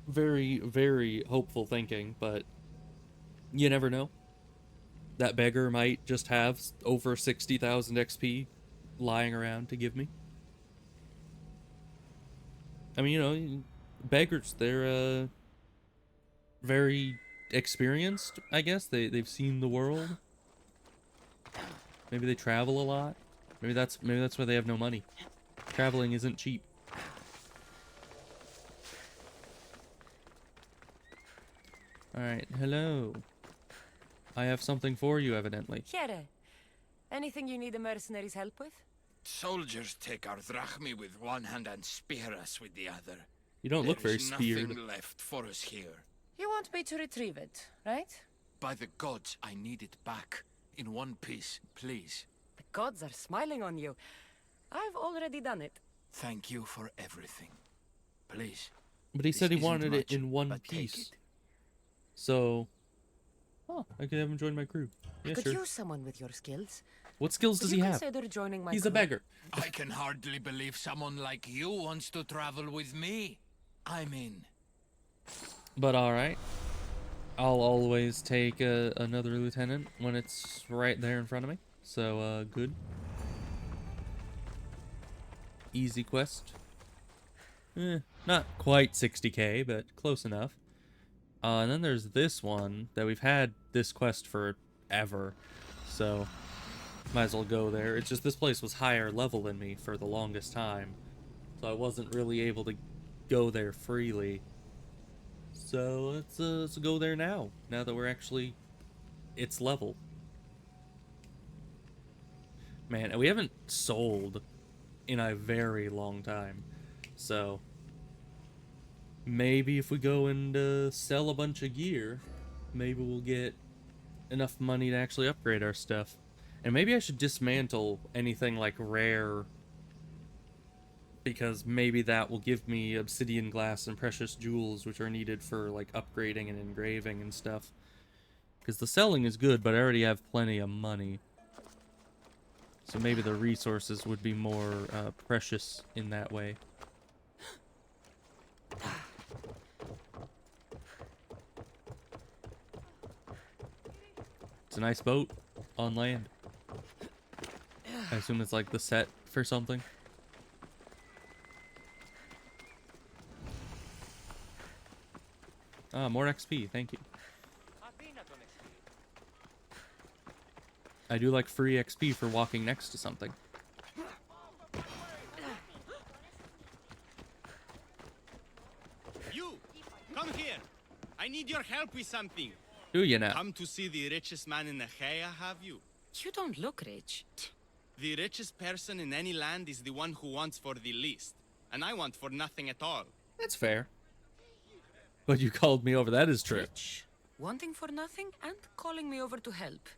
very, very hopeful thinking, but you never know. That beggar might just have over 60,000 XP lying around to give me. I mean, you know, beggars, they're very experienced, I guess. They've seen the world. Maybe they travel a lot. Maybe that's why they have no money. Traveling isn't cheap. Alright, hello. I have something for you, evidently. Here. Anything you need a mercenary's help with? Soldiers take our drachmi with one hand and spear us with the other. You don't look very There's speared. nothing left for us here. You want me to retrieve it, right? By the gods, I need it back. In one piece, please. The gods are smiling on you. I've already done it. Thank you for everything. Please. But he This said he isn't wanted it much, in one but take piece. it. So, oh, I could have him join my crew. Yeah, I could sure. use someone with your skills. What skills does Would he you have? consider joining my He's a crew? beggar. I can hardly believe someone like you wants to travel with me. I'm in. But alright. I'll always take another lieutenant when it's right there in front of me. So, good. Easy quest. Not quite 60k, but close enough. And then there's this one that we've had this quest forever. So, might as well go there. It's just this place was higher level than me for the longest time. So I wasn't really able to go there freely. So let's go there now that we're actually, it's level. Man, and we haven't sold in a very long time. So maybe if we go and sell a bunch of gear, maybe we'll get enough money to actually upgrade our stuff. And maybe I should dismantle anything like rare, because maybe that will give me obsidian glass and precious jewels, which are needed for like upgrading and engraving and stuff. Because the selling is good, but I already have plenty of money. So maybe the resources would be more precious in that way. It's a nice boat on land. I assume it's like the set for something. Ah, more XP, thank you. I do like free XP for walking next to something. You! Come here! I need your help with something. Do you now? Come to see the richest man in Achaea, have you? You don't look rich. The richest person in any land is the one who wants for the least. And I want for nothing at all. That's fair. But you called me over, that is true. Rich, wanting for nothing and calling me over to help.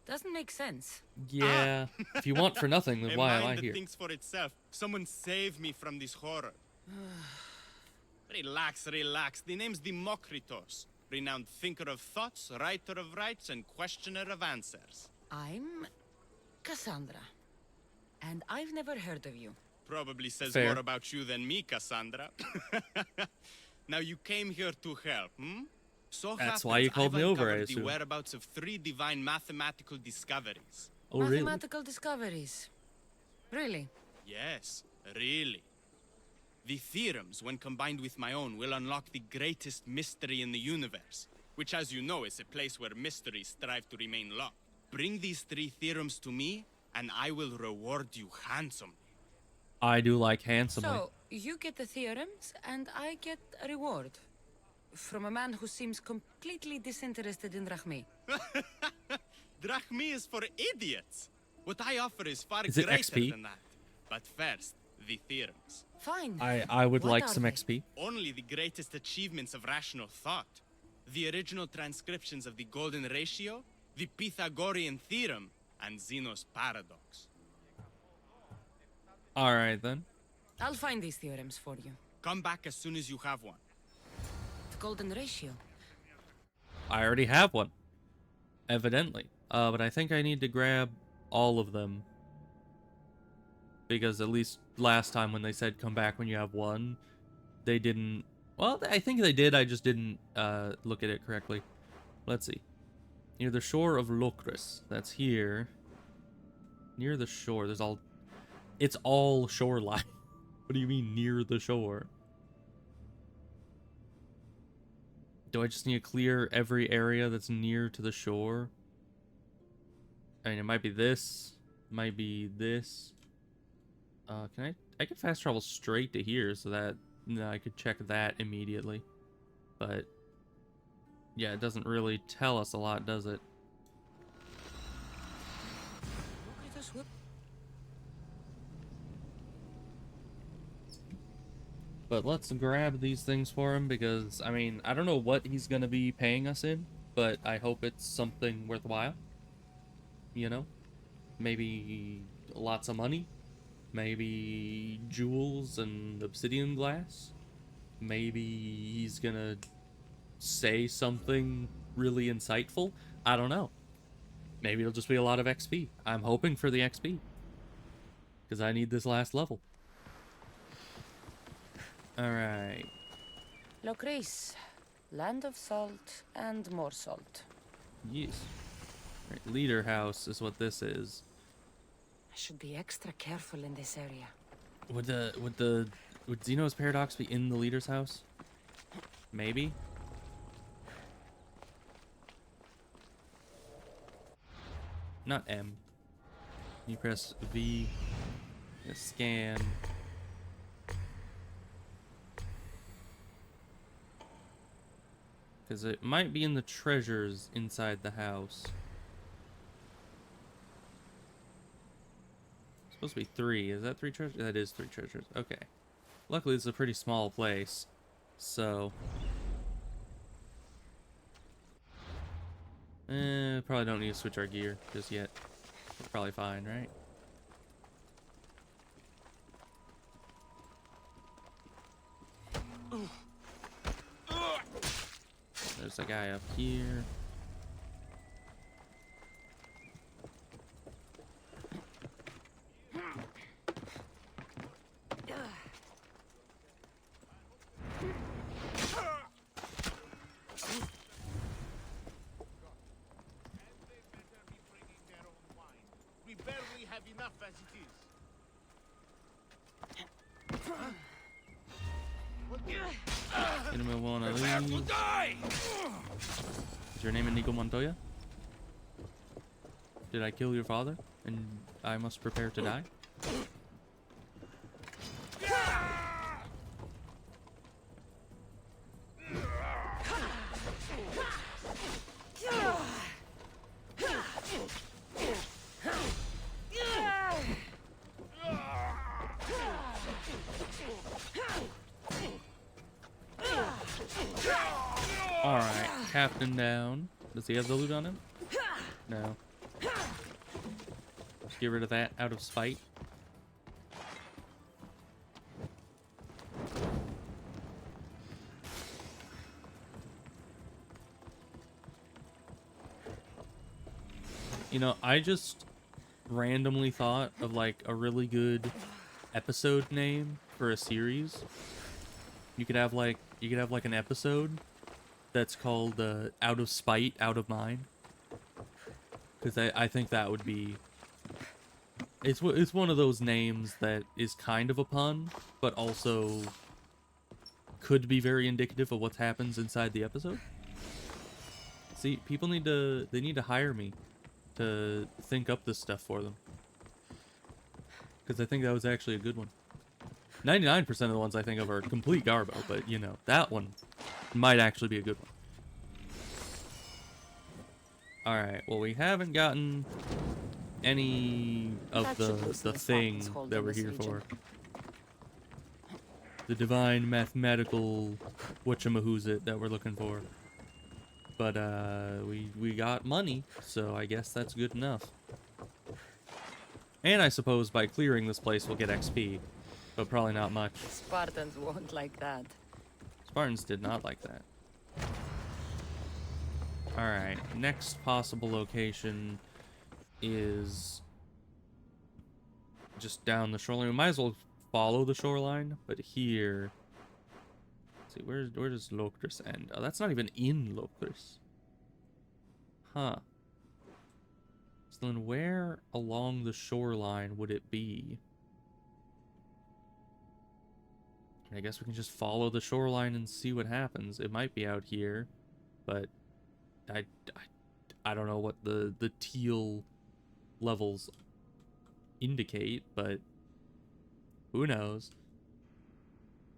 Doesn't make sense. Yeah, if you want for nothing, then A why am I mind that here? thinks for itself. Someone save me from this horror. Relax, relax. The name's Demokritos. Renowned thinker of thoughts, writer of rights, and questioner of answers. I'm Cassandra. And I've never heard of you. Probably says Fair. more about you than me, Cassandra. Now you came here to help, hmm? So That's why you called me over, I the assume. whereabouts of 3 divine mathematical discoveries. Oh, really? Mathematical discoveries. Really? Yes, really. The theorems, when combined with my own, will unlock the greatest mystery in the universe. which, as you know, is a place where mysteries strive to remain locked. Bring these 3 theorems to me, and I will reward you handsomely. I do like handsomely. So, you get the theorems, and I get a reward. From a man who seems completely disinterested in Drachmi. Drachmi is for idiots. What I offer is far Is it greater XP? than that. But first, the theorems. Fine. I would What like are some they? XP. Only the greatest achievements of rational thought. The original transcriptions of the Golden Ratio, the Pythagorean Theorem, and Zeno's Paradox. Alright then. I'll find these theorems for you. Come back as soon as you have one. The golden ratio. I already have one. Evidently. But I think I need to grab all of them. Because at least last time when they said come back when you have one, they didn't... Well, I think they did, I just didn't look at it correctly. Let's see. Near the shore of Locris. That's here. Near the shore. There's all... It's all shoreline. What do you mean near the shore? Do I just need to clear every area that's near to the shore? I mean, it might be this. Might be this. I could fast travel straight to here so that I could check that immediately. But yeah, it doesn't really tell us a lot, does it? But let's grab these things for him because, I mean, I don't know what he's going to be paying us in, but I hope it's something worthwhile. You know? Maybe lots of money. Maybe jewels and obsidian glass. Maybe he's going to say something really insightful. I don't know. Maybe it'll just be a lot of XP. I'm hoping for the XP. Because I need this last level. Alright. Locris, land of salt and more salt. Yes. Right, leader house is what this is. I should be extra careful in this area. Would Zeno's paradox be in the leader's house? Maybe. Not M. You press V. Scan. Because it might be in the treasures inside the house. It's supposed to be 3. Is that 3 treasures? That is 3 treasures. Okay. Luckily, it's a pretty small place. So... probably don't need to switch our gear just yet. We're probably fine, right? There's a guy up here. We barely have enough as it is. Get him in one of these. Is your name Inigo Montoya? Did I kill your father? And I must prepare to die? Alright, Captain down. Does he have the loot on him? No. Just get rid of that out of spite. You know, I just randomly thought of like a really good episode name for a series. You could have like an episode that's called Out of Spite, Out of Mind. Because I think that would be... It's one of those names that is kind of a pun, but also could be very indicative of what happens inside the episode. See, people need to, they need to hire me to think up this stuff for them. Because I think that was actually a good one. 99% of the ones I think of are complete garbo, but you know, that one might actually be a good one. Alright, well we haven't gotten any of the thing that we're here for. The divine mathematical whatchamahoozit that we're looking for. But we got money, so I guess that's good enough. And I suppose by clearing this place we'll get XP, but probably not much. Spartans won't like that. Spartans did not like that. Alright, next possible location is just down the shoreline. We might as well follow the shoreline, but here... Let's see, where does Locris end? Oh, that's not even in Locris. Huh. So then where along the shoreline would it be? I guess we can just follow the shoreline and see what happens. It might be out here, but I don't know what the teal levels indicate, but who knows.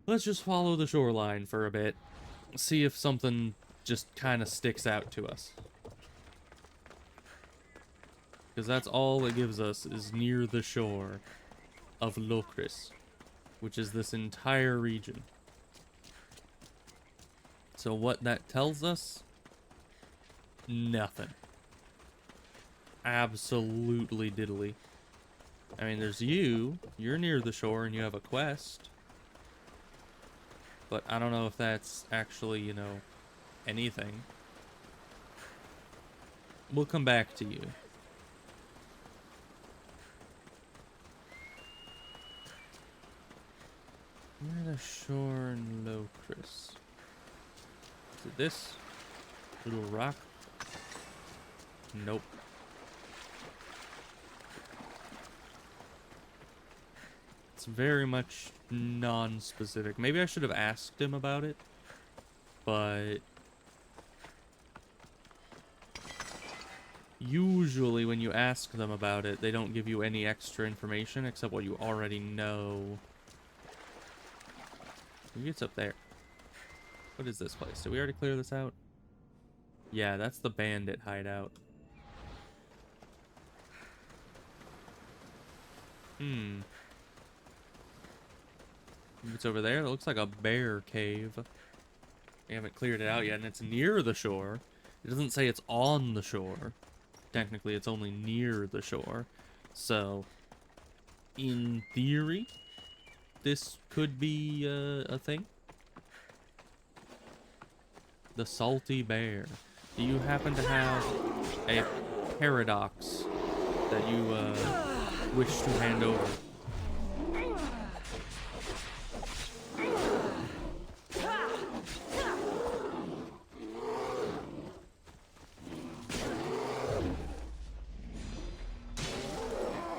Let's just follow the shoreline for a bit. See if something just kind of sticks out to us. Because that's all it gives us is near the shore of Locris, which is this entire region. So what that tells us? Nothing. Absolutely diddly. I mean, there's you. You're near the shore and you have a quest. But I don't know if that's actually, you know, anything. We'll come back to you. Near the shore in Locris. Is it this little rock? Nope. It's very much non-specific. Maybe I should have asked him about it, but usually when you ask them about it, they don't give you any extra information except what you already know. Maybe it's up there. What is this place? Did we already clear this out? Yeah, that's the bandit hideout. It's over there. It looks like a bear cave. We haven't cleared it out yet, and it's near the shore. It doesn't say it's on the shore. Technically, it's only near the shore. So, in theory, this could be a thing. The salty bear. Do you happen to have a paradox that you wish to hand over?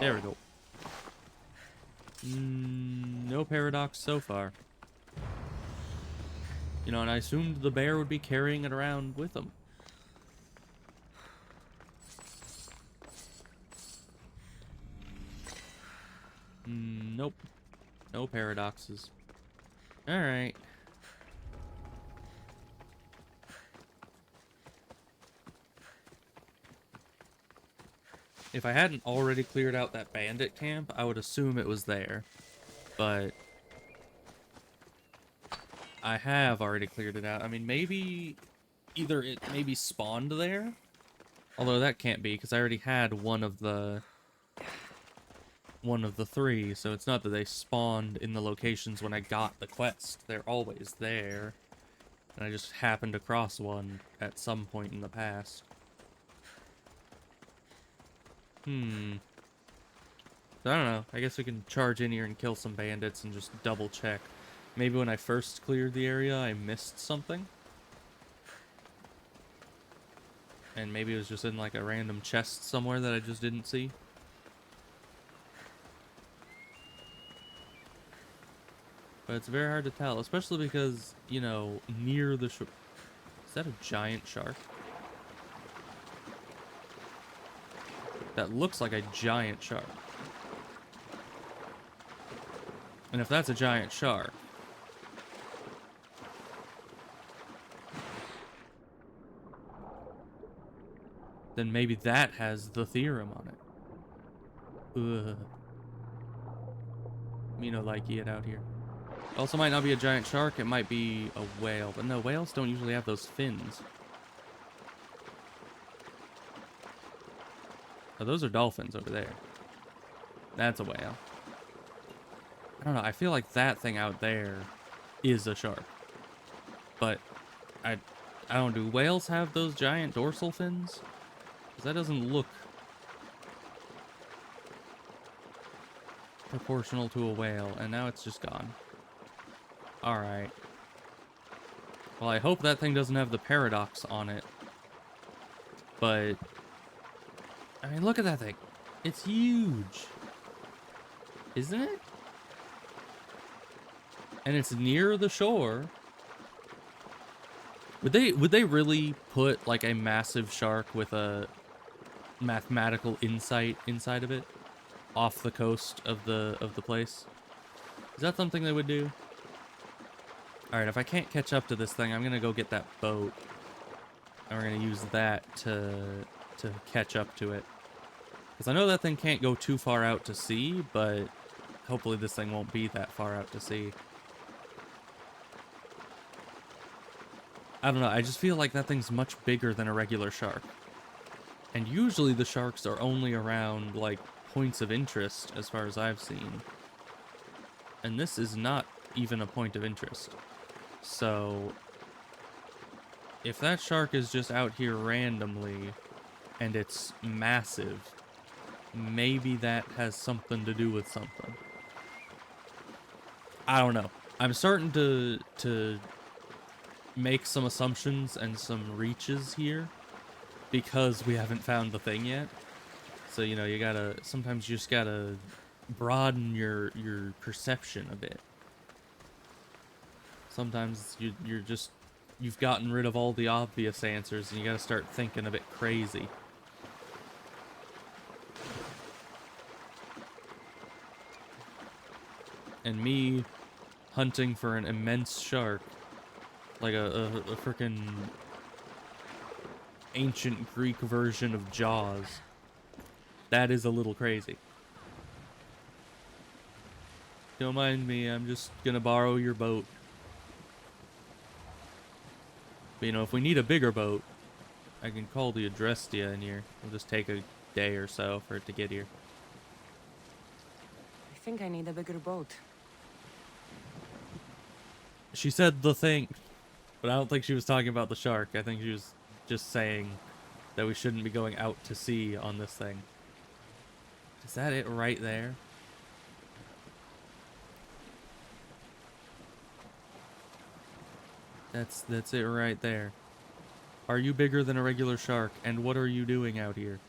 There we go. No paradox so far. You know, and I assumed the bear would be carrying it around with him. Nope. No paradoxes. Alright. If I hadn't already cleared out that bandit camp, I would assume it was there. But I have already cleared it out. I mean, maybe either it maybe spawned there. Although that can't be, because I already had one of the three. So it's not that they spawned in the locations when I got the quest. They're always there. And I just happened across one at some point in the past. So I don't know. I guess we can charge in here and kill some bandits and just double check. Maybe when I first cleared the area, I missed something. And maybe it was just in like a random chest somewhere that I just didn't see. But it's very hard to tell, especially because, you know, near the shore... Is that a giant shark? that looks like a giant shark. And if that's a giant shark, then maybe that has the theorem on it. Ugh. Me no like it out here. Also might not be a giant shark, it might be a whale. But no, whales don't usually have those fins. Oh, those are dolphins over there. That's a whale. I don't know, I feel like that thing out there is a shark. But I don't, do whales have those giant dorsal fins? Because that doesn't look proportional to a whale, and now it's just gone. Alright. Well, I hope that thing doesn't have the paradox on it. But I mean, look at that thing. It's huge. Isn't it? And it's near the shore. Would they really put like a massive shark with a mathematical insight inside of it off the coast of the place? Is that something they would do? All right, if I can't catch up to this thing, I'm going to go get that boat. And we're going to use that to catch up to it. Because I know that thing can't go too far out to sea, but hopefully this thing won't be that far out to sea. I don't know, I just feel like that thing's much bigger than a regular shark. And usually the sharks are only around, like, points of interest, as far as I've seen. And this is not even a point of interest. So if that shark is just out here randomly, and it's massive, maybe that has something to do with something. I don't know. I'm starting to make some assumptions and some reaches here because we haven't found the thing yet. So, you know, you gotta, sometimes you just gotta broaden your perception a bit. Sometimes you've gotten rid of all the obvious answers and you gotta start thinking a bit crazy. And me hunting for an immense shark, like a frickin' ancient Greek version of Jaws, that is a little crazy. Don't mind me, I'm just gonna borrow your boat. But, you know, if we need a bigger boat, I can call the address to you in here. It'll just take a day or so for it to get here. I think I need a bigger boat. She said the thing, but I don't think she was talking about the shark. I think she was just saying that we shouldn't be going out to sea on this thing. Is that it right there? That's it right there. Are you bigger than a regular shark? And what are you doing out here?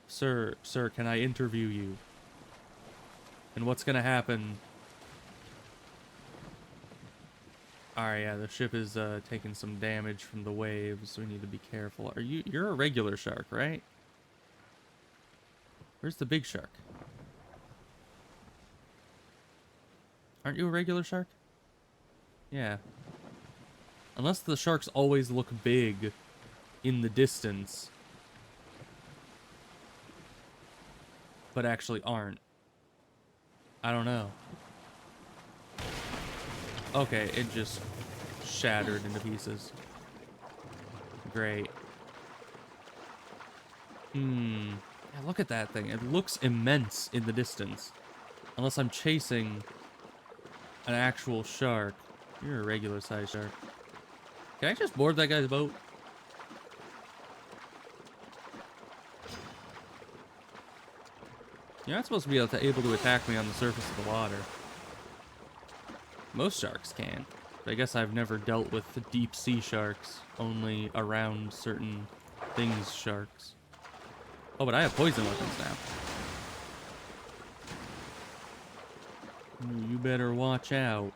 Sir, can I interview you? And what's gonna happen? Alright, yeah, the ship is taking some damage from the waves, so we need to be careful. You're a regular shark, right? Where's the big shark? Aren't you a regular shark? Yeah. Unless the sharks always look big in the distance, but actually aren't. I don't know. Okay, it just shattered into pieces. Great. Yeah, look at that thing. It looks immense in the distance. Unless I'm chasing an actual shark. You're a regular size shark. Can I just board that guy's boat? You're not supposed to be able to attack me on the surface of the water. Most sharks can. But I guess I've never dealt with the deep sea sharks. Only around certain things sharks. Oh, but I have poison weapons now. Ooh, you better watch out.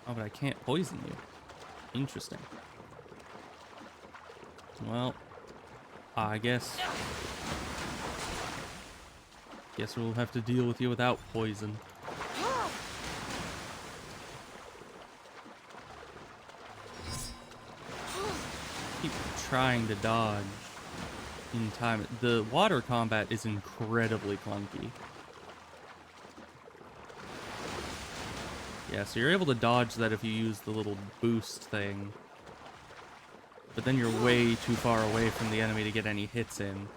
Oh, but I can't poison you. Interesting. Well, I guess we'll have to deal with you without poison. Keep trying to dodge in time. The water combat is incredibly clunky. Yeah, so you're able to dodge that if you use the little boost thing. But then you're way too far away from the enemy to get any hits in.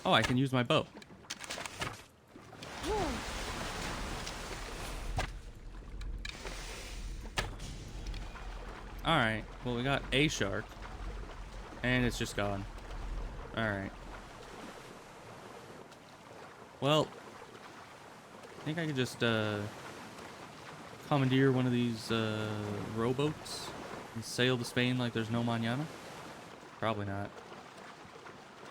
Oh, I can use my bow. Alright, well we got a shark. And it's just gone. Alright. Well, I think I could just commandeer one of these rowboats and sail to Spain like there's no mañana? Probably not.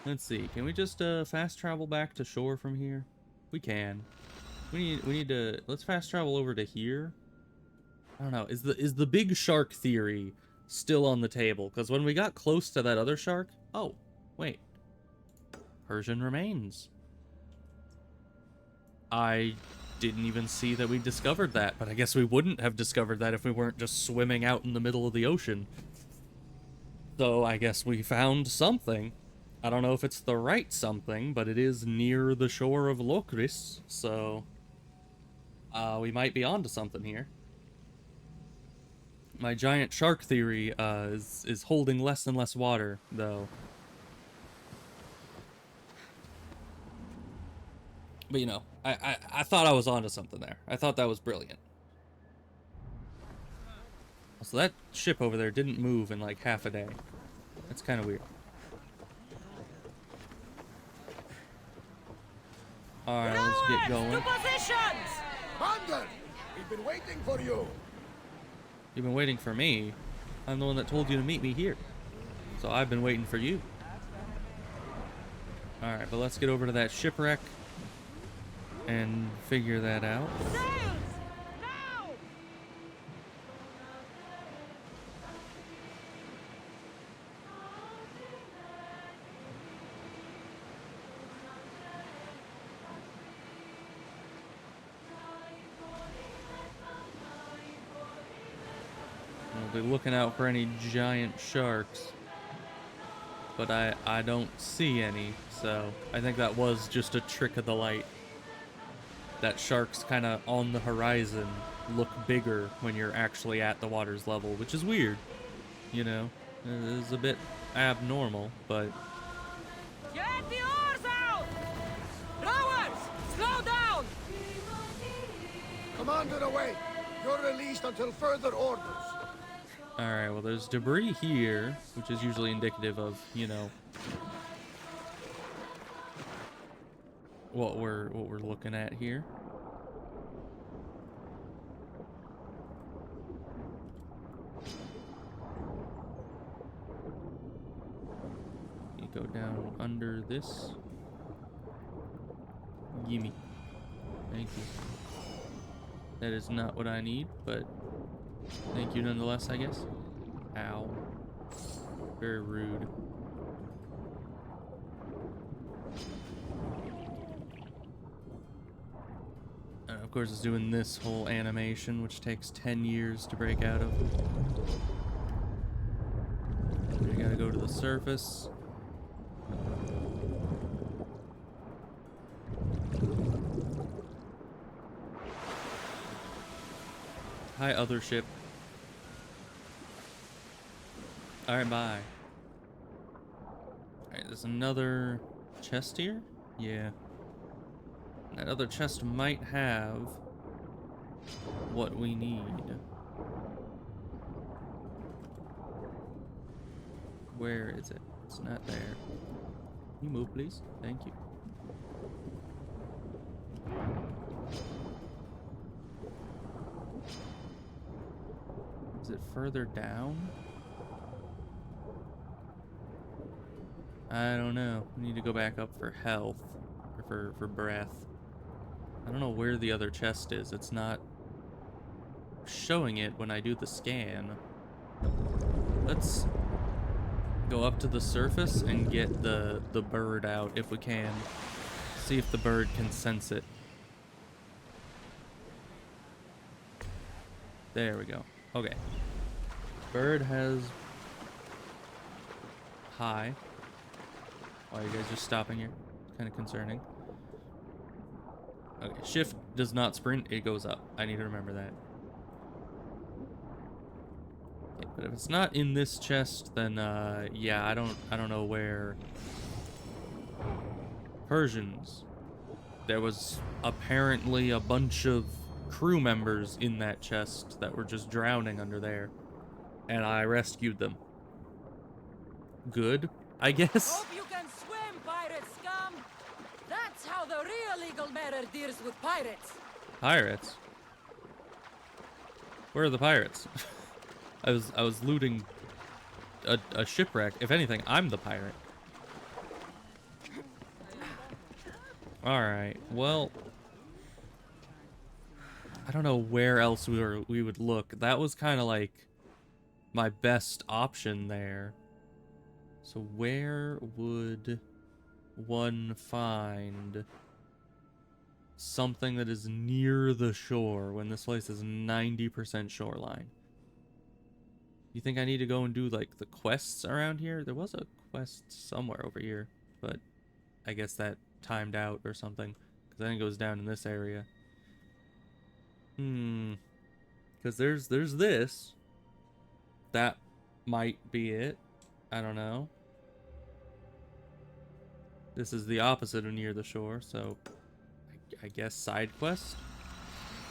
Let's see, can we just fast travel back to shore from here? We can. We need to, let's fast travel over to here. I don't know, is the big shark theory still on the table? Because when we got close to that other shark, oh, wait. Persian remains. I didn't even see that we discovered that, but I guess we wouldn't have discovered that if we weren't just swimming out in the middle of the ocean. So I guess we found something. I don't know if it's the right something, but it is near the shore of Locris, so we might be onto something here. My giant shark theory is holding less and less water, though. But you know, I thought I was onto something there. I thought that was brilliant. So that ship over there didn't move in like half a day. That's kind of weird. Alright, let's get going. To positions! Commander! We've been waiting for you! You've been waiting for me? I'm the one that told you to meet me here. So I've been waiting for you. Alright, but let's get over to that shipwreck and figure that out. Sails! Now! We'll be looking out for any giant sharks. But I don't see any, so I think that was just a trick of the light. That sharks kind of on the horizon look bigger when you're actually at the water's level, which is weird. You know, it is a bit abnormal, but... Get the oars out! Rowers, slow down! Commander away! You're released until further orders. Alright, well there's debris here, which is usually indicative of, you know, what we're looking at here. You go down under this. Gimme. Thank you. That is not what I need, but thank you nonetheless, I guess. Ow. Very rude. And of course, it's doing this whole animation, which takes 10 years to break out of. We gotta go to the surface. Hi, other ship. Alright, bye. Alright, there's another chest here? Yeah. That other chest might have what we need. Where is it? It's not there. Can you move, please? Thank you. Is it further down? I don't know. We need to go back up for health. Or for breath. I don't know where the other chest is. It's not showing it when I do the scan. Let's go up to the surface and get the bird out if we can. See if the bird can sense it. There we go. Okay. Bird has... Hi. Why are you guys just stopping here? Kind of concerning. Okay, shift does not sprint, it goes up. I need to remember that. Okay, but if it's not in this chest, then yeah, I don't know where. Persians. There was apparently a bunch of crew members in that chest that were just drowning under there, and I rescued them. Good, I guess. Hope you can swim, pirate scum. That's how the real Eagle Mirror deals with pirates. Pirates? Where are the pirates? I was looting a shipwreck. If anything, I'm the pirate. Alright, well, I don't know where else we would look. That was kind of like my best option there. So where would one find something that is near the shore when this place is 90% shoreline? You think I need to go and do like the quests around here? There was a quest somewhere over here, but I guess that timed out or something, because then it goes down in this area. Because there's this. That might be it. I don't know. This is the opposite of near the shore, so I guess side quest.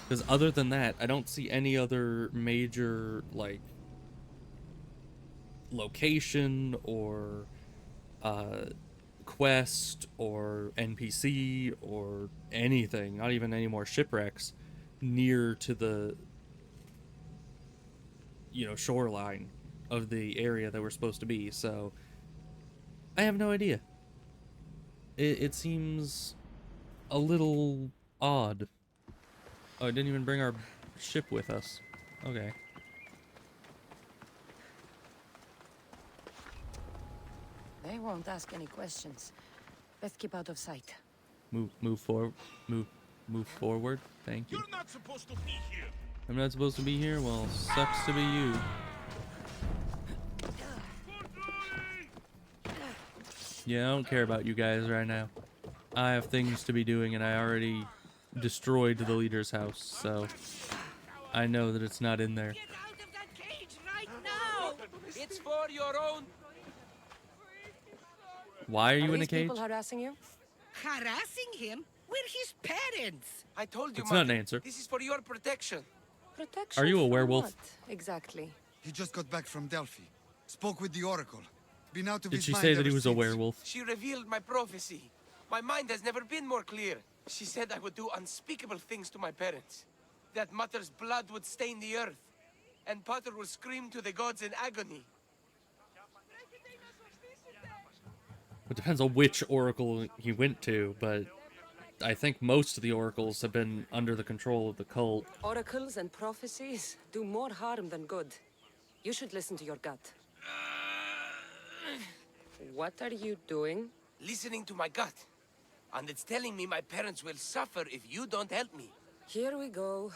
Because other than that, I don't see any other major like location or quest or NPC or anything, not even any more shipwrecks near to the, you know, shoreline of the area that we're supposed to be. So I have no idea. It seems a little odd. Oh, I didn't even bring our ship with us. Okay. They won't ask any questions. Let's keep out of sight. Move forward. Thank you. You're not supposed to be here. I'm not supposed to be here? Well, sucks to be you. Yeah, I don't care about you guys right now. I have things to be doing, and I already destroyed the leader's house, so I know that it's not in there. Get out of that cage right now! It's for your own... Why are you in a these cage? people harassing you? Harassing him? We're his parents! I told you, It's not an Mother, answer. this is for your protection. Protection Are you a from werewolf? what, exactly? He just got back from Delphi. Spoke with the Oracle. Been out of Did his she mind say that ever he was a since. werewolf? She revealed my prophecy. My mind has never been more clear. She said I would do unspeakable things to my parents. That Mother's blood would stain the earth. And Potter would scream to the gods in agony. It depends on which oracle he went to, but I think most of the oracles have been under the control of the cult. Oracles and prophecies do more harm than good. You should listen to your gut. What are you doing? Listening to my gut. And it's telling me my parents will suffer if you don't help me. Here we go.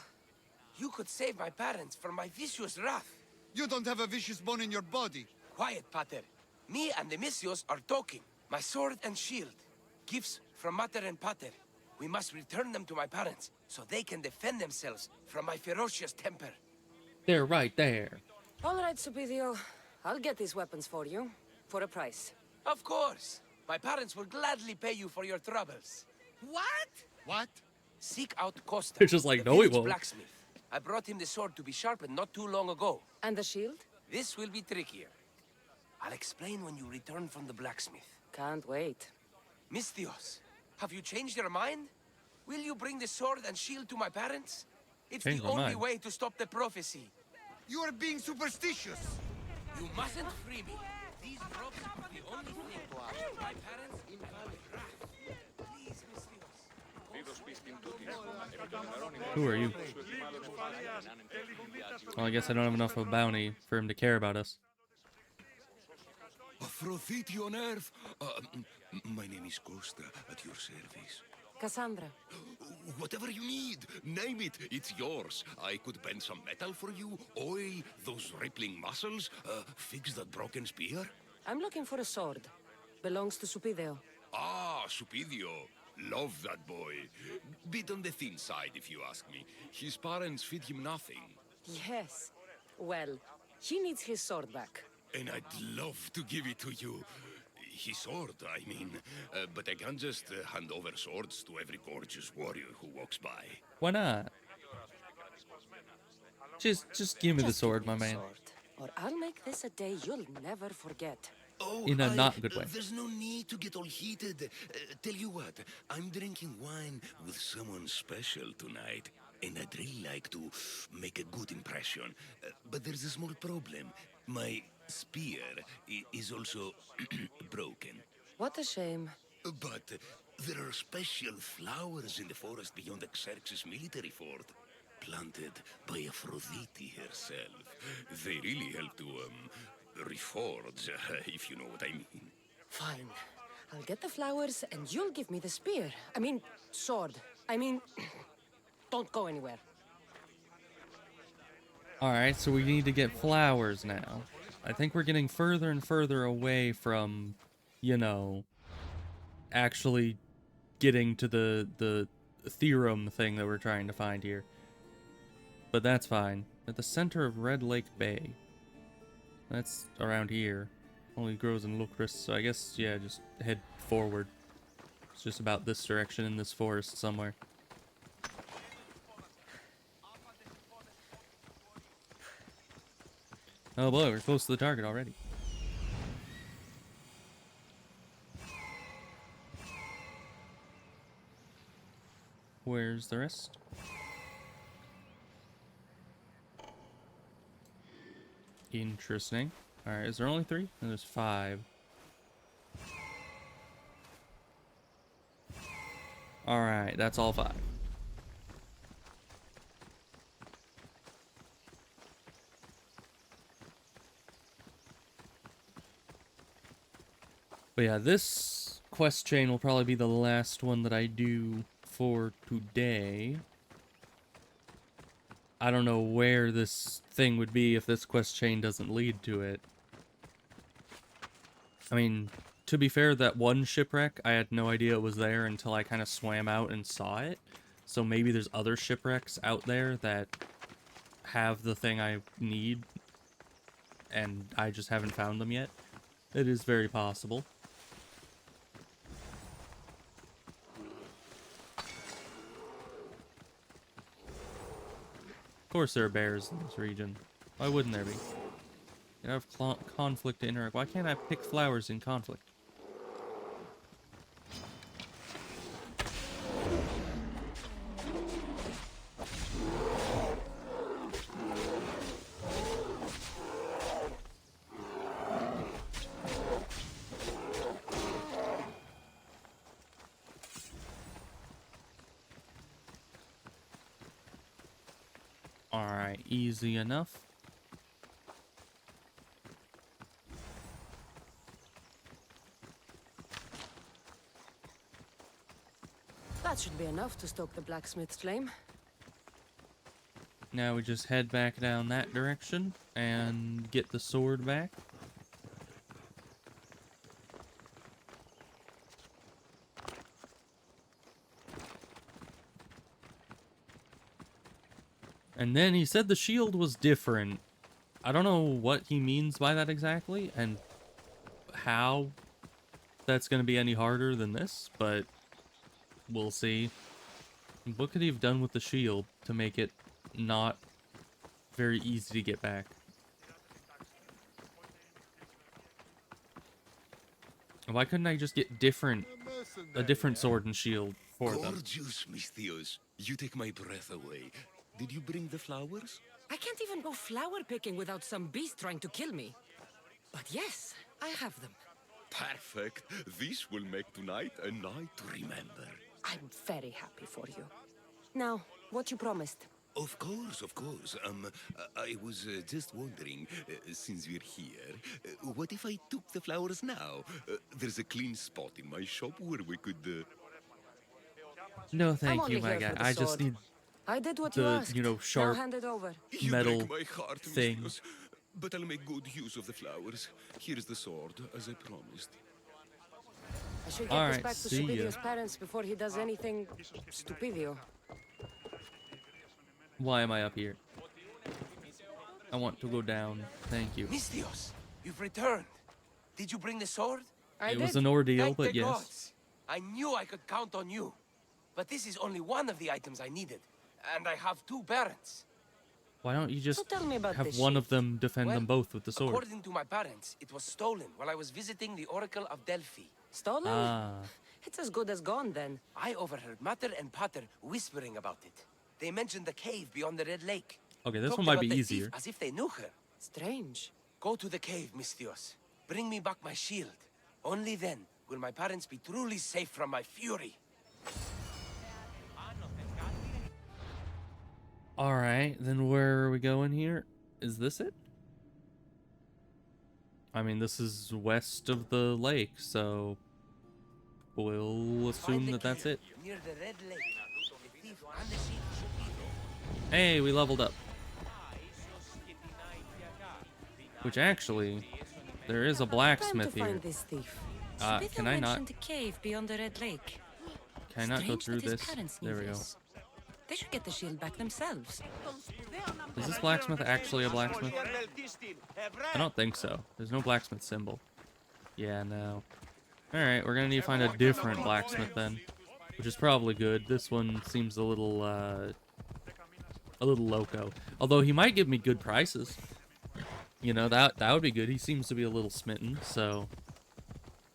You could save my parents from my vicious wrath. You don't have a vicious bone in your body. Quiet, Pater. Me and the Misios are talking. My sword and shield. Gifts from Mater and Pater. We must return them to my parents, so they can defend themselves from my ferocious temper. They're right there. All right, Supidio. I'll get these weapons for you. For a price. Of course. My parents will gladly pay you for your troubles. What? What? Seek out Costa. They're just like, the no, he village won't. blacksmith. I brought him the sword to be sharpened not too long ago. And the shield? This will be trickier. I'll explain when you return from the blacksmith. Can't wait. Misthios, have you changed your mind? Will you bring the sword and shield to my parents? It's Changed the my only mind. way to stop the prophecy. You are being superstitious. You mustn't free me. These ropes are the only thing my parents invalid wrath. Please, Misthios. Who are you? Well, I guess I don't have enough of a bounty for him to care about us. Aphrodite on Earth! My name is Costa, at your service. Cassandra. Whatever you need, name it, it's yours. I could bend some metal for you, oil those rippling muscles, fix that broken spear. I'm looking for a sword. Belongs to Supidio. Ah, Supidio. Love that boy. Bit on the thin side, if you ask me. His parents feed him nothing. Yes. Well, he needs his sword back. And I'd love to give it to you. His sword, I mean. But I can't just hand over swords to every gorgeous warrior who walks by. Why not? Just give me the sword, my man. Or I'll make this a day you'll never forget. Oh, In a not good way. There's no need to get all heated. Tell you what, I'm drinking wine with someone special tonight. And I'd really like to make a good impression. But there's a small problem. My spear is also broken. What a shame. But there are special flowers in the forest beyond Xerxes' military fort, planted by Aphrodite herself. They really help to, reforge, if you know what I mean. Fine. I'll get the flowers and you'll give me the spear. I mean, sword. Don't go anywhere. Alright, so we need to get flowers now. I think we're getting further and further away from, you know, actually getting to the theorem thing that we're trying to find here. But that's fine. At the center of Red Lake Bay. That's around here. Only grows in Lucris, so I guess, yeah, just head forward. It's just about this direction in this forest somewhere. Oh boy, we're close to the target already. Where's the rest? Interesting. Alright, is there only 3? No, there's 5. Alright, that's all 5. But yeah, this quest chain will probably be the last one that I do for today. I don't know where this thing would be if this quest chain doesn't lead to it. I mean, to be fair, that one shipwreck, I had no idea it was there until I kind of swam out and saw it. So maybe there's other shipwrecks out there that have the thing I need, and I just haven't found them yet. It is very possible. Of course there are bears in this region. Why wouldn't there be? You have conflict to interact. Why can't I pick flowers in conflict? Alright, easy enough. That should be enough to stoke the blacksmith's flame. Now we just head back down that direction and get the sword back. And then he said the shield was different. I don't know what he means by that exactly, and how that's going to be any harder than this, but we'll see. What could he have done with the shield to make it not very easy to get back? Why couldn't I just get a different sword and shield for them? Gorgeous, Misthios. You take my breath away. Did you bring the flowers? I can't even go flower picking without some beast trying to kill me. But yes, I have them. Perfect. This will make tonight a night to remember. I'm very happy for you. Now, what you promised. Of course, of course. I was just wondering, since we're here, what if I took the flowers now? There's a clean spot in my shop where we could. No, I'm thank only you, my here guy. for the I just sword. need I did what you the, asked. Now sharp hand it over. You metal break my heart, thing. Mistios, but I'll make good use of the flowers. Here's the sword, as I promised. I should get All this right, back to see ya. Supidio's parents before he does anything stupidio. Why am I up here? I want to go down. Thank you. Mistios, you've returned. Did you bring the sword? It was an ordeal, Thank but the yes. gods. I knew I could count on you. But this is only one of the items I needed. And I have two parents. Why don't you just So tell me about have this one of shield. them defend them both with the sword? According to my parents, it was stolen while I was visiting the Oracle of Delphi. Stolen? Ah. It's as good as gone then. I overheard Mater and Pater whispering about it. They mentioned the cave beyond the Red Lake. Okay, this Talked one might about be the thief easier. as if they knew her. Strange. Go to the cave, Mistios. Bring me back my shield. Only then will my parents be truly safe from my fury. Alright, then where are we going here? Is this it? I mean, this is west of the lake, so we'll assume that that's it. Near the Red Lake. The thief and the shield should be there. Hey, we leveled up. Which actually, there is a blacksmith Time to here. find this thief. Can I not? mentioned a cave beyond the Red Lake. Can I not go Strange through that his this? parents knew There we go. this. They should get the shield back themselves. Is this blacksmith actually a blacksmith? I don't think so. There's no blacksmith symbol. Yeah, no. Alright, we're gonna need to find a different blacksmith then. Which is probably good. This one seems a little loco. Although he might give me good prices. You know, that would be good. He seems to be a little smitten, so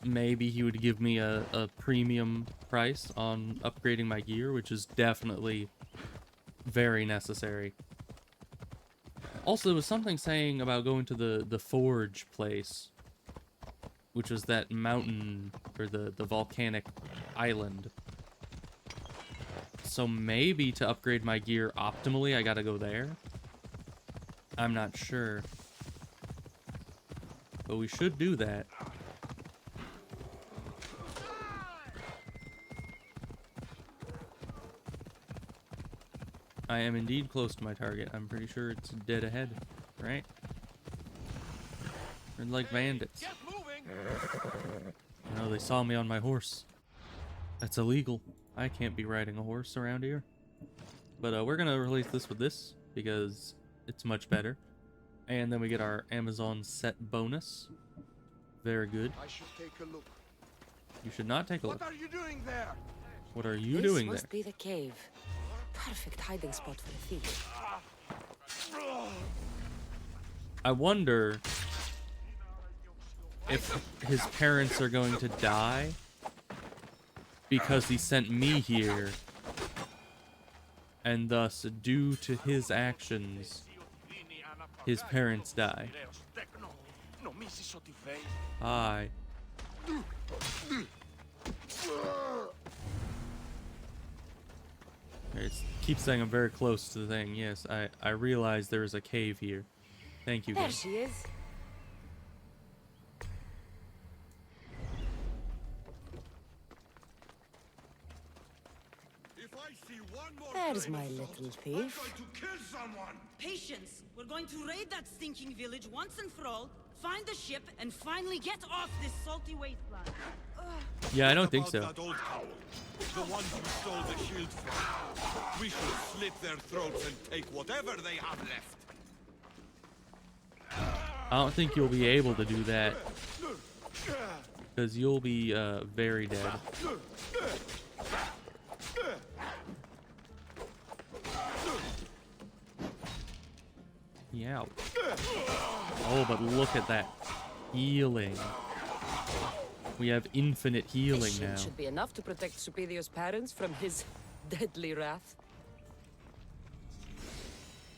maybe he would give me a premium price on upgrading my gear, which is definitely very necessary. Also, there was something saying about going to the forge place, which was that mountain, or the volcanic island. So maybe to upgrade my gear optimally, I gotta go there? I'm not sure. But we should do that. I am indeed close to my target. I'm pretty sure it's dead ahead, right? They're like bandits. No, they saw me on my horse. That's illegal. I can't be riding a horse around here. But we're gonna release this with this because it's much better. And then we get our Amazon set bonus. Very good. I should take a look. You should not take a look. What are you doing there? What are you This doing there? must be the cave. Perfect hiding spot for a thief. I wonder if his parents are going to die because he sent me here, and thus, due to his actions, his parents die. Hi. It keeps saying I'm very close to the thing. Yes, I realize there is a cave here. Thank you, There game. she is. There's my little thief. Patience! We're going to raid that stinking village once and for all, find the ship, and finally get off this salty wasteland. Yeah, I don't think so. That old couple, the ones who stole the shield from. We should slit their throats and take whatever they have left. I don't think you'll be able to do that. Because you'll be very dead. Yeah. Oh, but look at that healing. We have infinite healing This shield now. should be enough to protect Supidio's parents from his deadly wrath.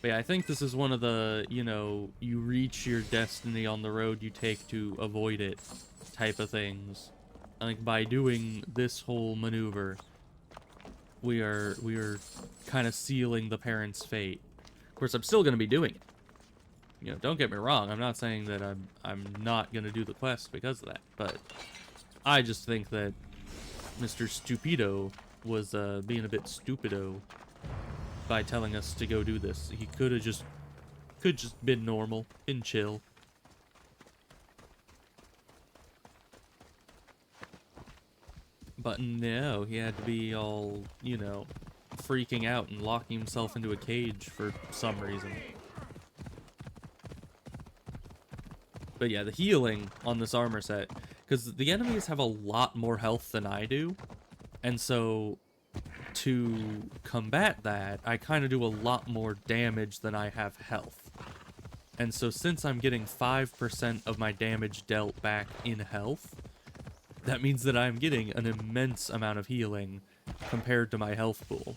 But yeah, I think this is one of the, you know, you reach your destiny on the road you take to avoid it type of things. I think by doing this whole maneuver, we are kind of sealing the parents' fate. Of course, I'm still going to be doing it. You know, don't get me wrong. I'm not saying that I'm not going to do the quest because of that, but I just think that Mr. Stupido was being a bit stupido by telling us to go do this. He could just been normal, been chill. But no, he had to be all, you know, freaking out and locking himself into a cage for some reason. But yeah, the healing on this armor set, because the enemies have a lot more health than I do, and so to combat that, I kind of do a lot more damage than I have health. And so since I'm getting 5% of my damage dealt back in health, that means that I'm getting an immense amount of healing compared to my health pool.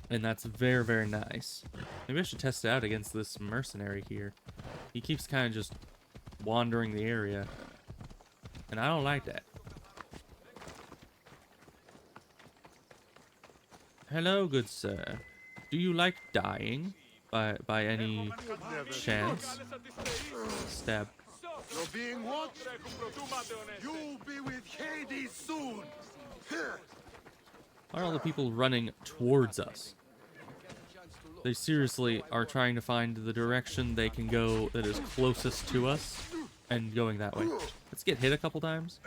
And that's very, very nice. Maybe I should test it out against this mercenary here. He keeps kind of just wandering the area, and I don't like that. Hello, good sir. Do you like dying by any chance? Stab. You're being watched. You'll be with Hades soon. Why are all the people running towards us? They seriously are trying to find the direction they can go that is closest to us and going that way. Let's get hit a couple times.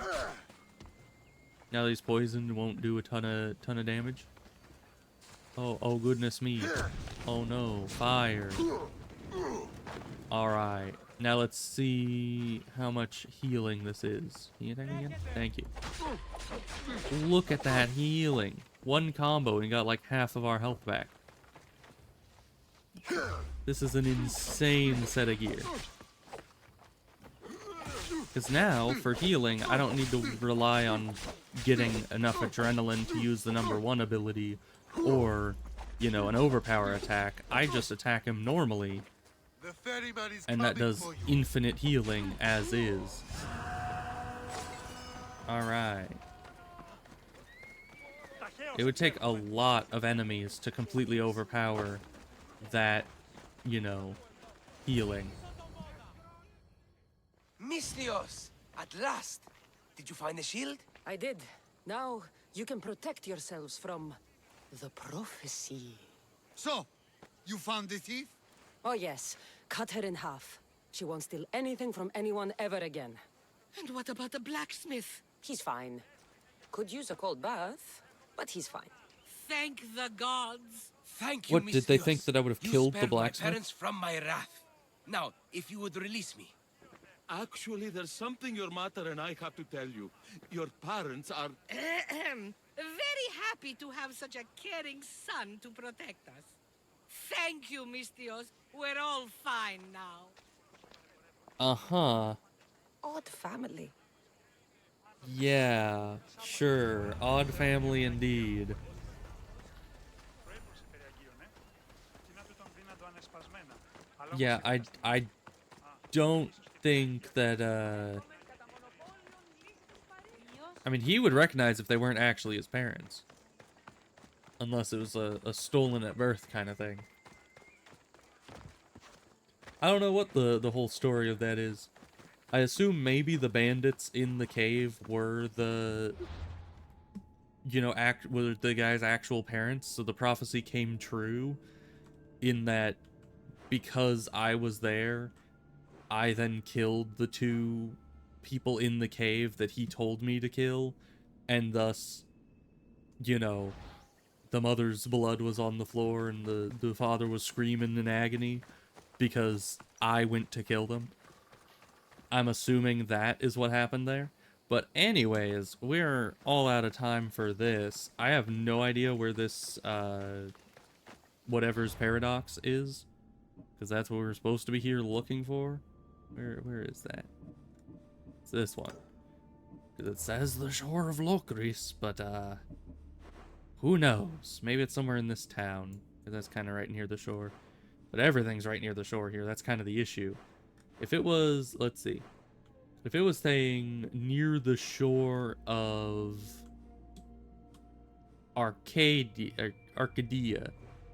Now that he's poisoned, won't do a ton of damage. Oh goodness me. Oh no, fire. Alright, now let's see how much healing this is. Can you attack me again? Thank you. Look at that healing. One combo and he got like half of our health back. This is an insane set of gear. Because now, for healing, I don't need to rely on getting enough adrenaline to use the #1 ability or, you know, an overpower attack. I just attack him normally, and that does infinite healing as is. Alright. It would take a lot of enemies to completely overpower that, you know, healing. Misthios! At last! Did you find the shield? I did. Now you can protect yourselves from the prophecy. So, you found the thief? Oh yes. Cut her in half. She won't steal anything from anyone ever again. And what about the blacksmith? He's fine. Could use a cold bath, but he's fine. Thank the gods. Thank you, What, did they think Misthios. that I would have You killed the spared my blacksmith? parents from my wrath. Now, if you would release me. Actually, there's something your mother and I have to tell you. Your parents are... Very happy to have such a caring son to protect us. Thank you, Misthios. We're all fine now. Uh-huh. Odd family. Yeah, sure. Odd family indeed. Yeah, I don't think that, I mean, he would recognize if they weren't actually his parents. Unless it was a stolen at birth kind of thing. I don't know what the whole story of that is. I assume maybe the bandits in the cave were the, you know, were the guy's actual parents, so the prophecy came true in that because I was there, I then killed the 2 people in the cave that he told me to kill, and thus, you know, the mother's blood was on the floor and the father was screaming in agony because I went to kill them. I'm assuming that is what happened there. But anyways, we're all out of time for this. I have no idea where this, whatever's paradox is. Because that's what we're supposed to be here looking for. Where is that? It's this one. Because it says the shore of Lokris, but, who knows? Maybe it's somewhere in this town. Because that's kind of right near the shore. But everything's right near the shore here. That's kind of the issue. If it was, let's see. If it was saying near the shore of Arcadia.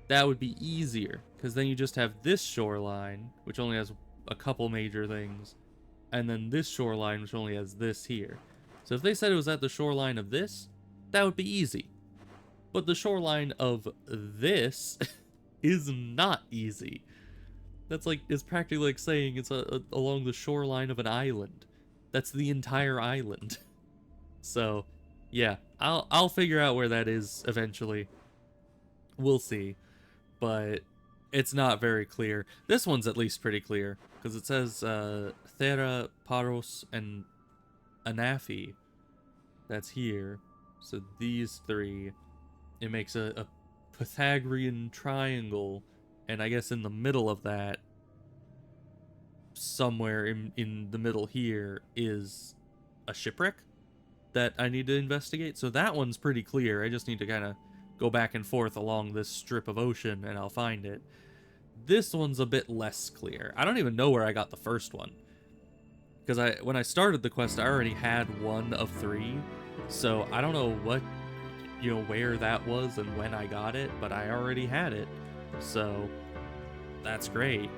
That would be easier, because then you just have this shoreline, which only has a couple major things, and then this shoreline, which only has this here. So if they said it was at the shoreline of this, that would be easy. But the shoreline of this is not easy. That's like, it's practically like saying it's along the shoreline of an island. That's the entire island. So, yeah, I'll figure out where that is eventually. We'll see. But it's not very clear. This one's at least pretty clear, because it says Thera, Paros, and Anafi. That's here. So these three, it makes a Pythagorean triangle, and I guess in the middle of that, somewhere in the middle here, is a shipwreck that I need to investigate. So that one's pretty clear. I just need to kind of go back and forth along this strip of ocean and I'll find it. This one's a bit less clear. I don't even know where I got the first one, because when I started the quest, I already had 1 of 3, so I don't know what, where that was and when I got it, but I already had it, so that's great.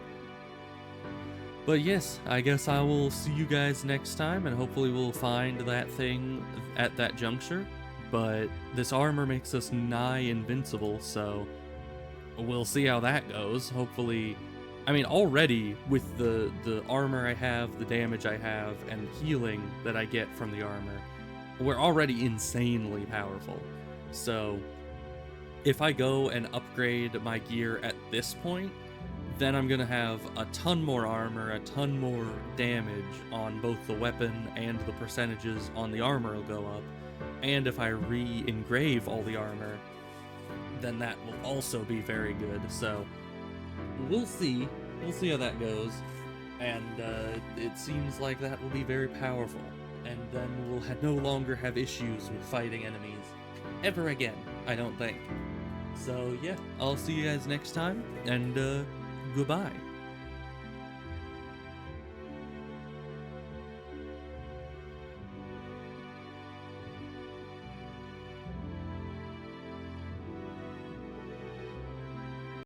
But yes, I guess I will see you guys next time, and hopefully we'll find that thing at that juncture. But this armor makes us nigh invincible, so we'll see how that goes. Hopefully, I mean, already with the armor I have, the damage I have, and healing that I get from the armor, we're already insanely powerful. So if I go and upgrade my gear at this point, then I'm gonna have a ton more armor, a ton more damage on both the weapon, and the percentages on the armor will go up. And if I re-engrave all the armor, then that will also be very good. So we'll see. We'll see how that goes. And it seems like that will be very powerful. And then we'll no longer have issues with fighting enemies ever again, I don't think. So yeah, I'll see you guys next time, and goodbye.